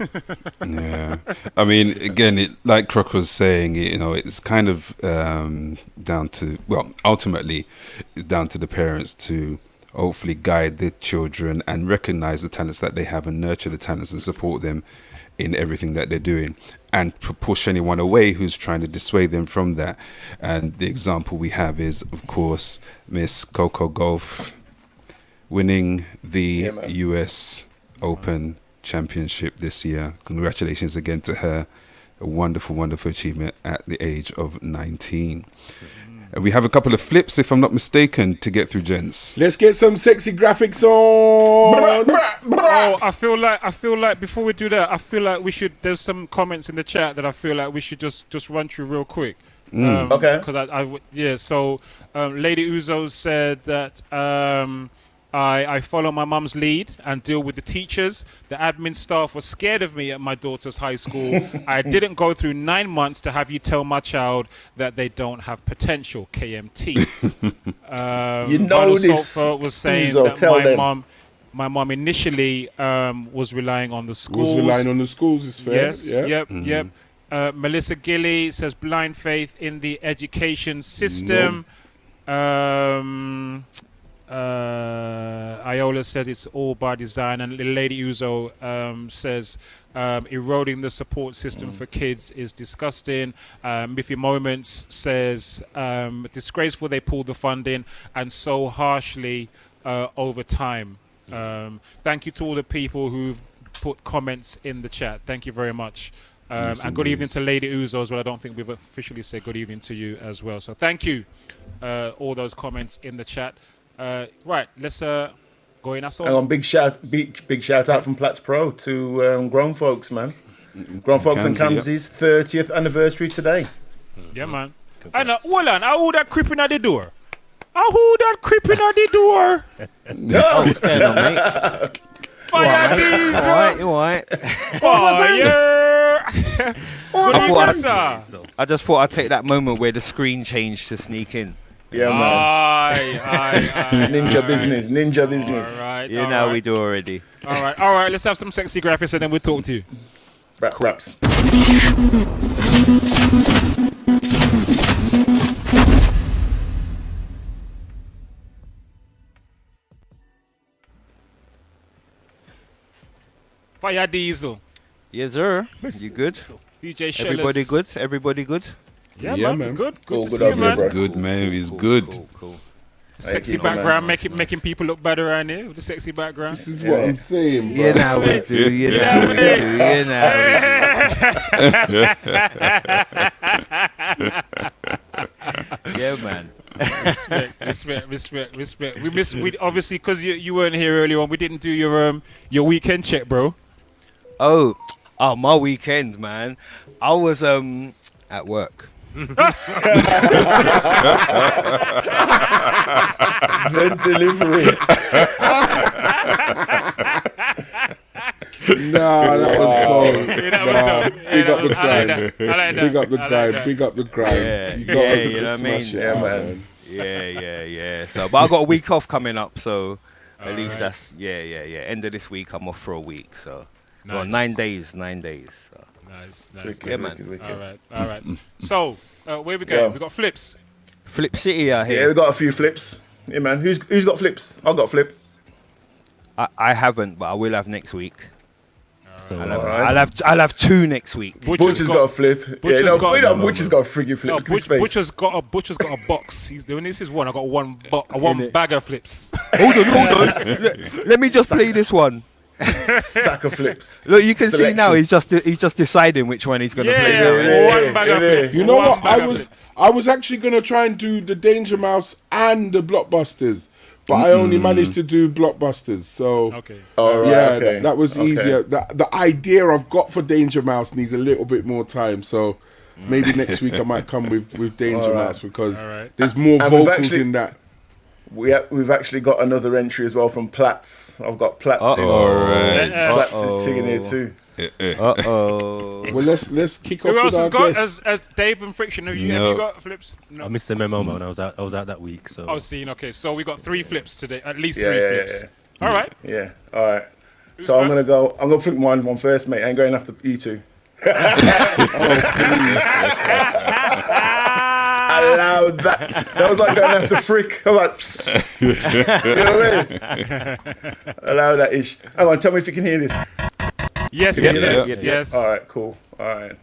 [SPEAKER 8] Yeah, I mean, again, like Croc was saying, it's kind of down to, ultimately, it's down to the parents to hopefully guide their children and recognize the talents that they have and nurture the talents and support them in everything that they're doing, and push anyone away who's trying to dissuade them from that. And the example we have is, of course, Miss Coco Gauff winning the US Open Championship this year. Congratulations again to her. A wonderful, wonderful achievement at the age of 19. And we have a couple of flips, if I'm not mistaken, to get through, gents.
[SPEAKER 9] Let's get some sexy graphics on.
[SPEAKER 7] Oh, I feel like before we do that, I feel like we should. There's some comments in the chat that I feel like we should just run through real quick.
[SPEAKER 5] Okay.
[SPEAKER 7] Because So, Lady Uzo said that I follow my mum's lead and deal with the teachers. The admin staff was scared of me at my daughter's high school. I didn't go through 9 months to have you tell my child that they don't have potential. KMT.
[SPEAKER 5] This.
[SPEAKER 7] Sulfur was saying
[SPEAKER 5] Uzo,
[SPEAKER 7] that my mum initially was relying on the schools.
[SPEAKER 9] Is fair.
[SPEAKER 7] Yes. Yep. Melissa Gilly says blind faith in the education system. Iola says it's all by design, and Lady Uzo says eroding the support system for kids is disgusting. Miffy Moments says disgraceful they pulled the funding and so harshly over time. Thank you to all the people who've put comments in the chat. Thank you very much. And good evening to Lady Uzo as well. I don't think we've officially said good evening to you as well. So thank you, all those comments in the chat. Right, let's go in.
[SPEAKER 5] Hang on, big shout out from Platts Pro to Grown Folks, man. Grown Folks and Camsy's 30th anniversary today.
[SPEAKER 7] Yeah, man. And hold on, I who that creeping at the door? Who that creeping at the door?
[SPEAKER 13] Oh, what's going on, mate?
[SPEAKER 7] Fire Diesel.
[SPEAKER 13] You alright?
[SPEAKER 7] Fire. Good evening, sir.
[SPEAKER 13] I just thought I'd take that moment where the screen changed to sneak in.
[SPEAKER 5] Yeah, man.
[SPEAKER 7] Aye.
[SPEAKER 5] Ninja business.
[SPEAKER 7] All right,
[SPEAKER 13] you know we do already.
[SPEAKER 7] All right. Let's have some sexy graphics and then we'll talk to you.
[SPEAKER 5] Raps.
[SPEAKER 7] Fire Diesel.
[SPEAKER 13] Yes, sir. You good?
[SPEAKER 7] DJ Shellers.
[SPEAKER 13] Everybody good?
[SPEAKER 7] Yeah, man. Good
[SPEAKER 5] All
[SPEAKER 7] to
[SPEAKER 5] good
[SPEAKER 7] see you,
[SPEAKER 5] over here,
[SPEAKER 7] man.
[SPEAKER 5] bro.
[SPEAKER 8] Good, man. He's good.
[SPEAKER 13] Cool.
[SPEAKER 7] Sexy
[SPEAKER 5] Thank you,
[SPEAKER 7] background,
[SPEAKER 5] man.
[SPEAKER 7] making people look better around here with the sexy background.
[SPEAKER 9] This is what I'm saying, bro.
[SPEAKER 13] You know we do. Yeah, man.
[SPEAKER 7] Respect. We obviously because you weren't here earlier on. We didn't do your weekend check, bro.
[SPEAKER 13] Oh, my weekend, man. I was at work.
[SPEAKER 5] Delivery.
[SPEAKER 9] Nah, that was cold. Big up the grind.
[SPEAKER 13] Yeah,
[SPEAKER 9] You know
[SPEAKER 13] what I mean?
[SPEAKER 5] Yeah, man.
[SPEAKER 13] Yeah. So, but I got a week off coming up, so at least that's End of this week, I'm off for a week. So, well, 9 days. So.
[SPEAKER 7] Nice.
[SPEAKER 13] Yeah, man.
[SPEAKER 7] All right. So, where we go? We got flips.
[SPEAKER 13] Flip City out
[SPEAKER 5] Yeah,
[SPEAKER 13] here.
[SPEAKER 5] we got a few flips. Yeah, man. Who's got flips? I've got a flip.
[SPEAKER 13] I haven't, but I will have next week. So
[SPEAKER 5] Alright.
[SPEAKER 13] I'll have 2 next week.
[SPEAKER 5] Butcher's got a flip. Butcher's got a friggin' flip.
[SPEAKER 7] No,
[SPEAKER 5] Look at his face.
[SPEAKER 7] Butcher's got a box. He's doing this is one. I got one bag of flips.
[SPEAKER 13] Hold on. Let me just play this one.
[SPEAKER 5] Sack of flips.
[SPEAKER 13] Look, you can see
[SPEAKER 5] Selection.
[SPEAKER 13] now he's just deciding which one he's gonna play now.
[SPEAKER 7] One bag of flips.
[SPEAKER 9] You know
[SPEAKER 7] One
[SPEAKER 9] what?
[SPEAKER 7] bag of flips.
[SPEAKER 9] I was actually gonna try and do the Danger Mouse and the Blockbusters, but I only managed to do Blockbusters. So
[SPEAKER 7] Okay.
[SPEAKER 5] Okay.
[SPEAKER 9] that was
[SPEAKER 5] Okay.
[SPEAKER 9] easier. The idea I've got for Danger Mouse needs a little bit more time. So maybe next week I might come with Danger
[SPEAKER 5] All right.
[SPEAKER 9] Mouse because
[SPEAKER 7] All right.
[SPEAKER 9] there's more
[SPEAKER 5] And we've
[SPEAKER 9] vocals
[SPEAKER 5] actually-
[SPEAKER 9] in that.
[SPEAKER 5] we've actually got another entry as well from Platts. I've got Platts. Platts is singing here too.
[SPEAKER 9] Well, let's kick off.
[SPEAKER 7] Who else
[SPEAKER 9] with
[SPEAKER 7] has
[SPEAKER 9] our
[SPEAKER 7] got
[SPEAKER 9] guest.
[SPEAKER 7] as Dave and Friction? Have you got flips? No.
[SPEAKER 10] I missed the memo when I was out that week. So
[SPEAKER 7] I was seeing. Okay, so we got 3 flips today. At least
[SPEAKER 5] Yeah,
[SPEAKER 7] 3
[SPEAKER 5] yeah,
[SPEAKER 7] flips.
[SPEAKER 5] yeah.
[SPEAKER 7] All right.
[SPEAKER 5] Yeah. All right.
[SPEAKER 7] Who's
[SPEAKER 5] So I'm
[SPEAKER 7] first?
[SPEAKER 5] gonna flip one first, mate. I ain't going after you two. Allow that. That was like going after Frick. I'm like, you know what I mean? Allow that ish. Hang on, tell me if you can hear this.
[SPEAKER 7] Yes,
[SPEAKER 5] Can you
[SPEAKER 7] yes,
[SPEAKER 5] hear
[SPEAKER 7] yes,
[SPEAKER 5] this?
[SPEAKER 7] yes.
[SPEAKER 5] All right, cool. All right.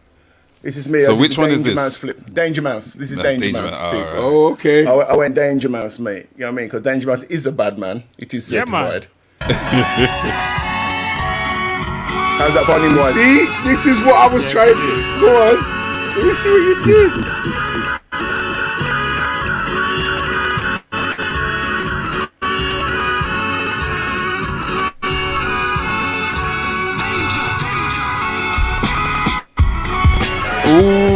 [SPEAKER 5] This is me.
[SPEAKER 8] So
[SPEAKER 5] I did
[SPEAKER 8] which
[SPEAKER 5] the
[SPEAKER 8] one is
[SPEAKER 5] Danger
[SPEAKER 8] this?
[SPEAKER 5] Mouse flip. Danger Mouse. This is
[SPEAKER 8] That's
[SPEAKER 5] Danger
[SPEAKER 8] Danger
[SPEAKER 5] Mouse.
[SPEAKER 8] Mouse.
[SPEAKER 5] speak.
[SPEAKER 8] All right.
[SPEAKER 9] Oh, okay.
[SPEAKER 5] I went Danger Mouse, mate. You know what I mean? Because Danger Mouse is a bad man. It is
[SPEAKER 7] Yeah, man.
[SPEAKER 5] certified. How's that volume wise?
[SPEAKER 9] See, this is what I was trying to. Go on. Let me see what you did.
[SPEAKER 8] Ooh.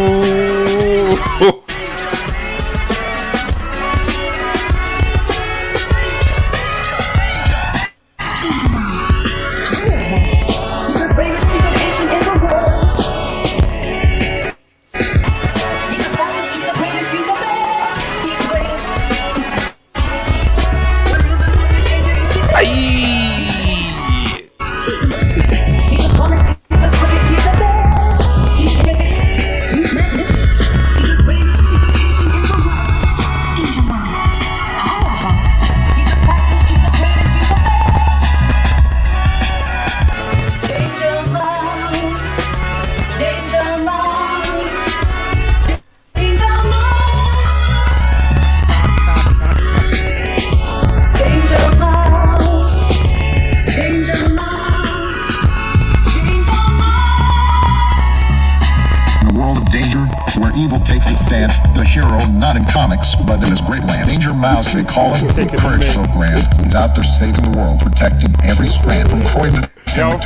[SPEAKER 14] But in his great land, Danger Mouse, they call him, courage so grand. He's out there saving the world, protecting every strand from Croydon to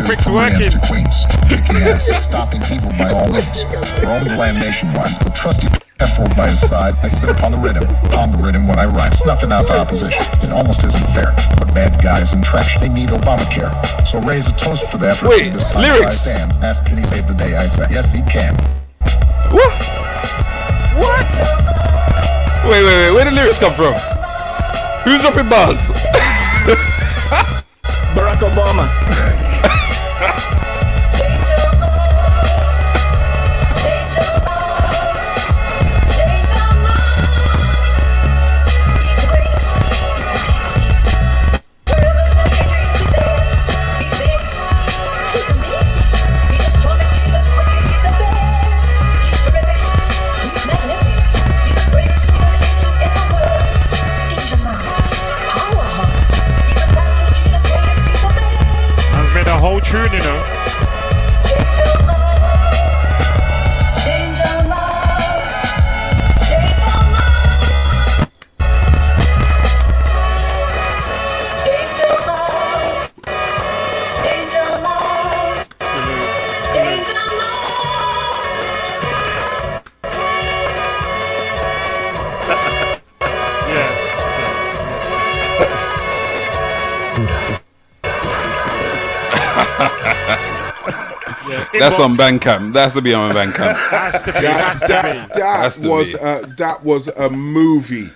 [SPEAKER 14] Queens to Queens. Kicking ass, stopping evil by all means. Roam the land nationwide, with trusty F4 by his side. I sit on the rhythm when I rhyme, snuffing out the opposition. It almost isn't fair, but bad guys and trash, they need Obamacare. So raise a toast for that.
[SPEAKER 8] Wait, lyrics.
[SPEAKER 14] Ask, can he save the day? I said, yes, he can.
[SPEAKER 8] What? Wait, where did the lyrics come from? Who's dropping bars?
[SPEAKER 5] Barack Obama.
[SPEAKER 7] Tune, you know.
[SPEAKER 8] That's on Bandcamp. That's to be on Bandcamp.
[SPEAKER 9] That was a movie.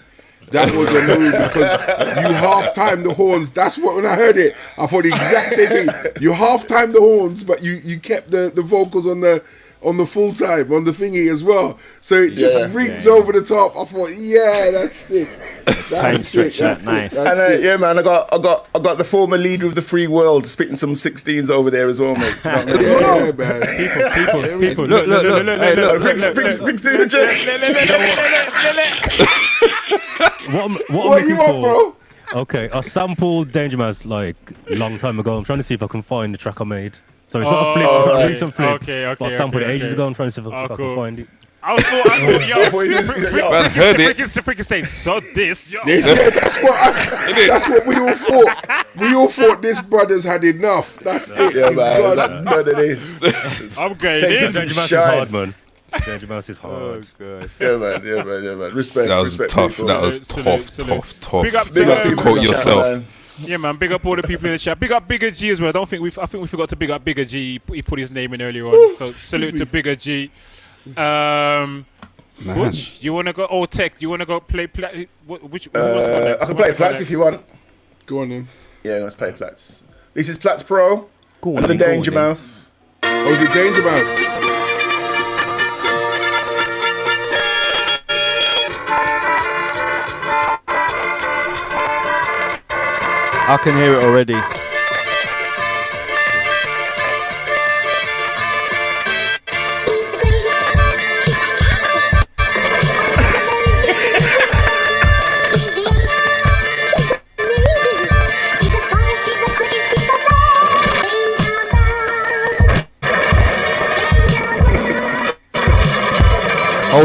[SPEAKER 9] That was a movie because you half-timed the horns. That's what, when I heard it, I thought the exact same thing. You half-timed the horns, but you kept the vocals on the full time, on the thingy as well. So it just rings over the top. I thought, that's sick. That's sick. That's nice.
[SPEAKER 5] And yeah, man, I got the former leader of the free world spitting some 16s over there as well, mate.
[SPEAKER 9] Yeah, man.
[SPEAKER 7] People.
[SPEAKER 5] Look. Rick's doing the
[SPEAKER 10] What
[SPEAKER 9] you want, bro?
[SPEAKER 10] Okay, I sampled Danger Mouse like a long time ago. I'm trying to see if I can find the track I made. So it's not a flip, it's not a recent flip.
[SPEAKER 7] Okay.
[SPEAKER 10] But I sampled it ages ago. I'm trying to see if I can find it.
[SPEAKER 7] I thought, freaking say, so this, yo.
[SPEAKER 9] That's what we all thought. We all thought this brother's had enough. That's it.
[SPEAKER 5] Yeah,
[SPEAKER 9] He's
[SPEAKER 5] man.
[SPEAKER 9] gone.
[SPEAKER 5] None of this.
[SPEAKER 7] I'm going in.
[SPEAKER 10] Danger Mouse is hard, man. Danger Mouse is hard.
[SPEAKER 13] gosh.
[SPEAKER 5] Yeah, man. Respect.
[SPEAKER 8] That was
[SPEAKER 5] respect
[SPEAKER 8] tough.
[SPEAKER 5] people.
[SPEAKER 8] That was tough.
[SPEAKER 7] Big up
[SPEAKER 8] Big up to
[SPEAKER 7] to
[SPEAKER 8] quote
[SPEAKER 5] Big up
[SPEAKER 8] yourself.
[SPEAKER 5] man.
[SPEAKER 7] Yeah, man. Big up all the people in the chat. Big up Bigger G as well. I think we forgot to big up Bigger G. He put his name in earlier on. So salute to Bigger G. Butch, you wanna go? Oh, Tech, you wanna go play? Which? Who wants to go next?
[SPEAKER 5] I can play Platts if you want.
[SPEAKER 9] Go on then.
[SPEAKER 5] Yeah, let's play Platts. This is Platts Pro.
[SPEAKER 13] Go on
[SPEAKER 5] and the
[SPEAKER 13] then, go on
[SPEAKER 5] Danger
[SPEAKER 13] then.
[SPEAKER 5] Mouse.
[SPEAKER 9] Oh, is it Danger Mouse?
[SPEAKER 13] I can hear it already.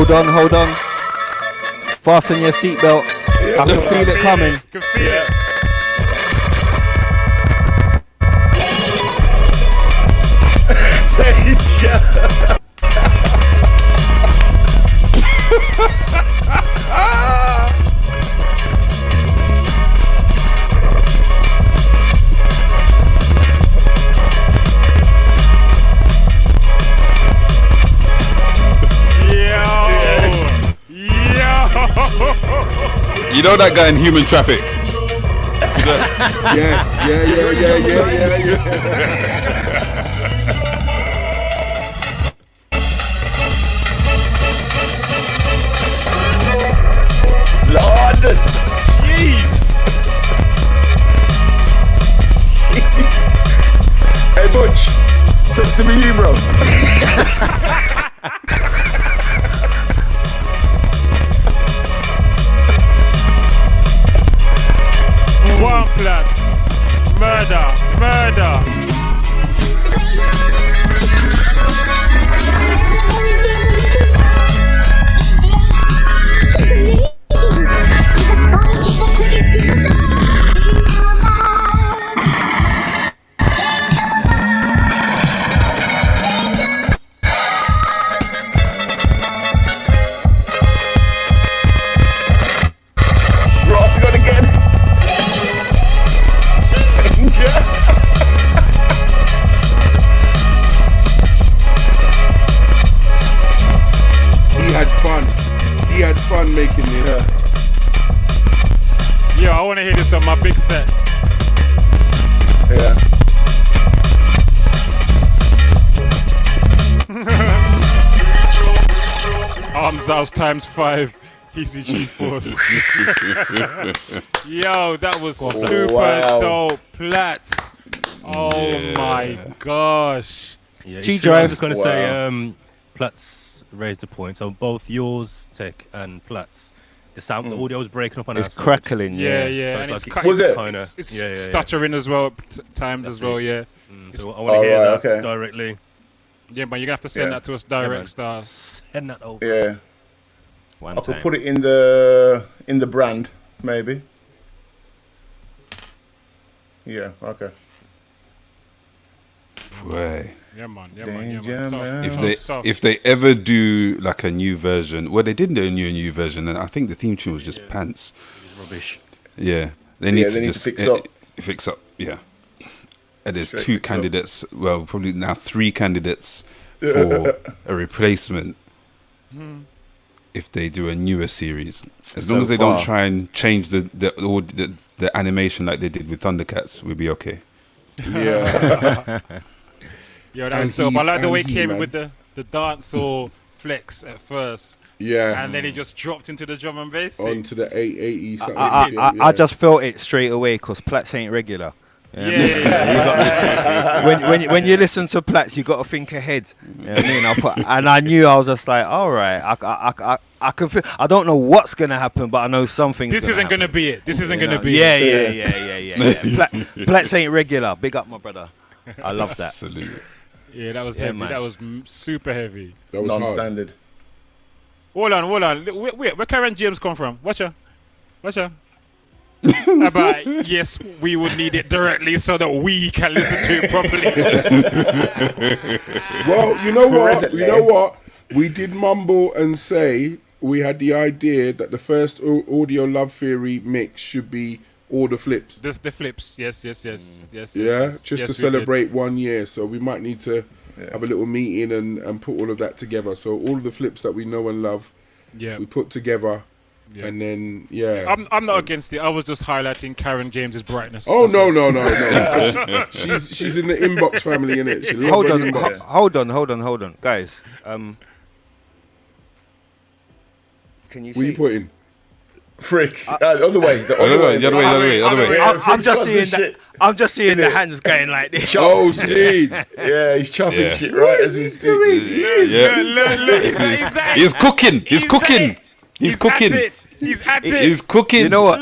[SPEAKER 13] Hold on. Fasten your seatbelt. I can feel it coming.
[SPEAKER 7] Can feel it.
[SPEAKER 5] Danger.
[SPEAKER 8] You know that guy in Human Traffic?
[SPEAKER 9] Yes.
[SPEAKER 5] Lord. Jeez. Hey, Butch. Sucks to be you, bro.
[SPEAKER 7] One Platts. Murder.
[SPEAKER 5] Ross got again. Danger.
[SPEAKER 9] He had fun making this.
[SPEAKER 7] Yo, I want to hear this on my big set.
[SPEAKER 5] Yeah.
[SPEAKER 7] Arms out times 5. Easy G-Force. Yo, that was super dope. Platts. Oh my gosh.
[SPEAKER 10] Yeah,
[SPEAKER 13] G-Drive.
[SPEAKER 10] I was just going to say, Platts raised the point. So both yours, Tech, and Platts, the sound, the audio was breaking up on
[SPEAKER 13] It's
[SPEAKER 10] our side.
[SPEAKER 13] crackling.
[SPEAKER 7] Yeah.
[SPEAKER 10] So
[SPEAKER 7] And
[SPEAKER 10] it's
[SPEAKER 7] it's,
[SPEAKER 10] like
[SPEAKER 5] Was it?
[SPEAKER 7] It's stuttering as well, times as well, yeah.
[SPEAKER 10] So I want to hear that
[SPEAKER 5] okay.
[SPEAKER 10] directly.
[SPEAKER 7] Yeah, but you're going to have to send that to us direct, stars.
[SPEAKER 10] Send that over.
[SPEAKER 5] Yeah.
[SPEAKER 13] One
[SPEAKER 5] I could
[SPEAKER 13] time.
[SPEAKER 5] put it in the brand, maybe. Yeah, okay.
[SPEAKER 8] Boy.
[SPEAKER 7] Yeah, man.
[SPEAKER 5] Danger, man.
[SPEAKER 8] If they ever do like a new version, well, they did do a new version, and I think the theme tune was just pants.
[SPEAKER 10] Rubbish.
[SPEAKER 8] Yeah, they need to
[SPEAKER 5] just
[SPEAKER 8] just
[SPEAKER 5] fix up.
[SPEAKER 8] Yeah, and there's two candidates. Well, probably now 3 candidates for a replacement. If they do a newer series, as long as they don't try and change the animation like they did with Thundercats, we'll be okay.
[SPEAKER 5] Yeah.
[SPEAKER 7] Yo, that was dope. I like the way he came in with the dance or flex at first.
[SPEAKER 9] Yeah.
[SPEAKER 7] And then he just dropped into the drum and bass.
[SPEAKER 9] Onto the 880 something.
[SPEAKER 13] I just felt it straight away because Platts ain't regular. When you listen to Platts, you got to think ahead. You know what I mean? And I knew, I was just like, all right, I can feel. I don't know what's gonna happen, but I know something's.
[SPEAKER 7] This isn't gonna be it. This isn't gonna be
[SPEAKER 13] it. Yeah. Platts ain't regular. Big up, my brother. I love that.
[SPEAKER 8] Salute.
[SPEAKER 7] Yeah, that was heavy.
[SPEAKER 13] Man.
[SPEAKER 7] That was super heavy.
[SPEAKER 9] That was
[SPEAKER 5] non-standard.
[SPEAKER 7] Hold on. Where Karen James come from? Watch her. About yes, we would need it directly so that we can listen to it properly.
[SPEAKER 9] Well, you know what? We did mumble and say we had the idea that the first Audio Love Theory mix should be all the flips.
[SPEAKER 7] The flips, yes.
[SPEAKER 9] Yeah,
[SPEAKER 7] Yes,
[SPEAKER 9] just to
[SPEAKER 7] we
[SPEAKER 9] celebrate 1 year. So we might need to have a little meeting and put all of that together. So all of the flips that we know and love, we put together. Yeah. And then,
[SPEAKER 7] I'm not against it. I was just highlighting Karen James's brightness.
[SPEAKER 9] Oh, no. She's in the inbox family, innit?
[SPEAKER 13] Hold on. Guys, can you see?
[SPEAKER 9] What are you putting?
[SPEAKER 5] Frick. Other way. The other way.
[SPEAKER 13] I'm just seeing the hands going like this.
[SPEAKER 9] Oh, see.
[SPEAKER 5] Yeah, he's chopping shit right as we speak.
[SPEAKER 8] He's cooking. He's cooking.
[SPEAKER 7] He's cooking.
[SPEAKER 8] He's cooking.
[SPEAKER 13] You know what?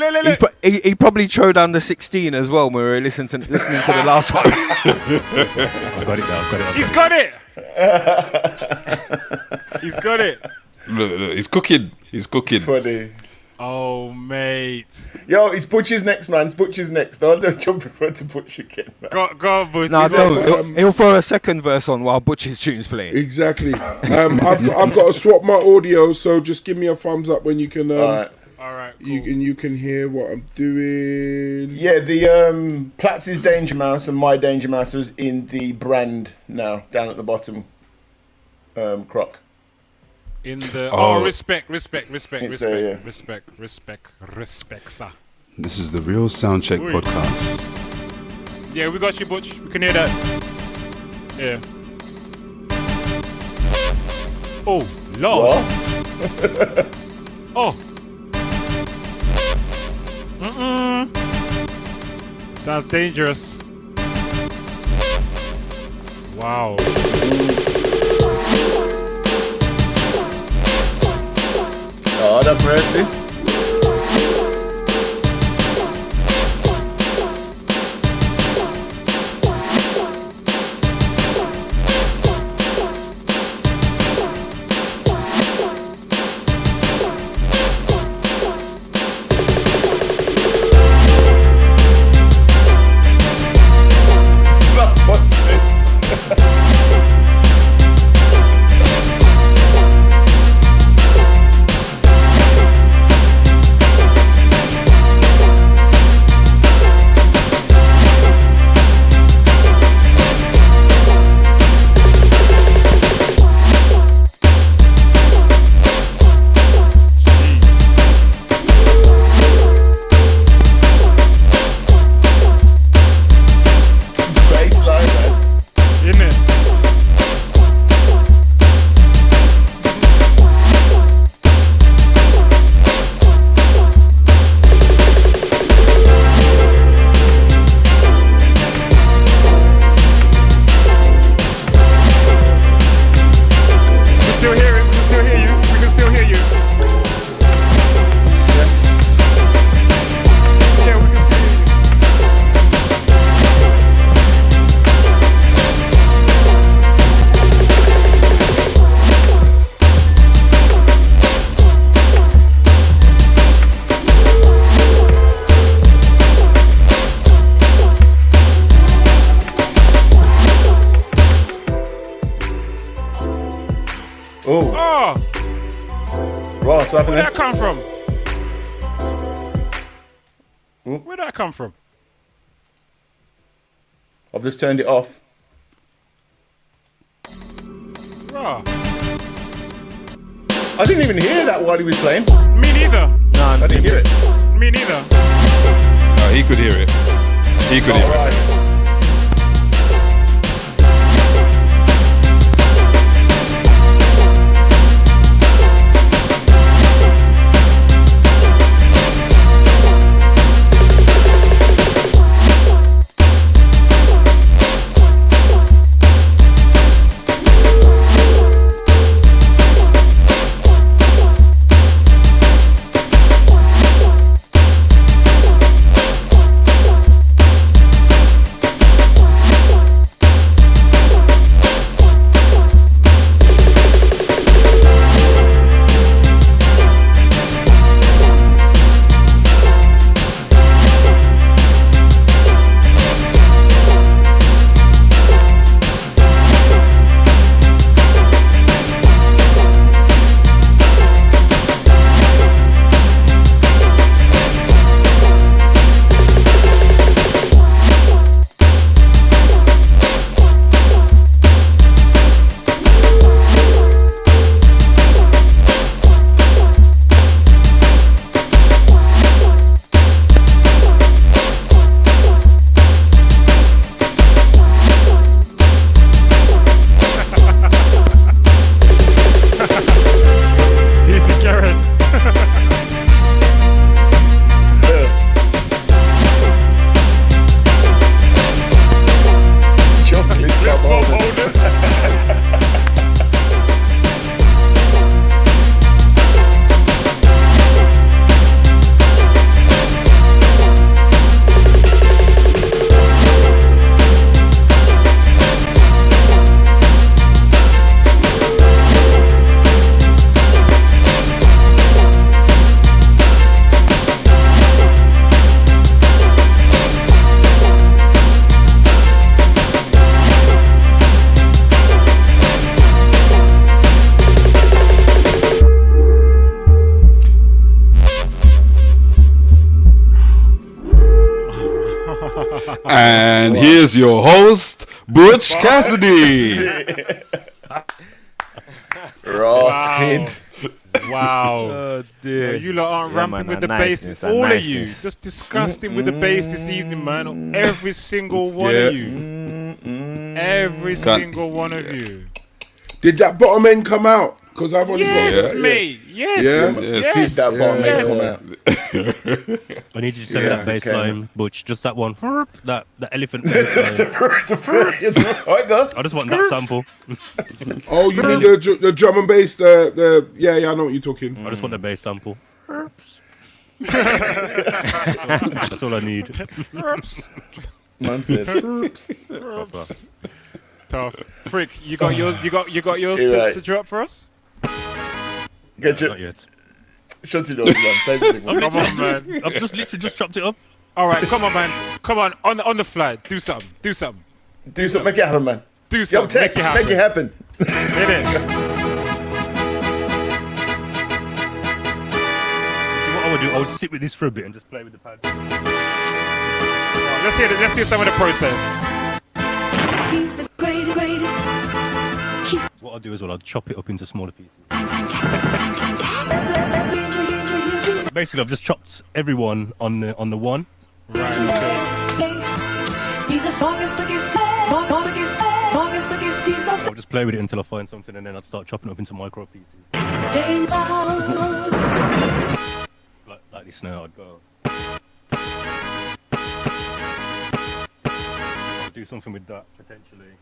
[SPEAKER 13] He probably threw down the 16 as well when we were listening to the last one.
[SPEAKER 10] I've got it now.
[SPEAKER 7] He's got it. He's got it.
[SPEAKER 8] Look, he's cooking.
[SPEAKER 5] Funny.
[SPEAKER 7] Oh, mate.
[SPEAKER 5] Yo, it's Butcher's next, man. It's Butcher's next. Don't jump in front of Butcher again.
[SPEAKER 7] Go on, Butcher.
[SPEAKER 13] No, he'll throw a second verse on while Butcher's tune's playing.
[SPEAKER 9] Exactly. I've got to swap my audio, so just give me a thumbs up when you can.
[SPEAKER 7] All right. Cool.
[SPEAKER 9] You can hear what I'm doing.
[SPEAKER 5] Yeah, the Platz's Danger Mouse and my Danger Mouse is in the brand now, down at the bottom. Croc.
[SPEAKER 7] In the respect, sir.
[SPEAKER 8] This is the Real Soundcheck podcast.
[SPEAKER 7] Yeah, we got you, Butch. We can hear that. Yeah. Oh, Lord. Oh. Sounds dangerous. Wow.
[SPEAKER 5] Oh, that mercy. What's this? Ross, what happened
[SPEAKER 7] Where'd
[SPEAKER 5] there?
[SPEAKER 7] that come from? Where'd that come from?
[SPEAKER 5] I've just turned it off.
[SPEAKER 7] Raw.
[SPEAKER 5] I didn't even hear that while he was playing.
[SPEAKER 7] Me neither.
[SPEAKER 5] No, I didn't hear it.
[SPEAKER 7] Me neither.
[SPEAKER 8] No, he could hear it. He could hear it. And here's your host, Butch Cassidy.
[SPEAKER 5] Rotted.
[SPEAKER 7] Wow.
[SPEAKER 13] Oh dear.
[SPEAKER 7] You lot aren't
[SPEAKER 13] Yeah,
[SPEAKER 7] ramping
[SPEAKER 13] man,
[SPEAKER 7] with
[SPEAKER 13] a
[SPEAKER 7] the bass.
[SPEAKER 13] niceness, a
[SPEAKER 7] All of you.
[SPEAKER 13] niceness.
[SPEAKER 7] Just disgusting with the bass this evening, man. Every single one of you. Every single one of you.
[SPEAKER 9] Did that bottom end come out? Because I've only
[SPEAKER 7] Yes,
[SPEAKER 9] got
[SPEAKER 7] mate. Yes.
[SPEAKER 9] Yeah?
[SPEAKER 7] Yes.
[SPEAKER 5] Did that bottom end
[SPEAKER 7] Yes.
[SPEAKER 5] come out?
[SPEAKER 10] I need you to send me
[SPEAKER 5] Yeah,
[SPEAKER 10] that bass
[SPEAKER 5] okay.
[SPEAKER 10] line, Butch. Just that one. That elephant bass line. I just want that sample.
[SPEAKER 9] Oh, you mean the drum and bass? Yeah, I know what you're talking.
[SPEAKER 10] I just want the bass sample. That's all I need.
[SPEAKER 5] Man said,
[SPEAKER 7] Tough. Frick, you got yours. You got yours
[SPEAKER 5] You're right.
[SPEAKER 7] to drop for us.
[SPEAKER 5] Get your
[SPEAKER 10] Not yet.
[SPEAKER 5] shut it off, man. Play the signal.
[SPEAKER 7] Come on, man.
[SPEAKER 10] I've just literally just chopped it up.
[SPEAKER 7] All right, come on, man. Come on the fly. Do something.
[SPEAKER 5] Do something. Make it happen, man.
[SPEAKER 7] Do
[SPEAKER 5] Yo,
[SPEAKER 7] something.
[SPEAKER 5] Tech, make it happen.
[SPEAKER 7] Hit it.
[SPEAKER 10] See what I would do? I would sit with this for a bit and just play with the pads.
[SPEAKER 7] Let's hear some of the process.
[SPEAKER 3] He's the greatest.
[SPEAKER 10] What I'll do is I'll chop it up into smaller pieces. Basically, I've just chopped everyone on the one.
[SPEAKER 7] Right. Okay.
[SPEAKER 3] He's the strongest, biggest, longest, he's the
[SPEAKER 10] I'll just play with it until I find something, and then I'd start chopping it up into micro pieces. Like this now, I'd go. I'll do something with that potentially.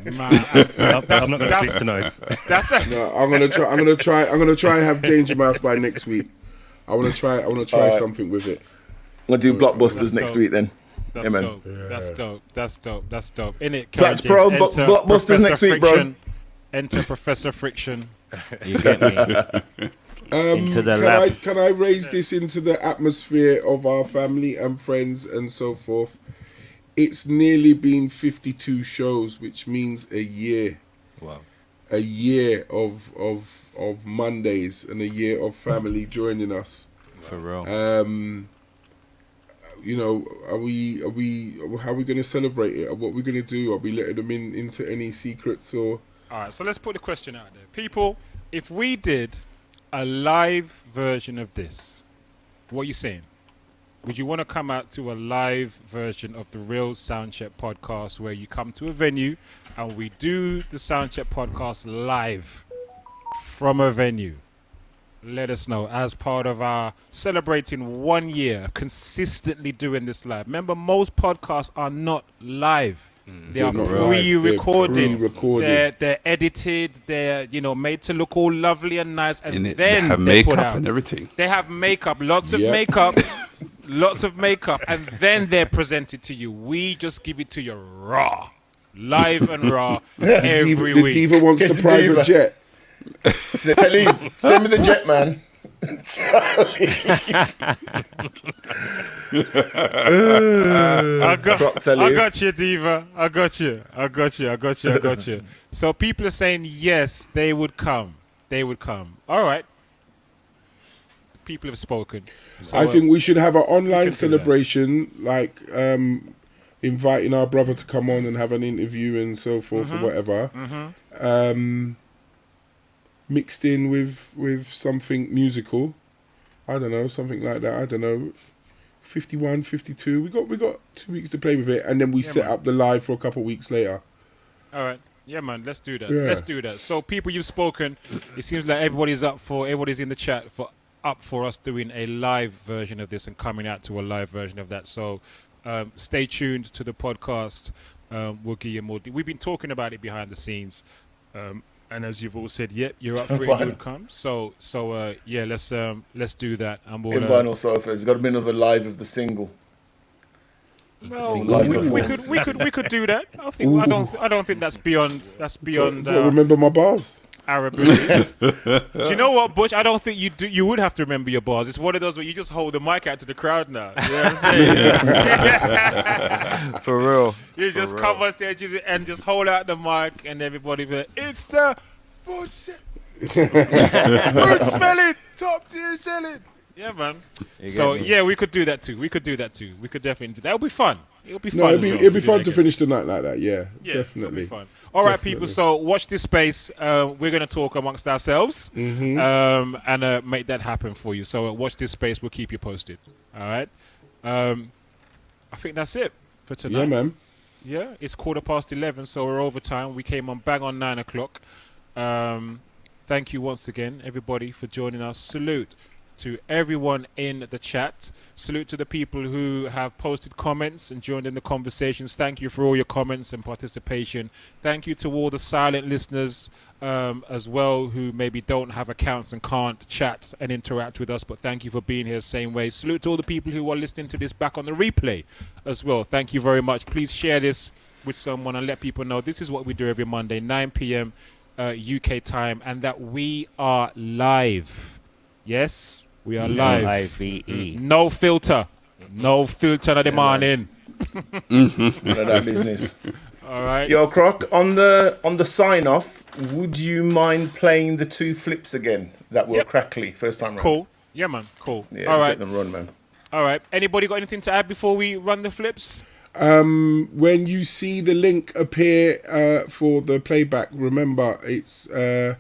[SPEAKER 7] Man,
[SPEAKER 10] I'm not gonna sleep tonight.
[SPEAKER 7] That's a,
[SPEAKER 9] No, I'm gonna try and have Danger Mouse by next week. I wanna try
[SPEAKER 5] Alright.
[SPEAKER 9] something with it.
[SPEAKER 5] I'm gonna do blockbusters
[SPEAKER 7] That's
[SPEAKER 5] next
[SPEAKER 7] dope.
[SPEAKER 5] week then.
[SPEAKER 7] That's
[SPEAKER 5] Yeah, man.
[SPEAKER 7] dope. That's dope. In it,
[SPEAKER 5] Platts Pro, blockbusters next week, bro.
[SPEAKER 7] Enter Professor Friction.
[SPEAKER 13] You get me? Into the lab.
[SPEAKER 9] Can I raise this into the atmosphere of our family and friends and so forth? It's nearly been 52 shows, which means a year.
[SPEAKER 10] Wow.
[SPEAKER 9] A year of Mondays and a year of family joining us.
[SPEAKER 13] For real.
[SPEAKER 9] You know, how are we going to celebrate it? What are we going to do? Are we letting them into any secrets or?
[SPEAKER 7] All right, so let's put the question out there. People, if we did a live version of this, what are you saying? Would you want to come out to a live version of the Real Soundcheck podcast where you come to a venue and we do the Soundcheck podcast live from a venue? Let us know as part of our celebrating 1 year consistently doing this live. Remember, most podcasts are not live. They are pre-recorded. They're edited. They're made to look all lovely and nice, and then
[SPEAKER 8] they have
[SPEAKER 7] put
[SPEAKER 8] makeup
[SPEAKER 7] out.
[SPEAKER 8] and everything.
[SPEAKER 7] They have makeup, lots of makeup, and then they're presented to you. We just give it to you raw, live and raw every
[SPEAKER 9] The
[SPEAKER 7] week.
[SPEAKER 9] diva wants the private jet.
[SPEAKER 5] Tell him, send me the jet, man.
[SPEAKER 7] I got you, Diva. I got you. So people are saying yes, they would come. All right. People have spoken. So,
[SPEAKER 9] I think we should have an online
[SPEAKER 7] do
[SPEAKER 9] celebration, like inviting our brother to come on and have an interview and so forth or whatever. Mixed in with something musical. I don't know, something like that. I don't know. 51, 52. We got 2 weeks to play with it, and then we set up the live for a couple of weeks later.
[SPEAKER 7] all right. Yeah, man. Let's do that.
[SPEAKER 9] Yeah.
[SPEAKER 7] Let's do that. So people, you've spoken. It seems like everybody's in the chat up for us doing a live version of this and coming out to a live version of that. So stay tuned to the podcast. We'll give you more. We've been talking about it behind the scenes. And as you've all said, yep, you're up for it. You would come. So yeah, let's do that. And we'll,
[SPEAKER 5] In vinyl sofa, there's got to be another live of the single.
[SPEAKER 7] No,
[SPEAKER 5] Live
[SPEAKER 7] we could do that. I don't think that's beyond.
[SPEAKER 9] Remember my bars.
[SPEAKER 7] Arab movies. Do you know what, Butch? I don't think you would have to remember your bars. It's one of those where you just hold the mic out to the crowd now. You know what I'm saying?
[SPEAKER 13] For real.
[SPEAKER 7] You just come on stage and just hold out the mic, and everybody be like, it's the bullshit. Good smelling, top tier selling. Yeah, man. So yeah, we could do that too. We could definitely do that. It'll be fun. It'll be fun.
[SPEAKER 9] It'll be fun to finish the night like that. Yeah, definitely.
[SPEAKER 7] It'll be fun. All right, people. So watch this space. We're going to talk amongst ourselves and make that happen for you. So watch this space. We'll keep you posted. All right. I think that's it for tonight.
[SPEAKER 9] Yeah, man.
[SPEAKER 7] Yeah, it's 11:15, so we're over time. We came on bang on 9 o'clock. Thank you once again, everybody, for joining us. Salute to everyone in the chat. Salute to the people who have posted comments and joined in the conversations. Thank you for all your comments and participation. Thank you to all the silent listeners as well, who maybe don't have accounts and can't chat and interact with us, but thank you for being here same way. Salute to all the people who are listening to this back on the replay as well. Thank you very much. Please share this with someone and let people know this is what we do every Monday, 9 p.m. UK time, and that we are live. Yes, we are live.
[SPEAKER 13] L-I-V-E.
[SPEAKER 7] No filter. No filter in the morning.
[SPEAKER 5] None of that business.
[SPEAKER 7] All right.
[SPEAKER 5] Yo, Croc, on the sign off, would you mind playing the 2 flips again that were crackly first time round?
[SPEAKER 7] Cool. Yeah, man. Cool.
[SPEAKER 5] Yeah,
[SPEAKER 7] all
[SPEAKER 5] let's
[SPEAKER 7] right.
[SPEAKER 5] let them run, man.
[SPEAKER 7] All right. Anybody got anything to add before we run the flips?
[SPEAKER 9] When you see the link appear for the playback, remember it's on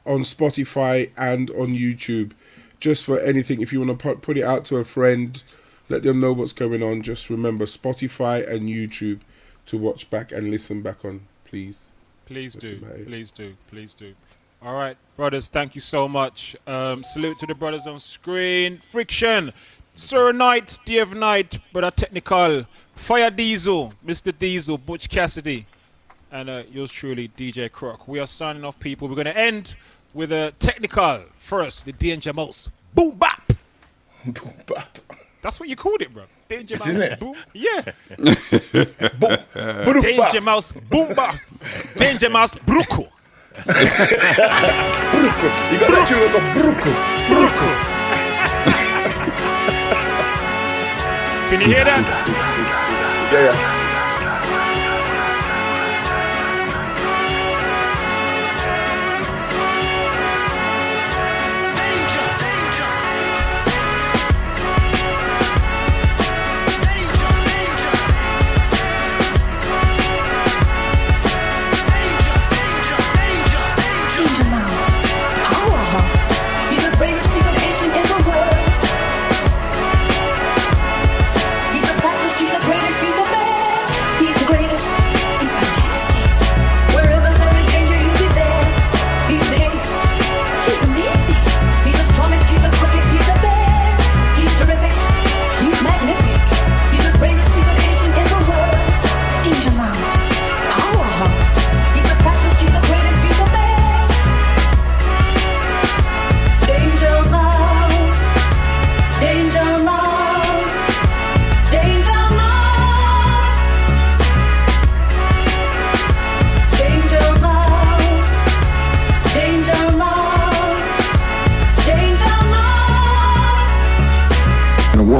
[SPEAKER 9] Spotify and on YouTube. Just for anything, if you want to put it out to a friend, let them know what's going on. Just remember Spotify and YouTube to watch back and listen back on, please.
[SPEAKER 7] Please do. All right, brothers, thank you so much. Salute to the brothers on screen. Friction, Sir Knight, Dave Knight, Brother Technical, Fire Diesel, Mr. Diesel, Butch Cassidy, and yours truly, DJ Croc. We are signing off, people. We're going to end with a technical first, the Danger Mouse. Boom bap!
[SPEAKER 5] Boom bap.
[SPEAKER 7] That's what you called it, bro. Danger Mouse.
[SPEAKER 5] Isn't it?
[SPEAKER 7] Boom. Yeah.
[SPEAKER 5] Boom.
[SPEAKER 7] Danger Mouse. Boom bap. Danger Mouse. Bruku.
[SPEAKER 5] Bruku. You got that tune like a Bruku. Bruku.
[SPEAKER 7] Can you hear that?
[SPEAKER 5] Yeah.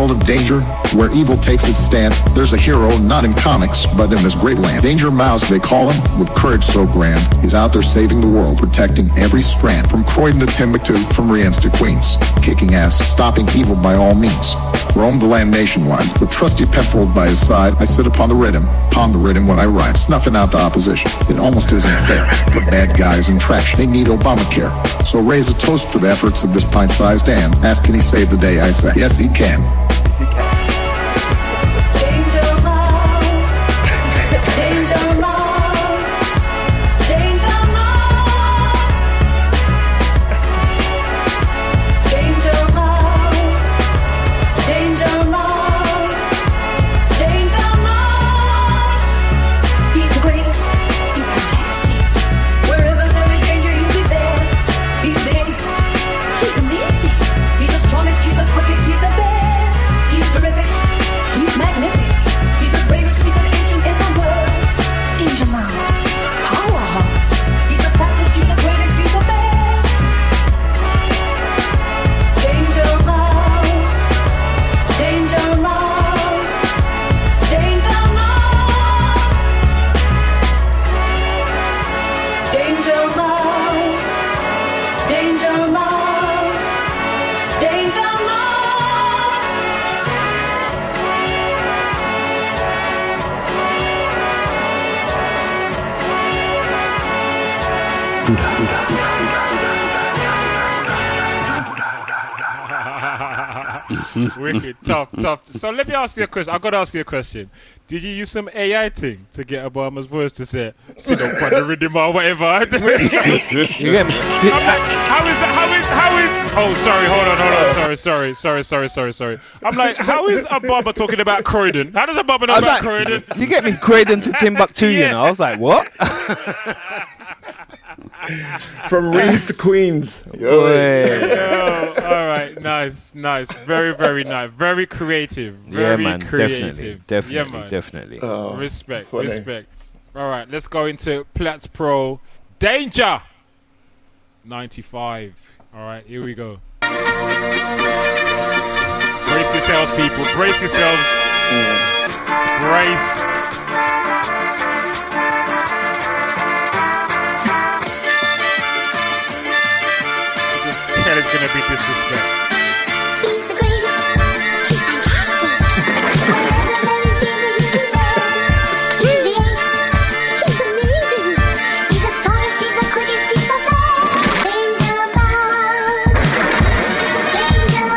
[SPEAKER 14] Of danger, where evil takes its stand, there's a hero not in comics, but in this great land. Danger Mouse, they call him, with courage so grand. He's out there saving the world, protecting every strand, from Croydon to Timbuktu, from Rienz to Queens. Kicking ass, stopping evil by all means. Roam the land nationwide, with trusty Penfold by his side. I sit upon the rhythm when I ride, snuffing out the opposition. It almost isn't fair, but bad guys in trash, they need Obamacare. So raise a toast for the efforts of this pint-sized man. Ask, can he save the day? I say, yes, he can.
[SPEAKER 5] Yes, he can.
[SPEAKER 3] Danger Mouse, Danger Mouse, Danger Mouse, Danger Mouse, Danger Mouse, Danger Mouse. He's the greatest, he's fantastic. Wherever there is danger, he'll be there. He's the ace, he's amazing. He's the strongest, he's the quickest, he's the best. He's the
[SPEAKER 7] Wicked, tough. So let me ask you a question. I've got to ask you a question. Did you use some AI thing to get Obama's voice to say, sit up on the rhythm or whatever?
[SPEAKER 13] You get me?
[SPEAKER 7] I'm like, how is, oh, sorry, hold on. Sorry. I'm like, how is Obama talking about Croydon? How does Obama know about Croydon?
[SPEAKER 13] You get me? Croydon to Timbuktu, you know? I was like, what?
[SPEAKER 5] From Reeds to Queens.
[SPEAKER 7] Yo, all right, nice. Very, very nice. Very creative. Very creative.
[SPEAKER 13] Definitely.
[SPEAKER 7] Respect. All right, let's go into Platts Pro Danger 95. All right, here we go. Brace yourselves, people. Brace yourselves. Brace. It's gonna be disrespect.
[SPEAKER 3] He's the greatest. He's fantastic. He's the ace. He's amazing. He's the strongest. He's the quickest. He's the best. Danger Mouse. Danger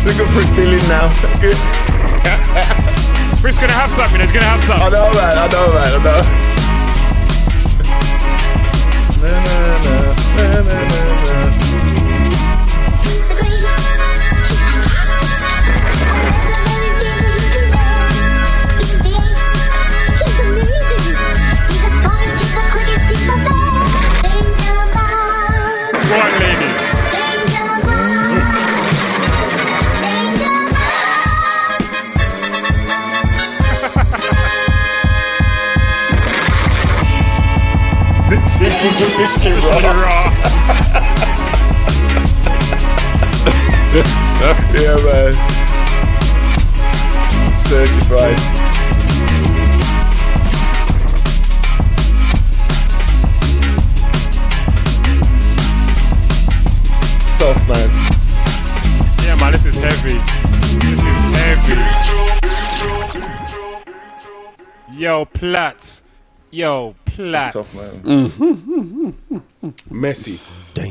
[SPEAKER 5] Look at Frick feeling now.
[SPEAKER 7] Frick's gonna have something. He's gonna have something.
[SPEAKER 5] I know, man.
[SPEAKER 7] Go on, lady.
[SPEAKER 5] Yeah, man. Certified. Soft, man.
[SPEAKER 7] Yeah, man, this is heavy. Yo, Platts.
[SPEAKER 5] That's tough, man.
[SPEAKER 9] Messy.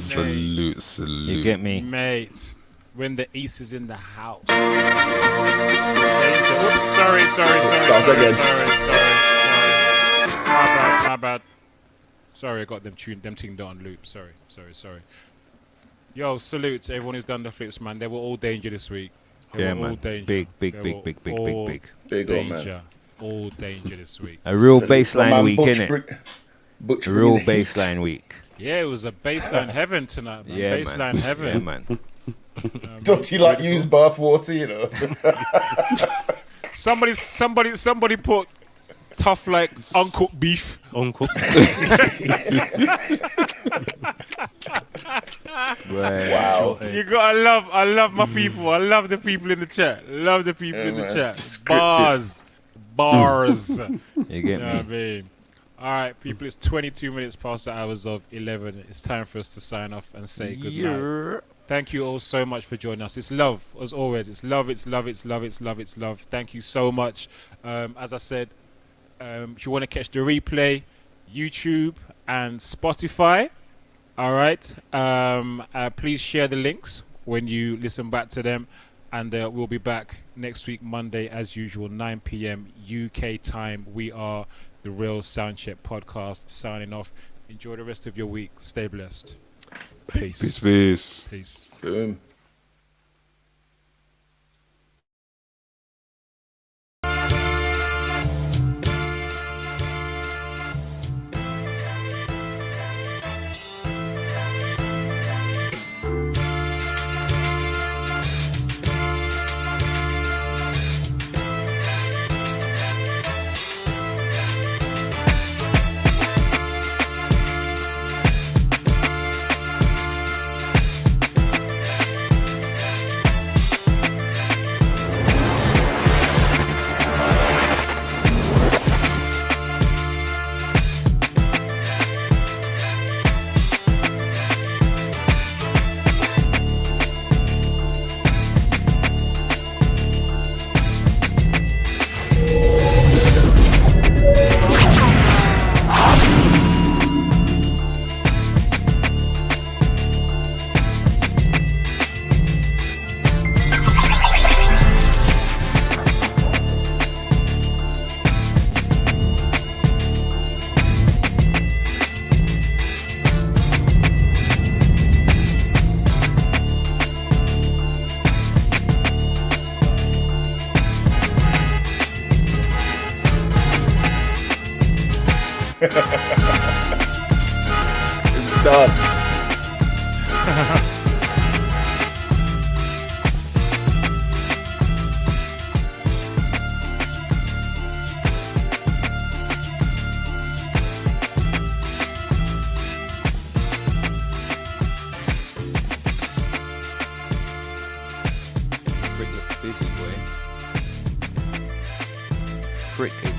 [SPEAKER 8] Salute.
[SPEAKER 13] You get me?
[SPEAKER 7] Mate, when the ace is in the house. Danger. Oops, sorry.
[SPEAKER 5] Start again.
[SPEAKER 7] My bad. Sorry, I got them tuned on loop. Sorry. Yo, salute to everyone who's done the flips, man. They were all danger this week. They were all danger.
[SPEAKER 13] Big.
[SPEAKER 5] Big
[SPEAKER 7] danger. All danger this week.
[SPEAKER 13] A real baseline week, innit?
[SPEAKER 5] Butch
[SPEAKER 13] A real
[SPEAKER 5] Brigade.
[SPEAKER 13] baseline week.
[SPEAKER 7] Yeah, it was a baseline heaven tonight, man.
[SPEAKER 13] Yeah,
[SPEAKER 7] baseline
[SPEAKER 13] man.
[SPEAKER 7] heaven.
[SPEAKER 13] Yeah, man.
[SPEAKER 5] Don't you like use bath water, you know?
[SPEAKER 7] Somebody put tough like uncooked beef.
[SPEAKER 10] Uncooked.
[SPEAKER 5] Wow.
[SPEAKER 7] You gotta I love my people. I love the people in the chat.
[SPEAKER 5] Scripted.
[SPEAKER 7] Bars.
[SPEAKER 13] You get me?
[SPEAKER 7] I mean? All right, people, it's 22 minutes past the hours of 11. It's time for us to sign off and say good night. Thank you all so much for joining us. It's love, as always. It's love. Thank you so much. As I said, if you want to catch the replay, YouTube and Spotify. All right. Please share the links when you listen back to them. And we'll be back next week, Monday, as usual, 9 p.m. UK time. We are the Real Soundcheck Podcast signing off. Enjoy the rest of your week. Stay blessed.
[SPEAKER 8] Peace.
[SPEAKER 5] Boom. It's a start.
[SPEAKER 13] Frick looks busy, boy. Frick is